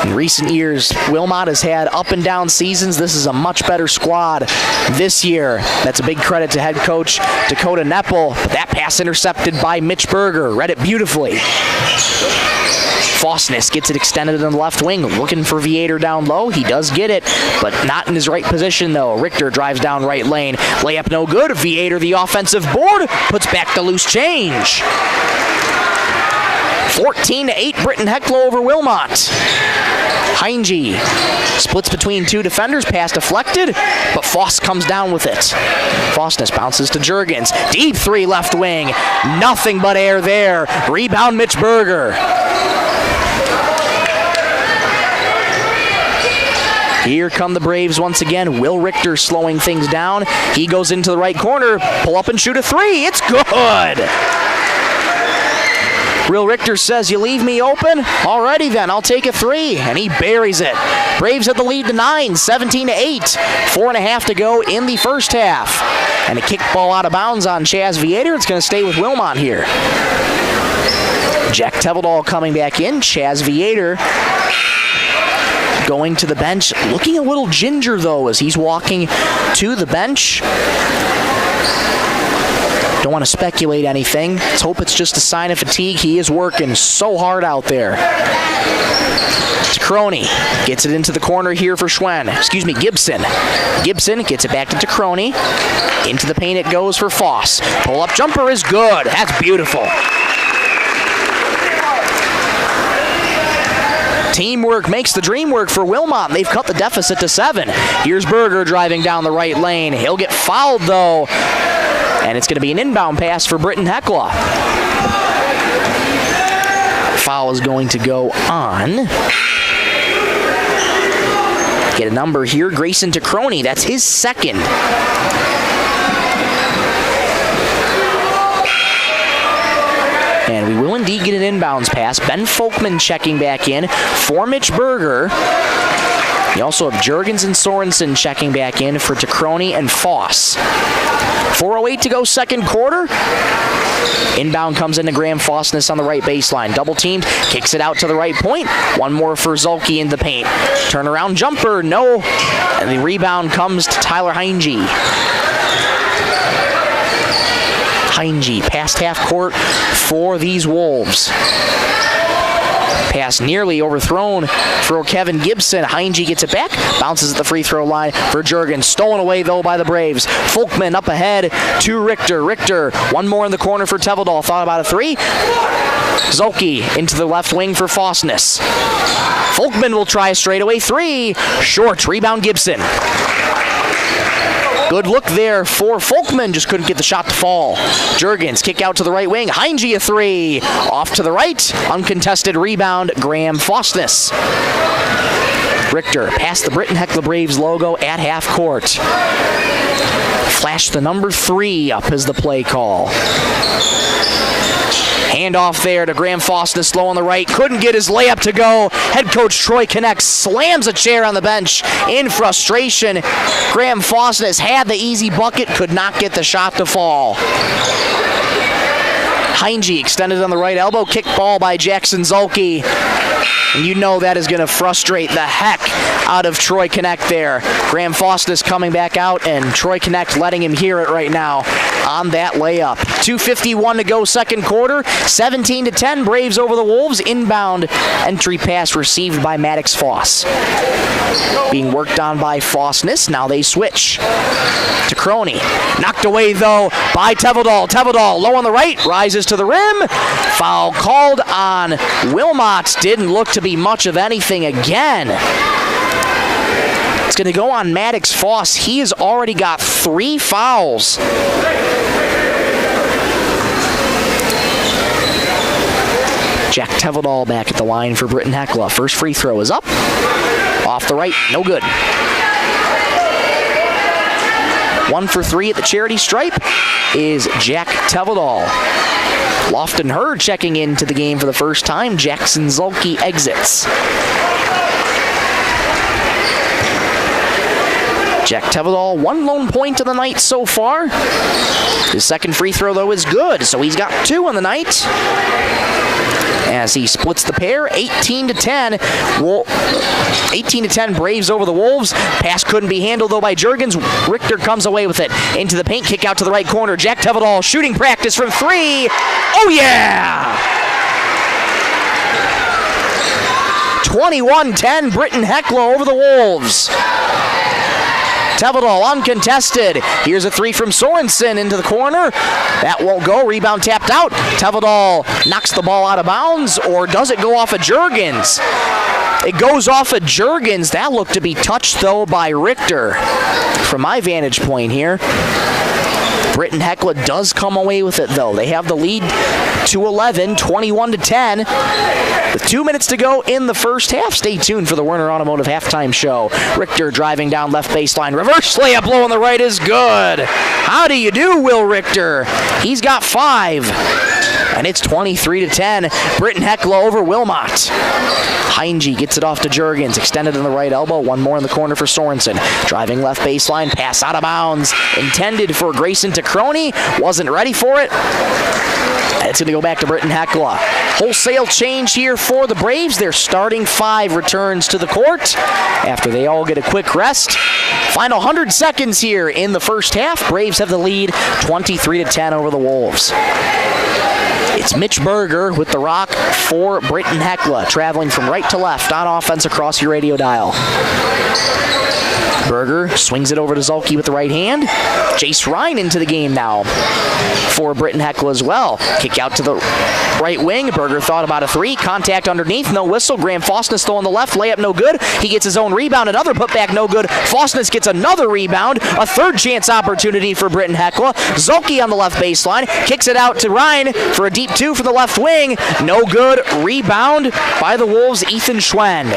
In recent years, Wilmot has had up and down seasons. This is a much better squad this year. That's a big credit to head coach Dakota Neppel. But that pass intercepted by Mitch Berger. Read it beautifully. Fosness gets it extended on the left wing, looking for Viator down low. He does get it, but not in his right position, though. Richter drives down right lane. Layup no good. Viator, the offensive board, puts back the loose change. 14-8, Britton-Hecla over Wilmot. Heinge splits between two defenders, pass deflected, but Foss comes down with it. Fosness bounces to Juergens. Deep three left wing. Nothing but air there. Rebound Mitch Berger. Here come the Braves once again. Will Richter slowing things down. He goes into the right corner. Pull up and shoot a three. It's good. Will Richter says, you leave me open? Alrighty then, I'll take a three. And he buries it. Braves have the lead to 9, 17-8. 4.5 to go in the first half. And a kickball out of bounds on Chaz Viator. It's going to stay with Wilmot here. Jack Teveldal coming back in. Chaz Viator going to the bench. Looking a little ginger, though, as he's walking to the bench. Don't want to speculate anything. Let's hope it's just a sign of fatigue. He is working so hard out there. Tacroni gets it into the corner here for Gibson. Gibson gets it back to Tacroni. Into the paint it goes for Foss. Pull-up jumper is good. That's beautiful. Teamwork makes the dream work for Wilmot. They've cut the deficit to 7. Here's Berger driving down the right lane. He'll get fouled, though. And it's going to be an inbound pass for Britton-Hecla. Foul is going to go on. Get a number here. Grayson Tacroni. That's his second. And we will indeed get an inbounds pass. Ben Folkman checking back in for Mitch Berger. You also have Juergens and Sorensen checking back in for Tacroni and Foss. 4:08 to go second quarter. Inbound comes into Graham Fosness on the right baseline. Double teamed, kicks it out to the right point. One more for Zulke in the paint. Turnaround jumper, no. And the rebound comes to Tyler Heinge. Heinge past half court for these Wolves. Pass nearly overthrown for Kevin Gibson. Heinge gets it back, bounces at the free throw line for Juergens. Stolen away, though, by the Braves. Folkman up ahead to Richter. Richter, one more in the corner for Teveldal. Thought about a three. Zulke into the left wing for Fosness. Folkman will try a straightaway three. Short, rebound Gibson. Good look there for Folkman, just couldn't get the shot to fall. Juergens, kick out to the right wing. Heinge a three. Off to the right. Uncontested rebound, Graham Fosness. Richter past the Britton-Hecla Braves logo at half court. Flash the number 3 up as the play call. Handoff there to Graham Fosness, low on the right. Couldn't get his layup to go. Head coach Troy Connect slams a chair on the bench in frustration. Graham Fosness had the easy bucket, could not get the shot to fall. Heinge extended on the right elbow. Kick ball by Jackson Zulke. And you know that is going to frustrate the heck out of Troy Connect there. Graham Fosness coming back out, and Troy Connect letting him hear it right now on that layup. 2:51 to go second quarter. 17-10, Braves over the Wolves. Inbound entry pass received by Maddox Foss. Being worked on by Fosness. Now they switch. Tacroni. Knocked away, though, by Teveldal. Teveldal low on the right. Rises to the rim. Foul called on Wilmot. Didn't look to be much of anything again. It's going to go on Maddox Foss. He has already got 3 fouls. Jack Teveldal back at the line for Britton-Hecla. First free throw is up. Off the right, no good. 1 for 3 at the charity stripe is Jack Teveldal. Lofton Hurd checking into the game for the first time. Jackson Zulke exits. Jack Teveldal, 1 lone point of the night so far. His second free throw, though, is good, so he's got 2 on the night. As he splits the pair, 18-10. 18-10 Braves over the Wolves. Pass couldn't be handled, though, by Juergens. Richter comes away with it. Into the paint, kick out to the right corner. Jack Teveldal shooting practice from 3. Oh, yeah! 21-10, Britton-Hecla over the Wolves. Teveldal uncontested. Here's a 3 from Sorensen into the corner. That won't go. Rebound tapped out. Teveldal knocks the ball out of bounds, or does it go off of Juergens? It goes off of Juergens. That looked to be touched, though, by Richter. From my vantage point here, Britton-Hecla does come away with it, though. They have the lead to 11, 21-10. With 2 minutes to go in the first half. Stay tuned for the Werner Automotive halftime show. Richter driving down left baseline. Reverse layup low on the right is good. How do you do, Will Richter? He's got 5. And it's 23-10. Britton-Hecla over Wilmot. Heinge gets it off to Juergens. Extended in the right elbow. 1 more in the corner for Sorensen. Driving left baseline. Pass out of bounds. Intended for Grayson Tacroni. Wasn't ready for it. It's going to go back to Britton-Hecla. Wholesale change here for the Braves. Their starting 5 returns to the court after they all get a quick rest. Final 100 seconds here in the first half. Braves have the lead 23-10 over the Wolves. It's Mitch Berger with the rock for Britton-Hecla, traveling from right to left on offense across your radio dial. Berger swings it over to Zulke with the right hand. Jace Ryan into the game now for Britton-Hecla as well. Kick out to the right wing. Berger thought about a 3. Contact underneath. No whistle. Graham Faustness though on the left. Layup no good. He gets his own rebound. Another putback no good. Faustness gets another rebound. A third chance opportunity for Britton-Hecla. Zulke on the left baseline. Kicks it out to Ryan for a deep 2 from the left wing. No good. Rebound by the Wolves. Ethan Schwen.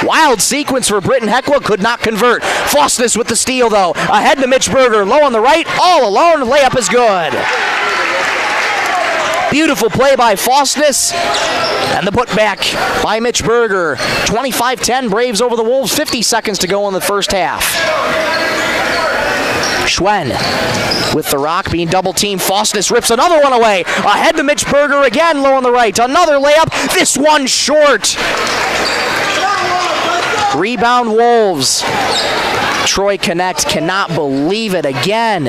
Wild sequence for Britton-Hecla. Could not convert. Faustness with the steal, though. Ahead to Mitch Berger. Low on the right. All alone. Layup is good. Beautiful play by Faustness. And the putback by Mitch Berger. 25-10. Braves over the Wolves. 50 seconds to go in the first half. Schwen with the rock being double-teamed. Faustness rips another one away. Ahead to Mitch Berger again. Low on the right. Another layup. This one short. Rebound Wolves. Troy Connect cannot believe it again.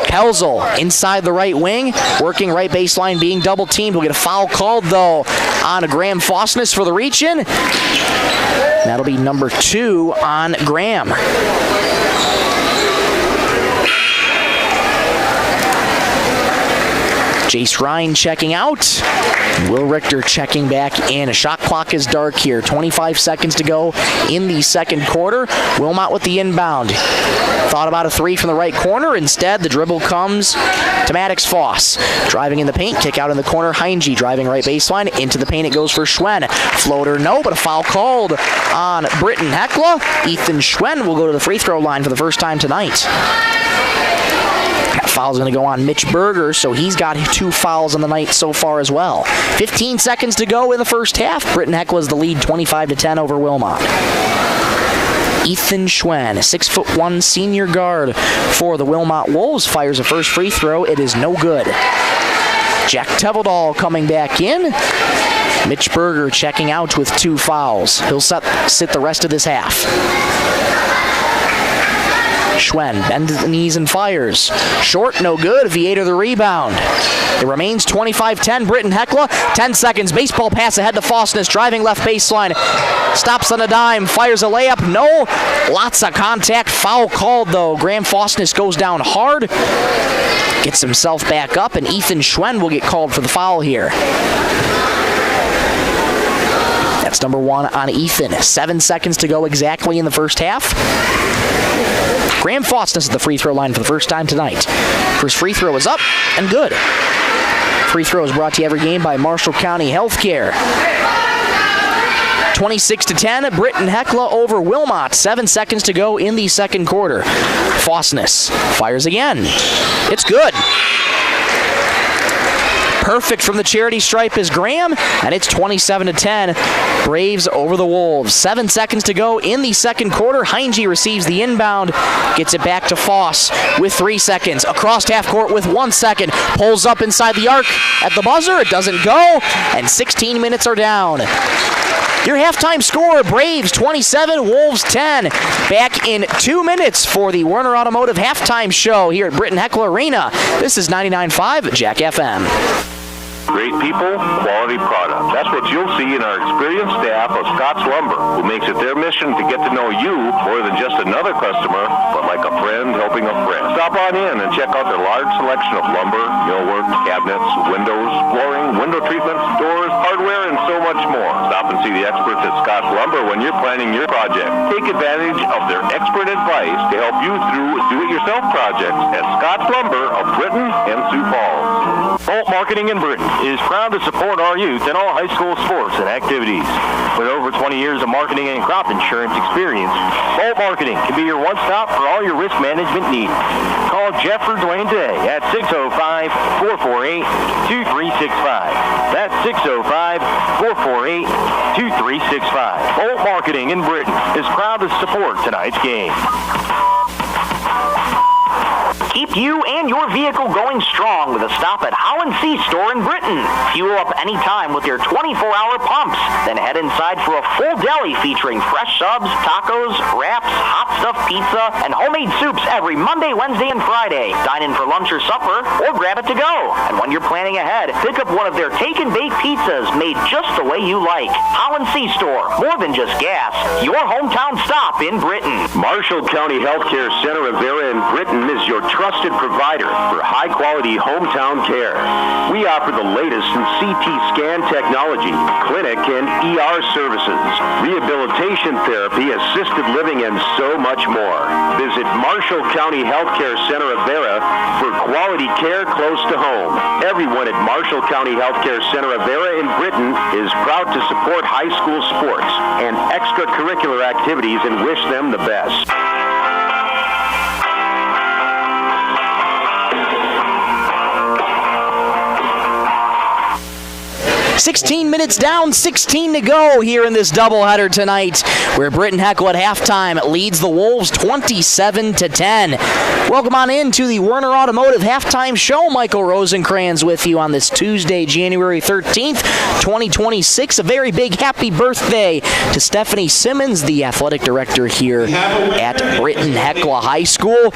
Kelzel inside the right wing, working right baseline, being double teamed. We'll get a foul called, though, on Graham Faustness for the reach-in. That'll be number 2 on Graham. Jace Ryan checking out. Will Richter checking back in. A shot clock is dark here. 25 seconds to go in the second quarter. Wilmot with the inbound. Thought about a 3 from the right corner. Instead, the dribble comes to Maddox Foss. Driving in the paint. Kick out in the corner. Heinge driving right baseline. Into the paint it goes for Schwen. Floater no, but a foul called on Britton-Hecla. Ethan Schwen will go to the free throw line for the first time tonight. That foul's going to go on Mitch Berger, so he's got 2 fouls on the night so far as well. 15 seconds to go in the first half. Britton-Hecla is the lead 25-10 over Wilmot. Ethan Schwen, 6'1" senior guard for the Wilmot Wolves, fires a first free throw. It is no good. Jack Teveldal coming back in. Mitch Berger checking out with 2 fouls. He'll sit the rest of this half. Schwen bends the knees and fires. Short, no good. Viator the rebound. It remains 25-10. Britton-Hecla, 10 seconds. Baseball pass ahead to Faustness. Driving left baseline. Stops on a dime. Fires a layup. No. Lots of contact. Foul called, though. Graham Faustness goes down hard. Gets himself back up, and Ethan Schwen will get called for the foul here. That's number 1 on Ethan. 7 seconds to go exactly in the first half. Graham Faustness at the free throw line for the first time tonight. First free throw is up and good. Free throws brought to you every game by Marshall County Healthcare. 26-10, Britton-Hecla over Wilmot. 7 seconds to go in the second quarter. Fosness fires again. It's good. Perfect from the charity stripe is Graham, and it's 27-10. Braves over the Wolves. 7 seconds to go in the second quarter. Heinge receives the inbound, gets it back to Foss with 3 seconds. Across half court with 1 second. Pulls up inside the arc at the buzzer. It doesn't go, and 16 minutes are down. Your halftime score, Braves 27, Wolves 10. Back in 2 minutes for the Werner Automotive halftime show here at Britton-Hecla Arena. This is 99.5 Jack FM. Great people, quality product. That's what you'll see in our experienced staff of Scott's Lumber, who makes it their mission to get to know you more than just another customer, but like a friend helping a friend. Stop on in and check out their large selection of lumber, millwork, cabinets, windows, flooring, window treatments, doors, hardware, and so much more. Stop and see the experts at Scott's Lumber when you're planning your project. Take advantage of their expert advice to help you through do-it-yourself projects at Scott's Lumber of Britton and Sioux Falls. Bolt Marketing in Britton is proud to support our youth in all high school sports and activities. With over 20 years of marketing and crop insurance experience, Bolt Marketing can be your one-stop for all your risk management needs. Call Jeff or Dwayne today at 605-448-2365. That's 605-448-2365. Bolt Marketing in Britton is proud to support tonight's game. Keep you and your vehicle going strong with a stop at Holland C Store in Britton. Fuel up anytime with their 24-hour pumps. Then head inside for a full deli featuring fresh subs, tacos, wraps, hot stuffed pizza, and homemade soups every Monday, Wednesday, and Friday. Dine in for lunch or supper, or grab it to go. And when you're planning ahead, pick up one of their take-and-bake pizzas made just the way you like. Holland C Store, more than just gas. Your hometown stop in Britton. Marshall County Healthcare Center of Vera in Britton is your trusted provider for high-quality hometown care. We offer the latest in CT scan technology, clinic and ER services, rehabilitation therapy, assisted living, and so much more. Visit Marshall County Healthcare Center of Vera for quality care close to home. Everyone at Marshall County Healthcare Center of Vera in Britton is proud to support high school sports and extracurricular activities and wish them the best. 16 minutes down, 16 to go here in this doubleheader tonight, where Britton-Hecla at halftime leads the Wolves 27-10. Welcome on in to the Werner Automotive halftime show. Michael Rosencrans with you on this Tuesday, January 13th, 2026. A very big happy birthday to Stephanie Simmons, the athletic director here at Britton-Hecla High School.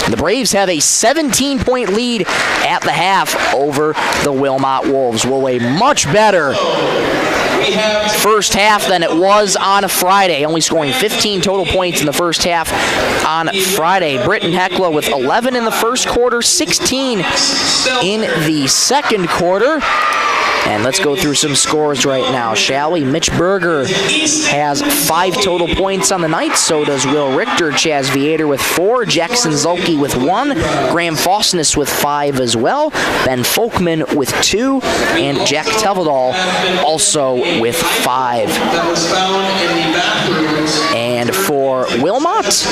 The Braves have a 17-point lead at the half over the Wilmot Wolves. Will a much better first half than it was on a Friday, only scoring 15 total points in the first half on Friday. Britton-Hecla with 11 in the first quarter, 16 in the second quarter. And let's go through some scores right now, shall we? Mitch Berger has 5 total points on the night. So does Will Richter. Chaz Viator with 4. Jackson Zulke with 1. Graham Fosness with 5 as well. Ben Folkman with 2. And Jack Teveldal also with 5. And for Wilmot,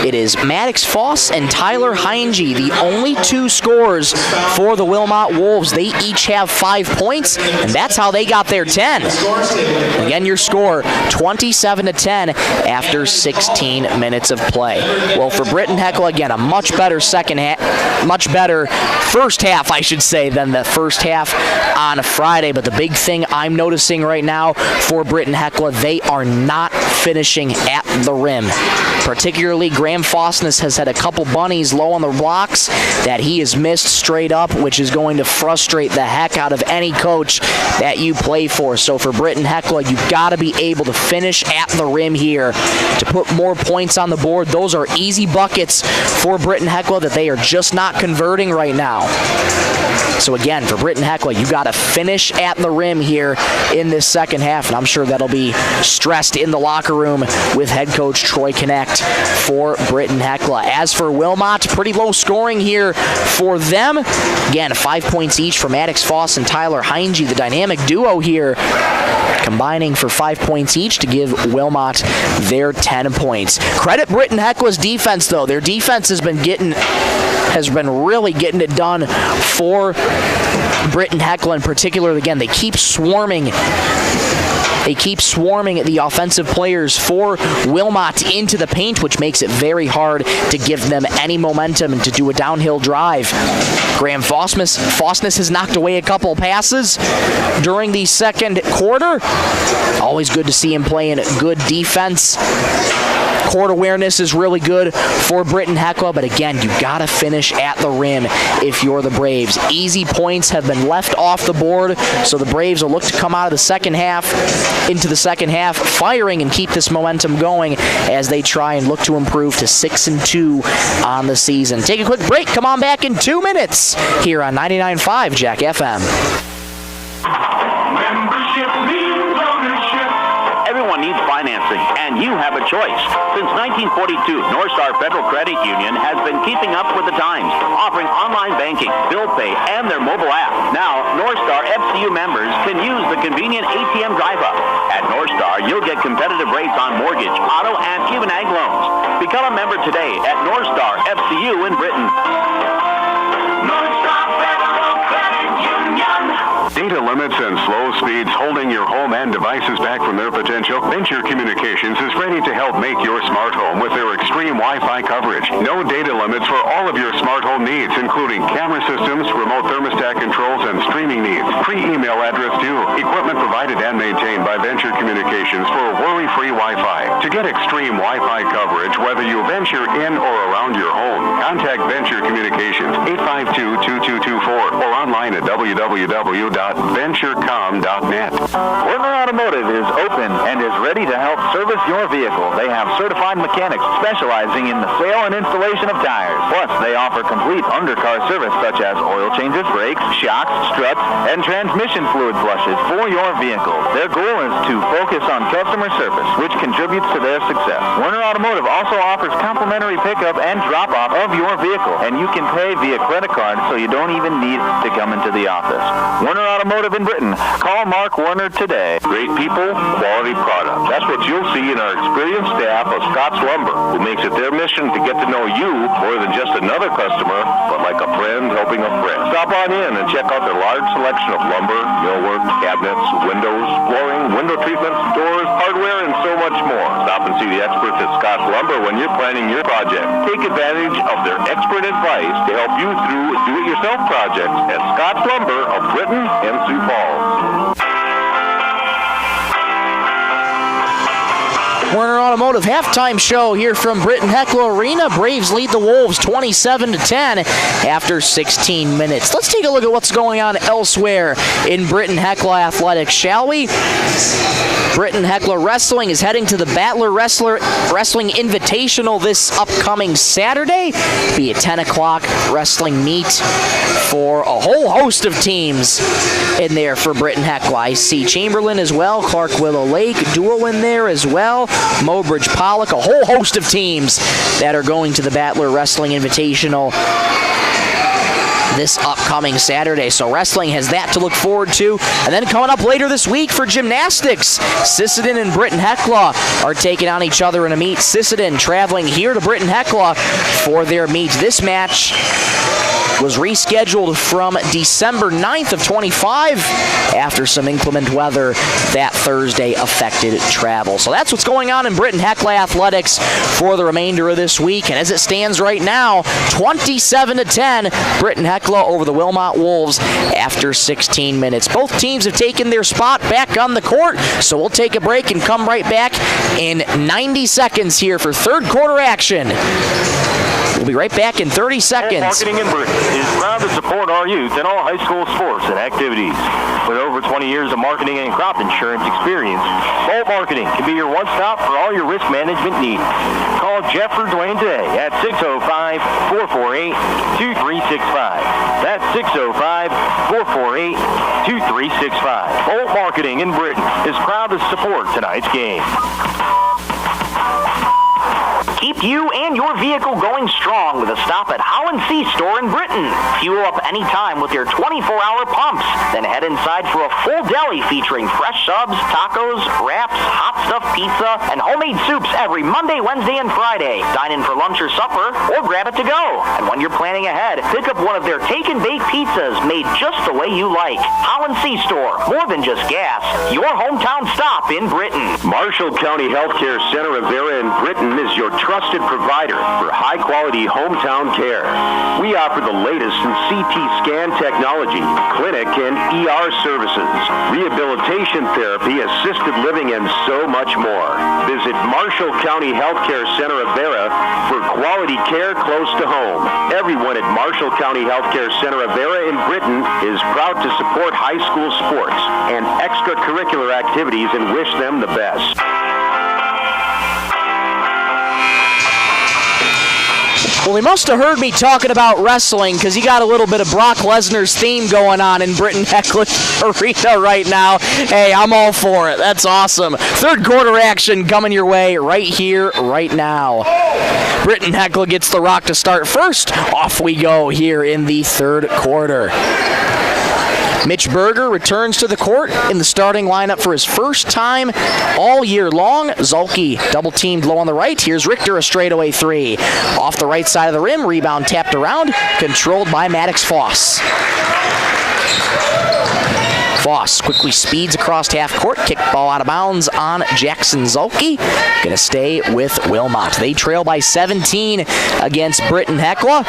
it is Maddox Foss and Tyler Heinge, the only 2 scorers for the Wilmot Wolves. They each have 5 points. And that's how they got their 10. Again, your score, 27-10 after 16 minutes of play. Well, for Britton-Hecla, again, a much better first half, I should say, than the first half on a Friday. But the big thing I'm noticing right now for Britton-Hecla, they are not finishing at the rim. Particularly, Graham Fosness has had a couple bunnies low on the blocks that he has missed straight up, which is going to frustrate the heck out of any coach that you play for. So for Britton-Hecla, you've got to be able to finish at the rim here to put more points on the board. Those are easy buckets for Britton-Hecla that they are just not converting right now. So again, for Britton-Hecla, you got to finish at the rim here in this second half, and I'm sure that'll be stressed in the locker room with head coach Troy Knecht for Britton-Hecla. As for Wilmot, pretty low scoring here for them. Again, 5 points each for Maddox Foss and Tyler Heinge, the dynamic duo here, combining for 5 points each to give Wilmot their 10 points. Credit Britton-Hecla's defense, though. Their defense has been really getting it done for Britton-Hecla in particular. Again, they keep swarming at the offensive players for Wilmot into the paint, which makes it very hard to give them any momentum and to do a downhill drive. Graham Fosness has knocked away a couple passes during the second quarter. Always good to see him playing good defense. Court awareness is really good for Britton-Hecla, but again, you gotta finish at the rim if you're the Braves. Easy points have been left off the board, so the Braves will look to come out of the second half into the second half firing and keep this momentum going as they try and look to improve to 6-2 on the season. Take a quick break. Come on back in 2 minutes here on 99.5 Jack FM. Membership means ownership. Everyone needs financing, and you have a choice. Since 1942, Northstar Federal Credit Union has been keeping up with the times, offering online banking, bill pay, and their mobile app. Now, Northstar FCU members can use the convenient ATM drive-up. At Northstar, you'll get competitive rates on mortgage, auto, and even ag loans. Become a member today at Northstar FCU in Britain. Northstar Federal Credit Union. Data limits and slow speeds holding your home and devices back from their potential? Venture Communications is ready to help make your smart home with their extreme Wi-Fi coverage. No data limits for all of your smart home needs, including camera systems, remote thermostat controls, and streaming needs. Free email address too. Equipment provided and maintained by Venture Communications for worry-free Wi-Fi. To get extreme Wi-Fi coverage, whether you venture in or around your home, contact Venture Communications 852-2224 or online at www.venturecom.net. Werner Automotive is open and is ready to help service your vehicle. They have certified mechanics specializing in the sale and installation of tires. Plus, they offer complete undercar service such as oil changes, brakes, shocks, struts, and transmission fluid flushes for your vehicle. Their goal is to focus on customer service, which contributes to their success. Werner Automotive also offers complimentary pickup and drop-off of your vehicle, and you can pay via credit card so you don't even need to come into the office. Werner Automotive in Britain. Call Mark Werner today. Great people, quality product. That's what you'll see in our experienced staff of Scott's Lumber, who makes it their mission to get to know you more than just another customer, but like a friend helping a friend. Stop on in and check out their large selection of lumber, millwork, cabinets, windows, flooring, window treatments, doors, hardware, and so much more. Stop and see the experts at Scott's Lumber when you're planning your project. Take advantage of their expert advice to help you through do-it-yourself projects at Scott's Lumber of Britton and Sioux Falls. Werner Automotive halftime show here from Britton-Hecla Arena. Braves lead the Wolves 27-10 after 16 minutes. Let's take a look at what's going on elsewhere in Britton-Hecla athletics, shall we? Britton-Hecla Wrestling is heading to the Battler Wrestling Invitational this upcoming Saturday. Be a 10 o'clock wrestling meet for a whole host of teams in there for Britton-Hecla. I see Chamberlain as well, Clark Willow Lake duo in there as well, Mobridge Pollock, a whole host of teams that are going to the Battler Wrestling Invitational this upcoming Saturday. So wrestling has that to look forward to. And then coming up later this week for gymnastics, Sisseton and Britton-Hecla are taking on each other in a meet. Sisseton traveling here to Britton-Hecla for their meet. This match was rescheduled from December 9th of 25 after some inclement weather that Thursday affected travel. So that's what's going on in Britton-Hecla athletics for the remainder of this week. And as it stands right now, 27-10, Britton-Hecla over the Wilmot Wolves after 16 minutes. Both teams have taken their spot back on the court, so we'll take a break and come right back in 90 seconds here for third quarter action. We'll be right back in 30 seconds. Marketing in Britain is proud to support our youth in all high school sports and activities. With over 20 years of marketing and crop insurance experience, Bolt Marketing can be your one-stop for all your risk management needs. Call Jeff or Dwayne today at 605-448-2365. That's 605-448-2365. Bolt Marketing. Marketing in Britain is proud to support tonight's game. Keep you and your vehicle going strong with a stop at How & See store in Britain. Fuel up anytime with your 24-hour pumps. Then head inside for a full deli featuring fresh subs, tacos, wraps, hot stuffed pizza, and homemade soups every Monday, Wednesday, and Friday. Dine in for lunch or supper, or grab it to go. And when you're planning ahead, pick up one of their take-and-bake pizzas made just the way you like. How & See store, more than just gas. Your hometown stop in Britain. Marshall County Healthcare Center of Vera in Britain is your trusted provider for high-quality hometown care. We offer the latest in CT scan technology, clinic and ER services, rehabilitation therapy, assisted living, and so much more. Visit Marshall County Healthcare Center of Vera for quality care close to home. Everyone at Marshall County Healthcare Center of Vera in Britain is proud to support high school sports and extracurricular activities and wish them the best. Well, he must have heard me talking about wrestling because he got a little bit of Brock Lesnar's theme going on in Britton-Hecla Arena right now. Hey, I'm all for it. That's awesome. Third quarter action coming your way right here, right now. Britton-Hecla gets the rock to start first. Off we go here in the third quarter. Mitch Berger returns to the court in the starting lineup for his first time all year long. Zulke double-teamed low on the right. Here's Richter, a straightaway three. Off the right side of the rim, rebound tapped around, controlled by Maddox Foss. Foss quickly speeds across half court. Kick ball out of bounds on Jackson Zulke. Going to stay with Wilmot. They trail by 17 against Britton-Hecla.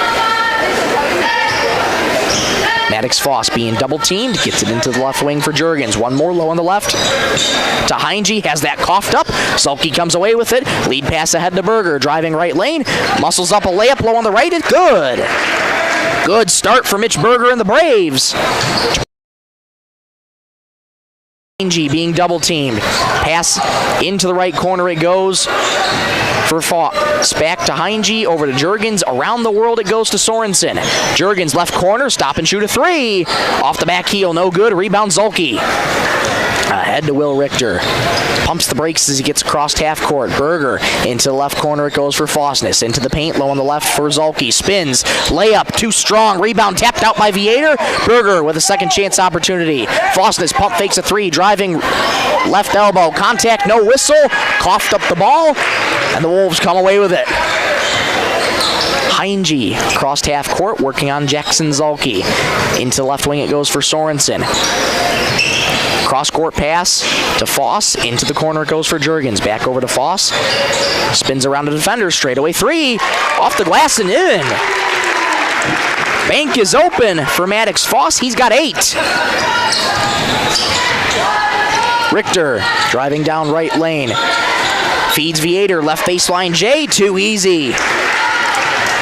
Maddox Foss being double-teamed, gets it into the left wing for Juergens. One more low on the left to Heinge, has that coughed up. Zulke comes away with it. Lead pass ahead to Berger, driving right lane. Muscles up a layup low on the right. It's good. Good start for Mitch Berger and the Braves. Heinge being double-teamed. Pass into the right corner it goes for Foss. Back to Heinge, over to Juergens. Around the world it goes to Sorensen. Juergens left corner, stop and shoot a three. Off the back heel, no good. Rebound Zulke. Ahead to Will Richter. Pumps the brakes as he gets across half court. Berger into the left corner it goes for Fossness. Into the paint, low on the left for Zulke. Spins, layup, too strong. Rebound tapped out by Viator. Berger with a second chance opportunity. Fossness pump fakes a three, driving left elbow. Contact, no whistle. Coughed up the ball, and the Wolves come away with it. Heinge crossed half court, working on Jackson Zulke. Into the left wing it goes for Sorensen. Cross-court pass to Foss. Into the corner it goes for Juergens. Back over to Foss. Spins around the defender. Straightaway three. Off the glass and in. Bank is open for Maddox Foss. He's got 8. Richter driving down right lane. Feeds Viator. Left baseline J. Too easy.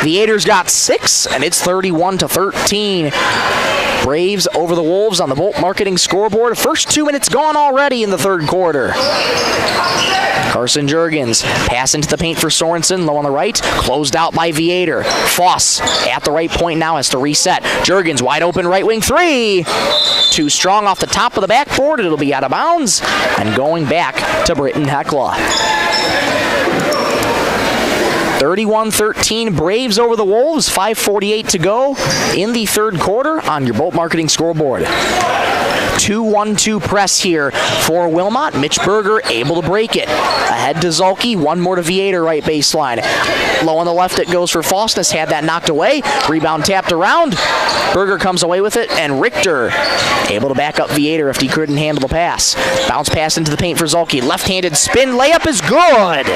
Viator's got 6, and it's 31-13. Braves over the Wolves on the Bolt Marketing scoreboard. First 2 minutes gone already in the third quarter. Carson Juergens, pass into the paint for Sorensen, low on the right, closed out by Viator. Foss at the right point now has to reset. Juergens wide open right wing three. Too strong off the top of the backboard. It'll be out of bounds and going back to Britton-Hecla. 31-13, Braves over the Wolves. 5:48 to go in the third quarter on your Bolt Marketing scoreboard. 2-1-2 press here for Wilmot. Mitch Berger able to break it. Ahead to Zulke. One more to Viator, right baseline. Low on the left it goes for Fossness. Had that knocked away. Rebound tapped around. Berger comes away with it, and Richter able to back up Viator if he couldn't handle the pass. Bounce pass into the paint for Zulke. Left-handed spin. Layup is good.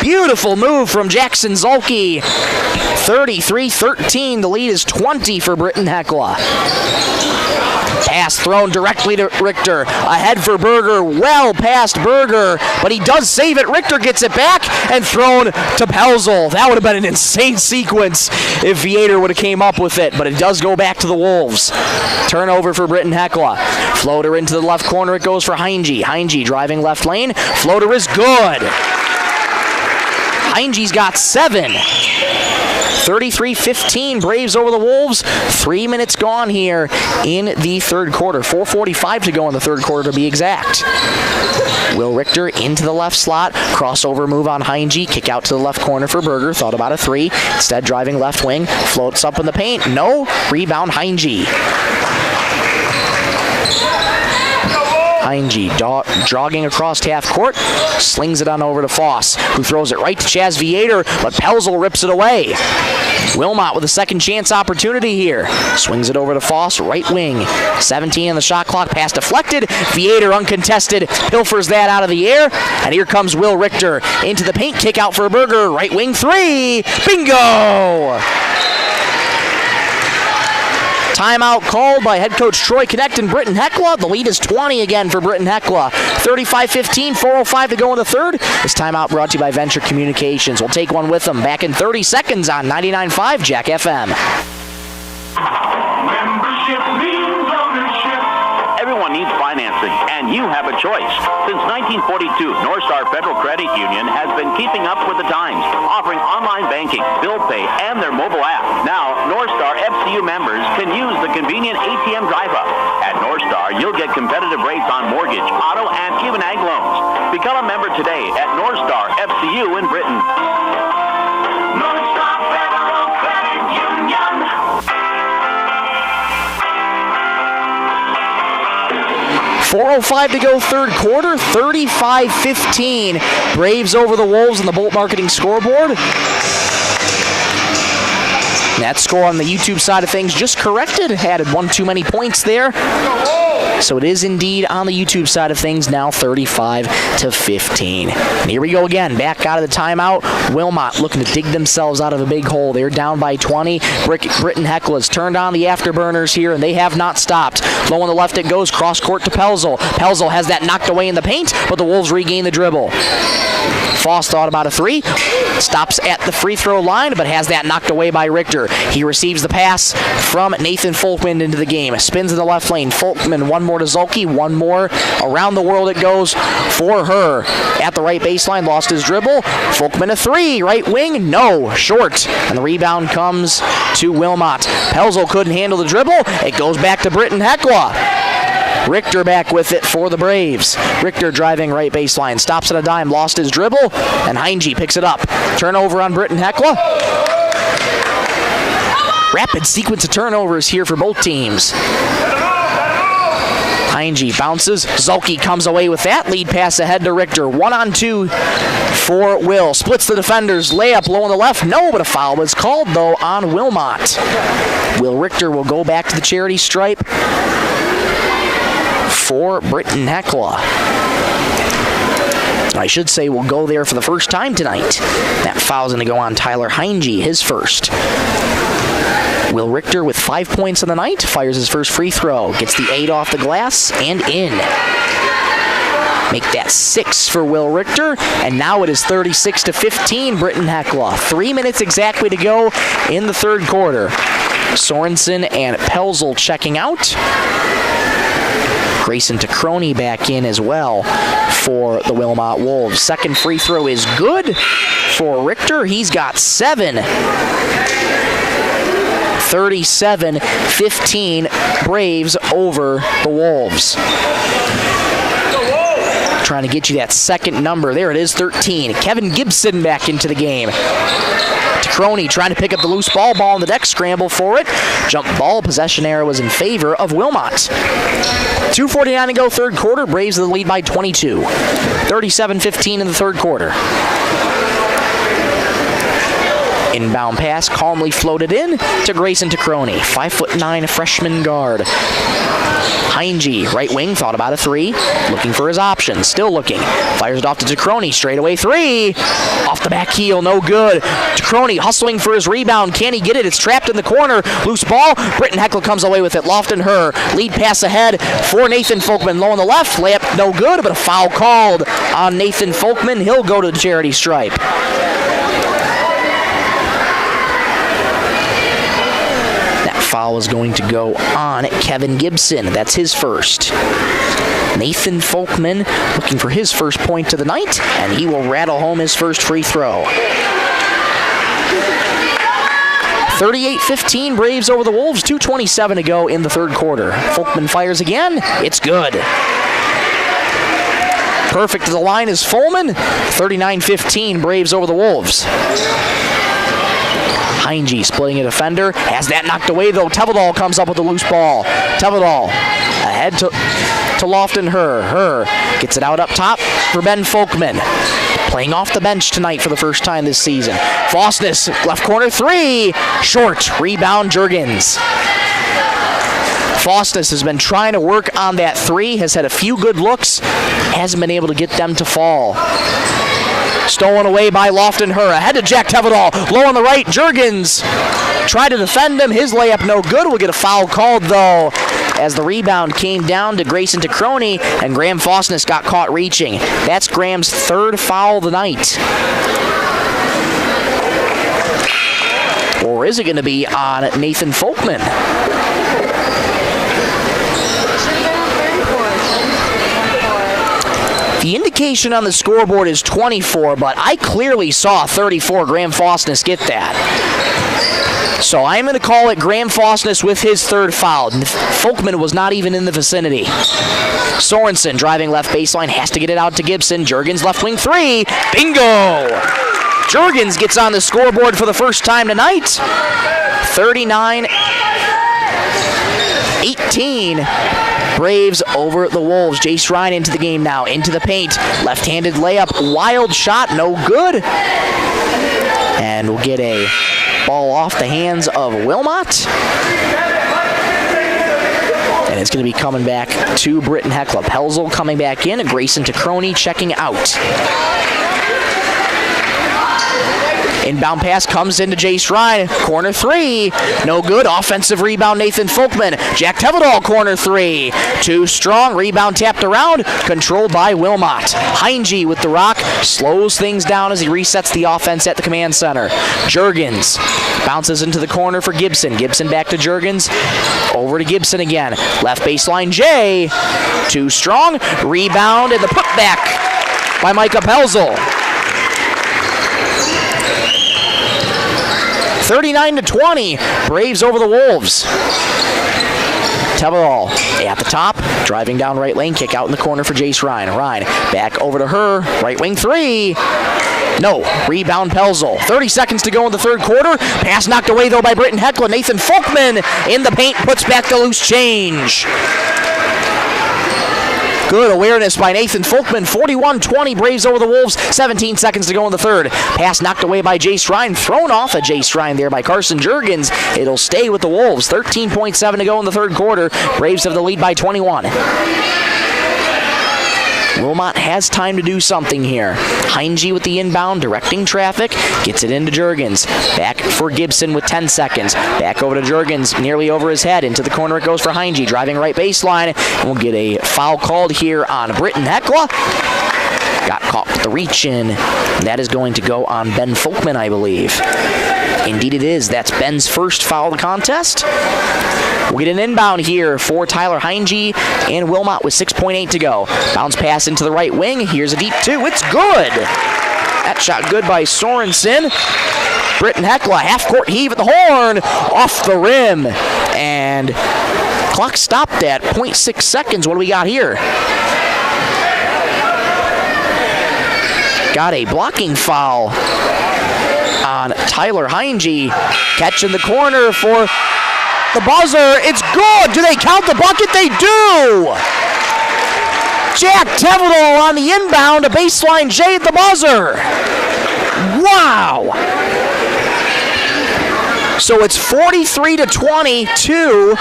Beautiful move from Jackson Zulke. 33-13. The lead is 20 for Britton-Hecla. Pass thrown directly to Richter. Ahead for Berger. Well past Berger, but he does save it. Richter gets it back and thrown to Pelzel. That would have been an insane sequence if Viator would have came up with it, but it does go back to the Wolves. Turnover for Britton-Hecla. Floater into the left corner. It goes for Heinge. Heinge driving left lane. Floater is good. Heinge's got 7. 33-15, Braves over the Wolves. 3 minutes gone here in the third quarter. 4:45 to go in the third quarter to be exact. Will Richter into the left slot. Crossover move on Heinge. Kick out to the left corner for Berger. Thought about a three. Instead driving left wing. Floats up in the paint. No. Rebound Heinge. Heinge jogging across half court, slings it on over to Foss, who throws it right to Chaz Viator, but Pelzel rips it away. Wilmot with a second chance opportunity here. Swings it over to Foss, right wing. 17 on the shot clock, pass deflected. Viator uncontested, pilfers that out of the air, and here comes Will Richter into the paint, kick out for Berger, right wing three. Bingo! Timeout called by head coach Troy Connect and Britton-Hecla. The lead is 20 again for Britton-Hecla. 35-15, 4:05 to go in the third. This timeout brought to you by Venture Communications. We'll take one with them back in 30 seconds on 99.5 Jack FM. Membership means ownership. Everyone needs financing, and you have a choice. Since 1942, North Star Federal Credit Union has been keeping up with the times, offering online banking, bill pay, and their mobile app. Now, North Star FCU members can use the convenient ATM drive-up. At North Star, you'll get competitive rates on mortgage, auto, and even ag loans. Become a member today at North Star FCU in Britain. North Star Federal Credit Union. 4:05 to go third quarter, 35-15. Braves over the Wolves on the Bolt Marketing scoreboard. That score on the YouTube side of things just corrected. Added one too many points there. So it is indeed on the YouTube side of things now 35-15. And here we go again. Back out of the timeout. Wilmot looking to dig themselves out of a big hole. They're down by 20. Britton-Hecla's turned on the afterburners here, and they have not stopped. Low on the left it goes. Cross court to Pelzel. Pelzel has that knocked away in the paint, but the Wolves regain the dribble. Foss thought about a three. Stops at the free throw line, but has that knocked away by Richter. He receives the pass from Nathan Folkman into the game. Spins in the left lane. Folkman, one more to Zulke, one more. Around the world it goes for her. At the right baseline, lost his dribble. Folkman a three. Right wing, no. Short. And the rebound comes to Wilmot. Pelzel couldn't handle the dribble. It goes back to Britton-Hecla. Richter back with it for the Braves. Richter driving right baseline. Stops at a dime, lost his dribble, and Heinge picks it up. Turnover on Britton-Hecla. Rapid sequence of turnovers here for both teams. Heinge bounces. Zulke comes away with that. Lead pass ahead to Richter. 1-on-2 for Will. Splits the defenders. Layup low on the left. No, but a foul was called, though, on Wilmot. Will Richter will go back to the charity stripe for Britton-Hecla. I should say we'll go there for the first time tonight. That foul's going to go on Tyler Heinge, his first. Will Richter with 5 points on the night, fires his first free throw, gets the 8 off the glass, and in. Make that 6 for Will Richter, and now it is 36-15 Britton-Hecla. 3 minutes exactly to go in the third quarter. Sorensen and Pelzel checking out. Grayson Tacroni back in as well for the Wilmot Wolves. Second free throw is good for Richter. He's got 7. 37-15, Braves over the Wolves. Trying to get you that second number. There it is, 13. Kevin Gibson back into the game. Tacroni trying to pick up the loose ball on the deck, scramble for it. Jump ball, possession error was in favor of Wilmot. 2:49 to go third quarter. Braves the lead by 22. 37-15 in the third quarter. Inbound pass calmly floated in to Grayson Tacroni. 5'9" freshman guard. Heinge, right wing, thought about a three. Looking for his options. Still looking. Fires it off to Tacroni. Straight away three. Off the back heel. No good. Tacroni hustling for his rebound. Can he get it? It's trapped in the corner. Loose ball. Britton-Hecla comes away with it. Lofton her. Lead pass ahead for Nathan Folkman. Low on the left. Layup no good, but a foul called on Nathan Folkman. He'll go to the charity stripe. Foul is going to go on Kevin Gibson. That's his first. Nathan Folkman looking for his first point of the night, and he will rattle home his first free throw. 38-15, Braves over the Wolves, 2:27 to go in the third quarter. Folkman fires again. It's good. Perfect to the line is Folman. 39-15, Braves over the Wolves. Heinge splitting a defender. Has that knocked away, though. Tevedal comes up with a loose ball. Tevedal ahead to Lofton. Her gets it out up top for Ben Folkman. Playing off the bench tonight for the first time this season. Fosness, left corner three. Short. Rebound, Juergens. Fosness has been trying to work on that three. Has had a few good looks. Hasn't been able to get them to fall. Stolen away by Lofton. Ahead to Jack Tevedal. Low on the right. Juergens tried to defend him. His layup no good. We'll get a foul called, though, as the rebound came down to Grayson Tacroni, and Graham Fosness got caught reaching. That's Graham's third foul of the night. Or is it going to be on Nathan Folkman? The indication on the scoreboard is 24, but I clearly saw 34 Graham Fosness get that. So I'm going to call it Graham Fosness with his third foul. Folkman was not even in the vicinity. Sorensen driving left baseline, has to get it out to Gibson. Juergens left wing three. Bingo! Juergens gets on the scoreboard for the first time tonight. 39-18. Braves over the Wolves. Jace Ryan into the game now. Into the paint. Left-handed layup. Wild shot. No good. And we'll get a ball off the hands of Wilmot. And it's going to be coming back to Britton-Hecla. Pelzel coming back in. Grayson Tacroni checking out. Inbound pass comes into Jace Ryan. Corner three. No good. Offensive rebound, Nathan Folkman. Jack Tevedal, corner three. Too strong. Rebound tapped around. Controlled by Wilmot. Heinge with the rock. Slows things down as he resets the offense at the command center. Juergens bounces into the corner for Gibson. Gibson back to Juergens. Over to Gibson again. Left baseline, Jay. Too strong. Rebound and the putback by Micah Pelzel. 39-20, Braves over the Wolves. Tevedal at the top, driving down right lane, kick out in the corner for Jace Ryan. Ryan back over to her, right wing three. No, rebound Pelzel. 30 seconds to go in the third quarter. Pass knocked away, though, by Britton-Hecla. Nathan Folkman in the paint, puts back the loose change. Good awareness by Nathan Folkman. 41-20, Braves over the Wolves. 17 seconds to go in the third. Pass knocked away by Jace Ryan. Thrown off of Jace Ryan there by Carson Juergens. It'll stay with the Wolves. 13.7 to go in the third quarter. Braves have the lead by 21. Wilmot has time to do something here. Heinge with the inbound, directing traffic, gets it into Juergens. Back for Gibson with 10 seconds. Back over to Juergens, nearly over his head. Into the corner it goes for Heinge, driving right baseline. And we'll get a foul called here on Britton-Hecla. Got caught with the reach in. That is going to go on Ben Folkman, I believe. Indeed it is. That's Ben's first foul of the contest. We'll get an inbound here for Tyler Heinge and Wilmot with 6.8 to go. Bounce pass into the right wing. Here's a deep two. It's good. That shot good by Sorensen. Britton-Hecla, half-court heave at the horn. Off the rim. And clock stopped at 0.6 seconds. What do we got here? Got a blocking foul on Tyler Heinge. Catch in the corner for the buzzer. It's good. Do they count the bucket? They do. Jack Tevedal on the inbound. A baseline J at the buzzer. Wow. So it's 43-22.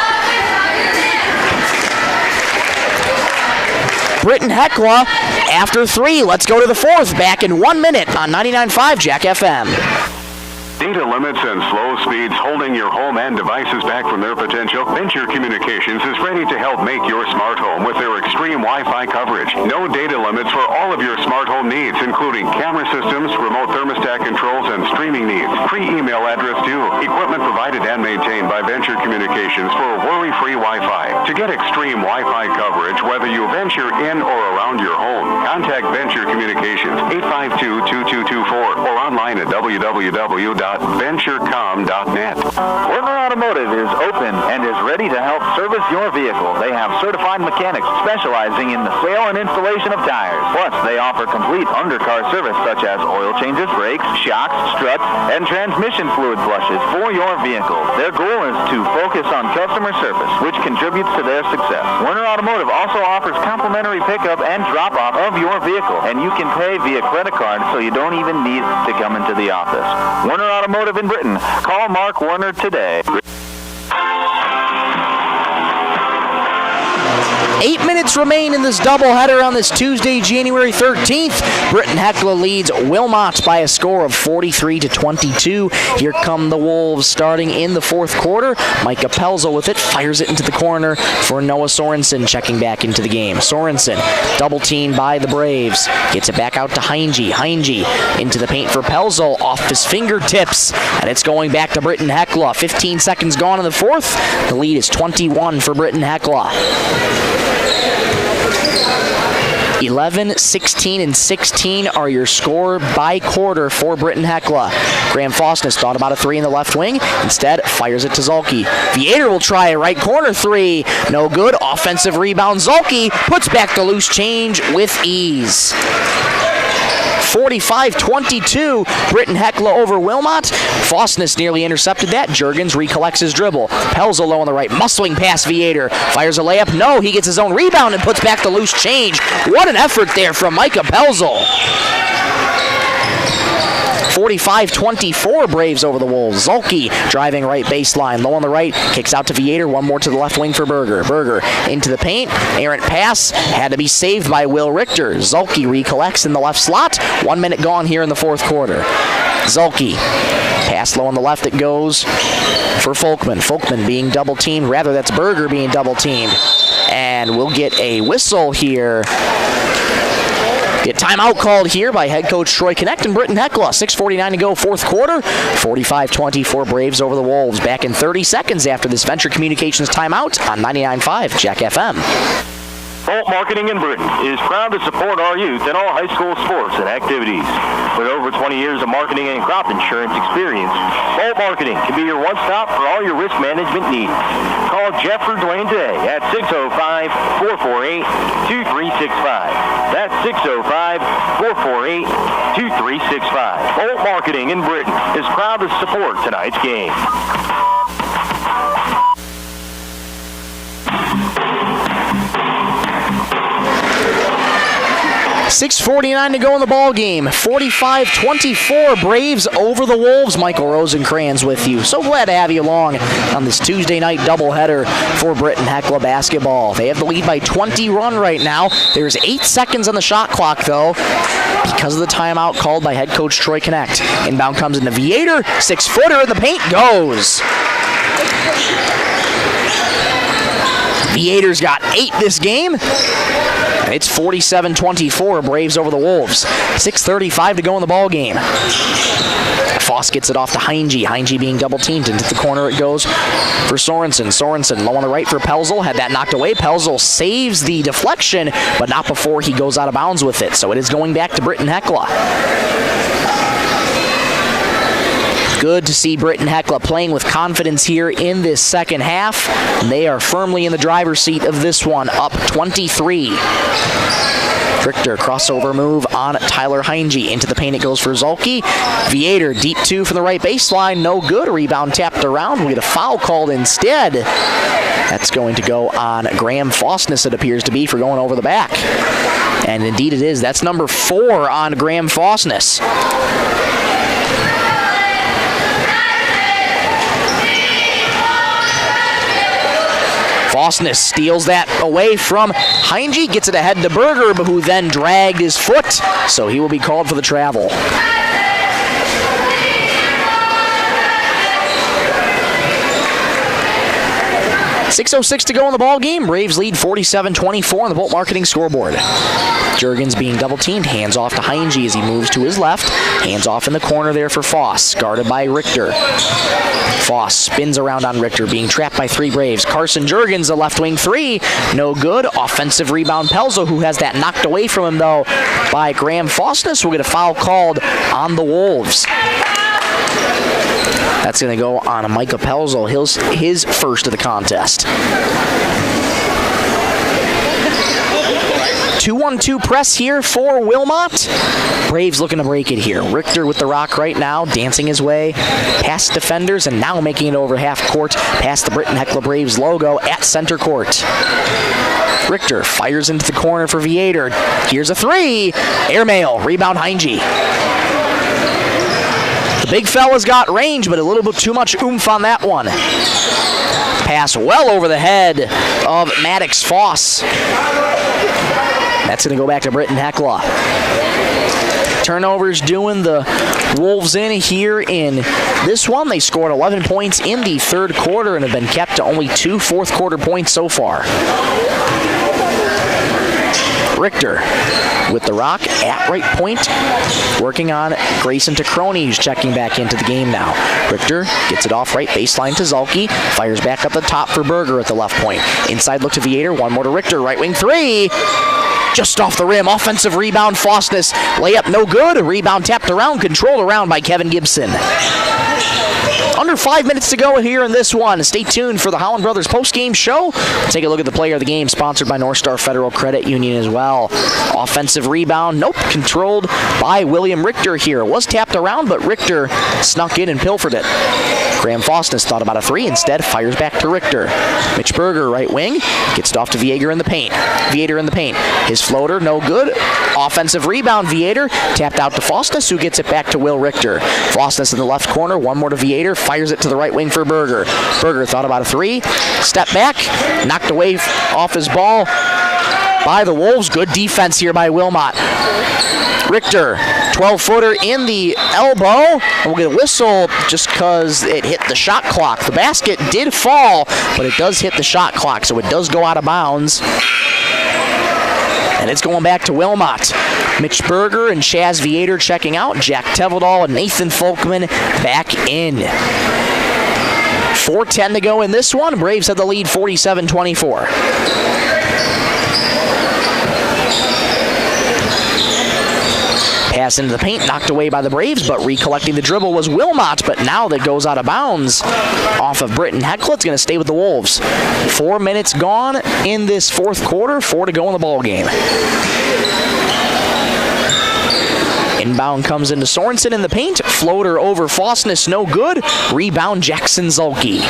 Britton-Hecla after three. Let's go to the fourth. Back in 1 minute on 99.5 Jack FM. Data limits and slow speeds holding your home and devices back from their potential? Venture Communications is ready to help make your smart home with their extreme Wi-Fi coverage. No data limits for all of your smart home needs, including camera systems, remote thermostat controls, and streaming needs. Free email address too. Equipment provided and maintained by Venture Communications for worry-free Wi-Fi. To get extreme Wi-Fi coverage, whether you venture in or around your home, contact Venture Communications 852-2224 or online at www.venturecom.net. Mechanics, specializing in the sale and installation of tires. Plus, they offer complete undercar service such as oil changes, brakes, shocks, struts, and transmission fluid flushes for your vehicle. Their goal is to focus on customer service, which contributes to their success. Werner Automotive also offers complimentary pickup and drop-off of your vehicle, and you can pay via credit card, so you don't even need to come into the office. Werner Automotive in Britton. Call Mark Werner today. 8 minutes remain in this doubleheader on this Tuesday, January 13th. Britton-Hecla leads Wilmot by a score of 43-22. Here come the Wolves starting in the fourth quarter. Micah Pelzel with it, fires it into the corner for Noah Sorensen checking back into the game. Sorensen, double teamed by the Braves. Gets it back out to Heinge. Heinge into the paint for Pelzel, off his fingertips, and it's going back to Britton-Hecla. 15 seconds gone in the fourth. The lead is 21 for Britton-Hecla. 11, 16, and 16 are your score by quarter for Britton-Hecla. Graham Fosness thought about a three in the left wing. Instead, fires it to Zulke. Vietor will try a right corner three. No good. Offensive rebound. Zulke puts back the loose change with ease. 45-22, Britton-Hecla over Wilmot. Fosness nearly intercepted that. Juergens recollects his dribble. Pelzel low on the right, muscling past Vietor. Fires a layup. No, he gets his own rebound and puts back the loose change. What an effort there from Micah Pelzel. 45-24, Braves over the Wolves. Zulke driving right baseline. Low on the right, kicks out to Vietor. One more to the left wing for Berger. Berger into the paint. Errant pass had to be saved by Will Richter. Zulke recollects in the left slot. 1 minute gone here in the fourth quarter. Zulke. Pass low on the left, it goes for Folkman. Folkman being double teamed. Rather, that's Berger being double teamed. And we'll get a whistle here. Get timeout called here by head coach Troy Connect and Britton-Hecla. 6:49 to go, fourth quarter. 45-24 Braves over the Wolves. Back in 30 seconds after this Venture Communications timeout on 99.5 Jack FM. Bolt Marketing in Britton is proud to support our youth in all high school sports and activities. With over 20 years of marketing and crop insurance experience, Bolt Marketing can be your one-stop for all your risk management needs. Call Jeff or Dwayne today at 605-448-2365. That's 605-448-2365. Bolt Marketing in Britton is proud to support tonight's game. 6:49 to go in the ball game. 45-24 Braves over the Wolves. Michael Rosencrans with you. So glad to have you along on this Tuesday night doubleheader for Britton-Hecla basketball. They have the lead by 21 right now. There's 8 seconds on the shot clock though, because of the timeout called by head coach Troy Connect. Inbound comes into Vietor. 6-footer in the paint goes. Vietor's got 8 this game. It's 47-24, Braves over the Wolves. 6:35 to go in the ball game. Foss gets it off to Heinge. Heinge being double teamed. Into the corner it goes for Sorensen. Sorensen low on the right for Pelzel. Had that knocked away. Pelzel saves the deflection, but not before he goes out of bounds with it. So it is going back to Britton-Hecla. Good to see Britton-Hecla playing with confidence here in this second half. They are firmly in the driver's seat of this one, up 23. Richter crossover move on Tyler Heinge. Into the paint it goes for Zulke. Vietor deep two from the right baseline. No good. Rebound tapped around. We get a foul called instead. That's going to go on Graham Fosness, it appears to be, for going over the back. And indeed it is. That's number 4 on Graham Fosness. Fosness steals that away from Heinge, gets it ahead to Berger, but who then dragged his foot, so he will be called for the travel. .606 to go in the ball game. Braves lead 47-24 on the Bolt Marketing scoreboard. Juergens being double teamed, hands off to Heinge as he moves to his left. Hands off in the corner there for Foss, guarded by Richter. Foss spins around on Richter, being trapped by 3 Braves. Carson Juergens, a left wing 3, no good. Offensive rebound Pelzel, who has that knocked away from him though by Graham Fosness, will get a foul called on the Wolves. That's going to go on Micah Pelzel, his first of the contest. 2-1-2 press here for Wilmot. Braves looking to break it here. Richter with the rock right now, dancing his way past defenders and now making it over half court past the Britton-Hecla Braves logo at center court. Richter fires into the corner for Viator. Here's a three. Airmail. Rebound Heinge. The big fella's got range, but a little bit too much oomph on that one. Pass well over the head of Maddox Foss. That's going to go back to Britton-Hecla. Turnovers doing the Wolves in here in this one. They scored 11 points in the third quarter and have been kept to only 2 fourth quarter points so far. Richter with the rock at right point, working on Grayson Tacroni, who's checking back into the game now. Richter gets it off right baseline to Zalke, fires back up the top for Berger at the left point. Inside look to Viator, one more to Richter, right wing three. Just off the rim, offensive rebound, Faustness. Layup no good, rebound tapped around, controlled around by Kevin Gibson. Under 5 minutes to go here in this one. Stay tuned for the Holland Brothers post-game show. Take a look at the player of the game, sponsored by North Star Federal Credit Union as well. Offensive rebound, nope, controlled by William Richter here. It was tapped around, but Richter snuck in and pilfered it. Graham Faustness thought about a three, instead fires back to Richter. Mitch Berger, right wing, gets it off to Viator in the paint. His floater, no good. Offensive rebound, Viator, tapped out to Faustness, who gets it back to Will Richter. Faustness in the left corner, one more to Viator, fires it to the right wing for Berger. Berger thought about a three, step back, knocked away off his ball by the Wolves. Good defense here by Wilmot. Richter, 12-footer in the elbow. We'll get a whistle just because it hit the shot clock. The basket did fall, but it does hit the shot clock, so it does go out of bounds. And it's going back to Wilmot. Mitch Berger and Chaz Viator checking out. Jack Teveldal and Nathan Folkman back in. 4:10 to go in this one. Braves have the lead 47-24. Pass into the paint, knocked away by the Braves, but recollecting the dribble was Wilmot, but now that goes out of bounds off of Britton-Hecla. It's going to stay with the Wolves. 4 minutes gone in this fourth quarter, 4 to go in the ball game. Inbound comes into Sorensen in the paint. Floater over Faustness, no good. Rebound Jackson Zalke.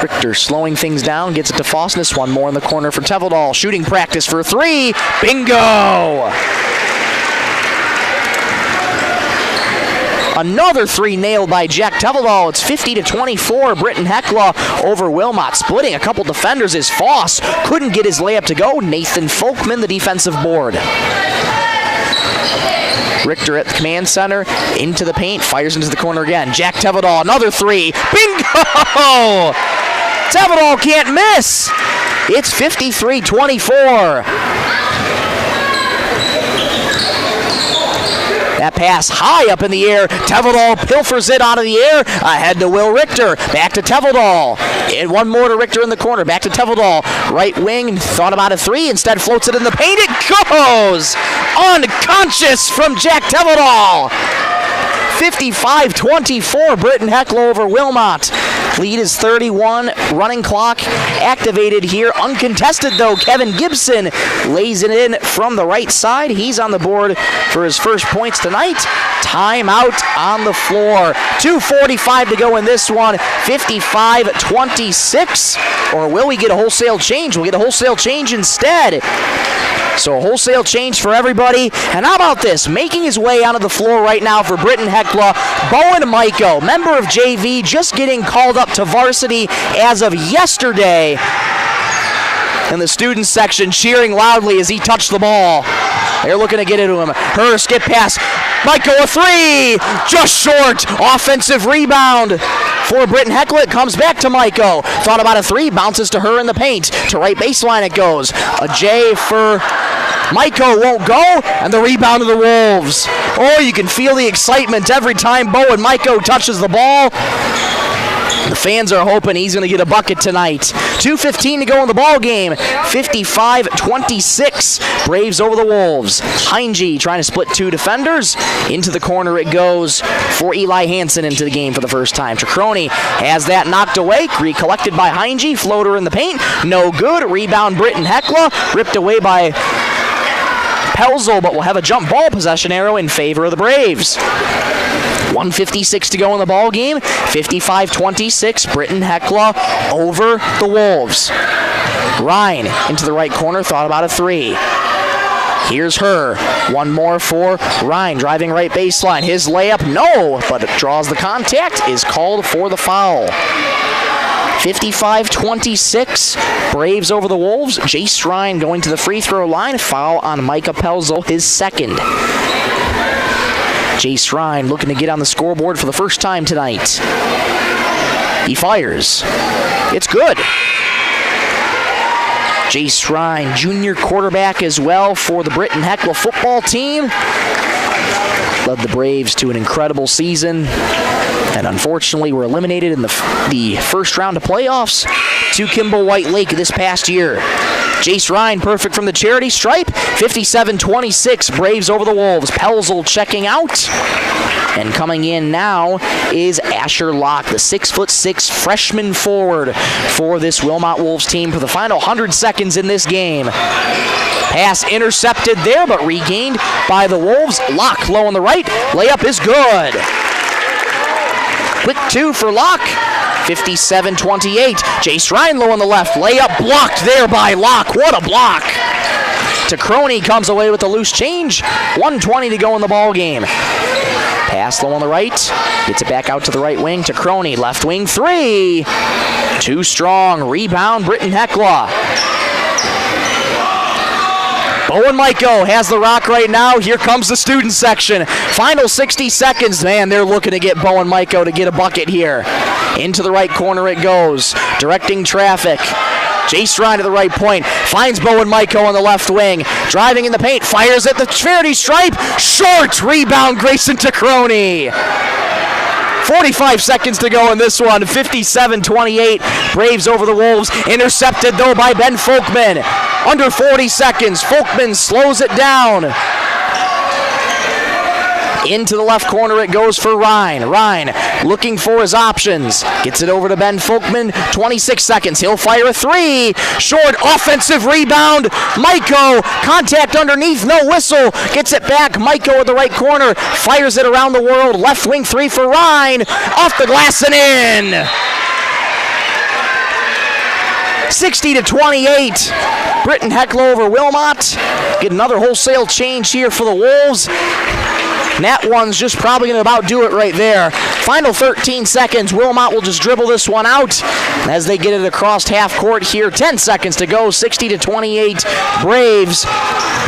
Richter slowing things down, gets it to Faustness. One more in the corner for Teveldal. Shooting practice for three. Bingo! Another three nailed by Jack Teveldal. It's 50-24. Britton-Hecla over Wilmot. Splitting a couple defenders is Foss. Couldn't get his layup to go. Nathan Folkman, the defensive board. Richter at the command center, into the paint, fires into the corner again. Jack Teveldal, another three. Bingo! Teveldal can't miss. It's 53-24. That pass high up in the air. Teveldal pilfers it out of the air. Ahead to Will Richter. Back to Teveldal. And one more to Richter in the corner. Back to Teveldal. Right wing. Thought about a three. Instead floats it in the paint. It goes! Unconscious from Jack Teveldal. 55-24. Britton-Hecla over Wilmot. Lead is 31. Running clock activated here. Uncontested, though. Kevin Gibson lays it in from the right side. He's on the board for his first points tonight. Timeout on the floor. 2:45 to go in this one. 55-26. Or will we get a wholesale change? We'll get a wholesale change instead. So a wholesale change for everybody. And how about this? Making his way onto the floor right now for Britton-Hecla, Bowen Maiko, member of JV, just getting called up to varsity as of yesterday. And the student section cheering loudly as he touched the ball. They're looking to get it to him. Her skip pass. Maiko a three. Just short. Offensive rebound for Britton-Hecla. It comes back to Maiko. Thought about a three. Bounces to her in the paint. To right baseline it goes. A J for Maiko won't go. And the rebound of the Wolves. Oh, you can feel the excitement every time Bo and Maiko touches the ball. The fans are hoping he's going to get a bucket tonight. 2:15 to go in the ball game. 55-26. Braves over the Wolves. Heinge trying to split two defenders. Into the corner it goes for Eli Hansen into the game for the first time. Tricroni has that knocked away. Recollected by Heinge. Floater in the paint. No good. Rebound Britton-Hecla. Ripped away by Pelzel, but will have a jump ball possession arrow in favor of the Braves. 1:56 to go in the ball game. 55-26. Britton-Hecla over the Wolves. Ryan into the right corner. Thought about a three. Here's her. One more for Ryan. Driving right baseline. His layup, no, but it draws the contact. Is called for the foul. 55-26. Braves over the Wolves. Jace Ryan going to the free throw line. Foul on Micah Pelzel, his second. Jace Ryan looking to get on the scoreboard for the first time tonight. He fires. It's good. Jace Ryan, junior quarterback as well for the Britton-Hecla football team. Led the Braves to an incredible season. And unfortunately, were eliminated in the first round of playoffs to Kimball White Lake this past year. Jace Ryan, perfect from the charity stripe. 57-26, Braves over the Wolves. Pelzel checking out. And coming in now is Asher Locke, the 6'6" freshman forward for this Wilmot Wolves team for the final 100 seconds in this game. Pass intercepted there, but regained by the Wolves. Locke low on the right. Layup is good. Quick two for Locke. 57-28. Jace Ryan low on the left. Layup blocked there by Locke. What a block. Tricroni comes away with the loose change. 1:20 to go in the ball game. Pass low on the right. Gets it back out to the right wing. Tricroni, left wing three. Too strong. Rebound Britton-Hecla. Bowen Myko has the rock right now. Here comes the student section. Final 60 seconds. Man, they're looking to get Bowen Myko to get a bucket here. Into the right corner it goes. Directing traffic. Jace Ryan to the right point. Finds Bowen Myko on the left wing. Driving in the paint. Fires at the charity stripe. Short. Rebound Grayson Tricroni. 45 seconds to go in this one. 57-28. Braves over the Wolves. Intercepted, though, by Ben Folkman. Under 40 seconds. Folkman slows it down. Into the left corner it goes for Ryan. Ryan looking for his options. Gets it over to Ben Folkman. 26 seconds. He'll fire a three. Short offensive rebound. Myko. Contact underneath. No whistle. Gets it back. Myko at the right corner. Fires it around the world. Left wing three for Ryan. Off the glass and in. 60-28. Britton-Hecla over Wilmot. Get another wholesale change here for the Wolves. And that one's just probably going to about do it right there. Final 13 seconds. Wilmot will just dribble this one out as they get it across half court here. 10 seconds to go. 60-28. Braves.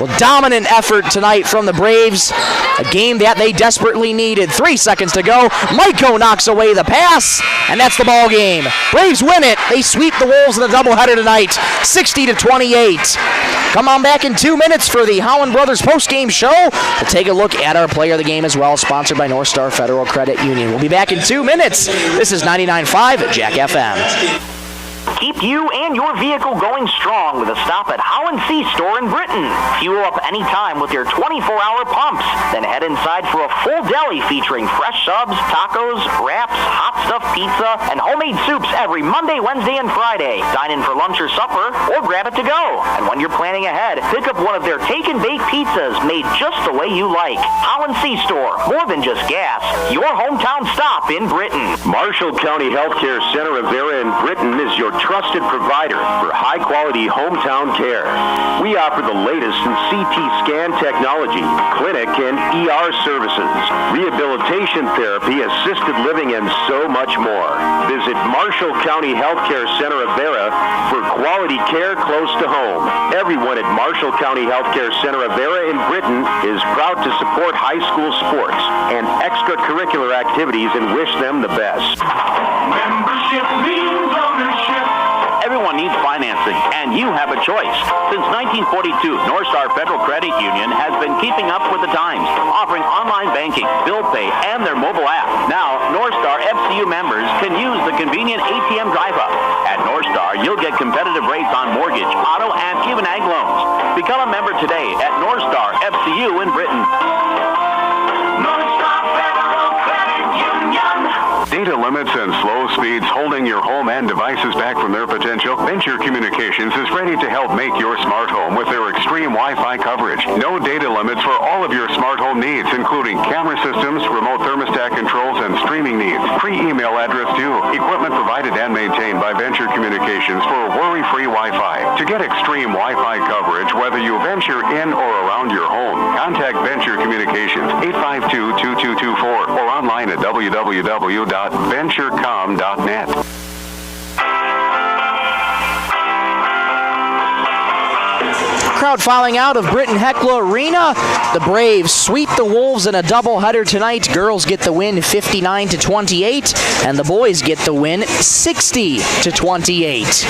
Well, dominant effort tonight from the Braves. A game that they desperately needed. 3 seconds to go. Myko knocks away the pass, and that's the ball game. Braves win it. They sweep the Wolves in the doubleheader tonight. 60-28. Come on back in 2 minutes for the Howland Brothers postgame show. We'll take a look at our player of the game as well, sponsored by North Star Federal Credit Union. We'll be back in 2 minutes. This is 99.5 Jack FM. Keep you and your vehicle going strong with a stop at Howland C Store in Britton. Fuel up anytime with your 24-hour pumps. Then head inside for a full deli featuring fresh subs, tacos, wraps, hot stuffed pizza, and homemade soups every Monday, Wednesday, and Friday. Dine in for lunch or supper, or grab it to go. And when you're planning ahead, pick up one of their take and bake pizzas made just the way you like. Howland C Store, more than just gas. Your hometown stop in Britton. Marshall County Healthcare Center of Vera in Britton is your trusted provider for high-quality hometown care. We offer the latest in CT scan technology, clinic and ER services, rehabilitation therapy, assisted living, and so much more. Visit Marshall County Healthcare Center of Vera for quality care close to home. Everyone at Marshall County Healthcare Center of Vera in Britton is proud to support high school sports and extracurricular activities and wish them the best. Membership means ownership. Everyone everyone needs financing, and you have a choice. Since 1942, North Star Federal Credit Union has been keeping up with the times, offering online banking, bill pay, and their mobile app. Now, North Star FCU members can use the convenient ATM drive-up. At North Star, you'll get competitive rates on mortgage, auto, and even ag loans. Become a member today at North Star FCU in Britton. North Star Federal Credit Union. Data limits and slow speeds holding your home and devices back from their potential? Venture Communications is ready to help make your smart home with their extreme Wi-Fi coverage. No data limits for all of your smart home needs, including camera systems, remote thermostat controls, and streaming needs. Free email address too. Equipment provided and maintained by Venture Communications for worry-free Wi-Fi. To get extreme Wi-Fi coverage, whether you venture in or around your home, contact Venture Communications 852-2224 or online at www.venturecom.net. Crowd filing out of Britton-Hecla Arena. The Braves sweep the Wolves in a doubleheader tonight. Girls get the win 59-28, and the boys get the win 60-28.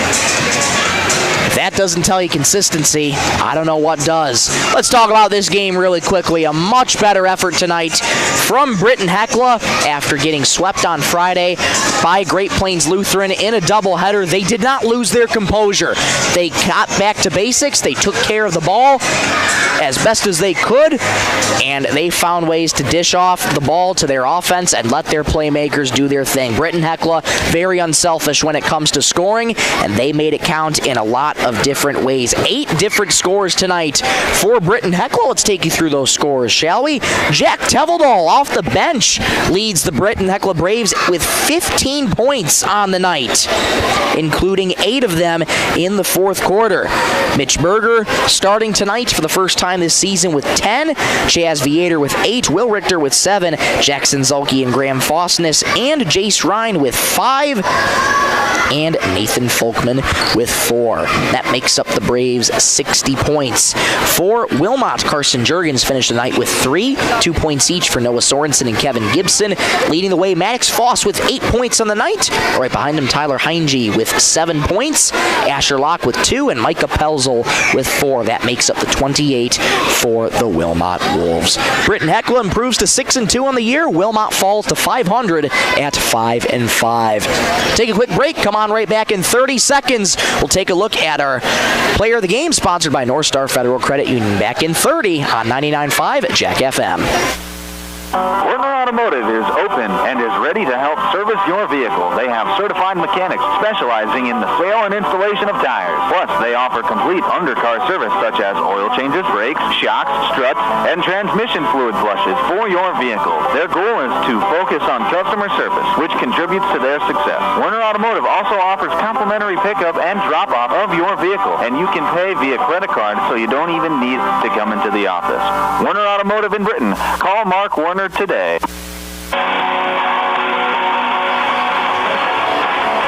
If that doesn't tell you consistency, I don't know what does. Let's talk about this game really quickly. A much better effort tonight from Britton-Hecla after getting swept on Friday by Great Plains Lutheran in a doubleheader. They did not lose their composure. They got back to basics. They took care of the ball as best as they could, and they found ways to dish off the ball to their offense and let their playmakers do their thing. Britton-Hecla, very unselfish when it comes to scoring, and they made it count in a lot of different ways. 8 different scores tonight for Britton-Hecla. Let's take you through those scores, shall we? Jack Teveldal off the bench leads the Britton-Hecla Braves with 15 points on the night, including 8 of them in the fourth quarter. Mitch Berger starting tonight for the first time this season with 10, Chaz Viator with 8, Will Richter with 7, Jackson Zulke and Graham Fosness and Jace Ryan with 5, and Nathan Folkman with 4. That makes up the Braves 60 points. For Wilmot, Carson Juergens finished the night with 3, 2 points each for Noah Sorensen and Kevin Gibson. Leading the way, Maddox Foss with 8 points on the night. Right behind him, Tyler Heinge with 7 points, Asher Locke with 2, and Micah Pelzel with 4. That makes up the 28 for the Wilmot Wolves. Britton-Hecla improves to 6-2 on the year. Wilmot falls to 500 at 5-5. Take a quick break. Come on right back in 30 seconds. We'll take a look at our player of the game, sponsored by North Star Federal Credit Union. Back in 30 on 99.5 at Jack FM. Werner Automotive is open and is ready to help service your vehicle. They have certified mechanics specializing in the sale and installation of tires. Plus, they offer complete undercar service such as oil changes, brakes, shocks, struts, and transmission fluid flushes for your vehicle. Their goal is to focus on customer service, which contributes to their success. Werner Automotive also offers complimentary pickup and drop-off of your vehicle, and you can pay via credit card so you don't even need to come into the office. Werner Automotive in Britton. Call Mark Werner today.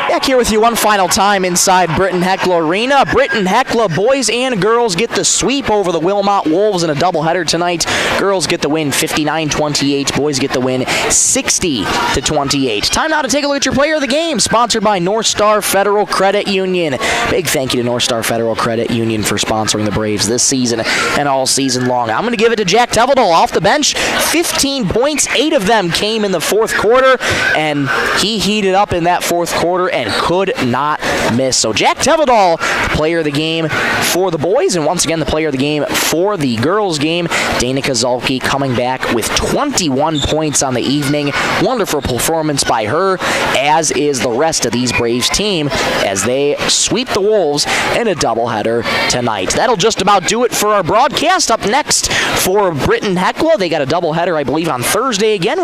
Back here with you one final time inside Britton-Hecla Arena. Britton-Hecla boys and girls get the sweep over the Wilmot Wolves in a doubleheader tonight. Girls get the win 59-28. Boys get the win 60-28. Time now to take a look at your player of the game, sponsored by North Star Federal Credit Union. Big thank you to North Star Federal Credit Union for sponsoring the Braves this season and all season long. I'm going to give it to Jack Teveldal off the bench. 15 points, 8 of them came in the fourth quarter, and he heated up in that fourth quarter and could not miss. So Jack Teveldal, player of the game for the boys, and once again the player of the game for the girls game. Danica Zulke coming back with 21 points on the evening. Wonderful performance by her, as is the rest of these Braves team as they sweep the Wolves in a doubleheader tonight. That'll just about do it for our broadcast. Up next for Britton-Hecla, they got a doubleheader, I believe, on Thursday again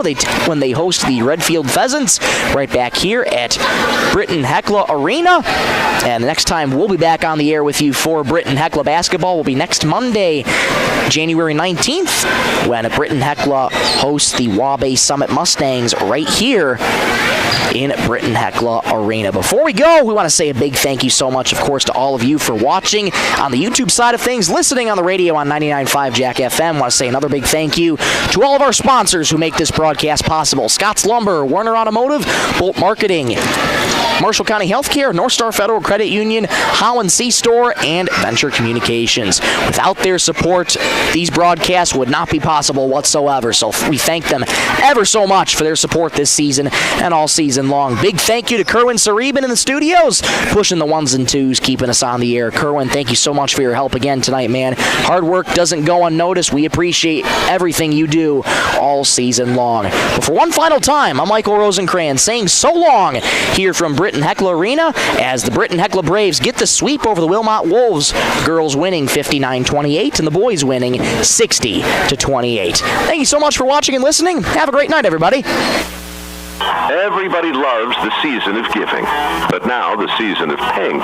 when they host the Redfield Pheasants right back here at Britton-Hecla Arena. And the next time we'll be back on the air with you for Britton-Hecla basketball will be next Monday, January 19th, when Britton-Hecla hosts the Wabash Summit Mustangs right here in Britton-Hecla Arena. Before we go, we want to say a big thank you so much, of course, to all of you for watching on the YouTube side of things, listening on the radio on 99.5 Jack FM. I want to say another big thank you to all of our sponsors who make this broadcast possible. Scott's Lumber, Werner Automotive, Bolt Marketing, Marshall County Healthcare, North Star Federal Credit Union, Holland C-Store, and Venture Communications. Without their support, these broadcasts would not be possible whatsoever. So we thank them ever so much for their support this season and all season long. Big thank you to Kerwin Sareben in the studios, pushing the ones and twos, keeping us on the air. Kerwin, thank you so much for your help again tonight, man. Hard work doesn't go unnoticed. We appreciate everything you do all season long. But for one final time, I'm Michael Rosencrans saying so long here from Britton-Hecla Arena as the Britton-Hecla Braves get the sweep over the Wilmot Wolves. The girls winning 59-28 and the boys winning 60-28. Thank you so much for watching and listening. Have a great night, everybody. Everybody loves the season of giving, but now the season of paying.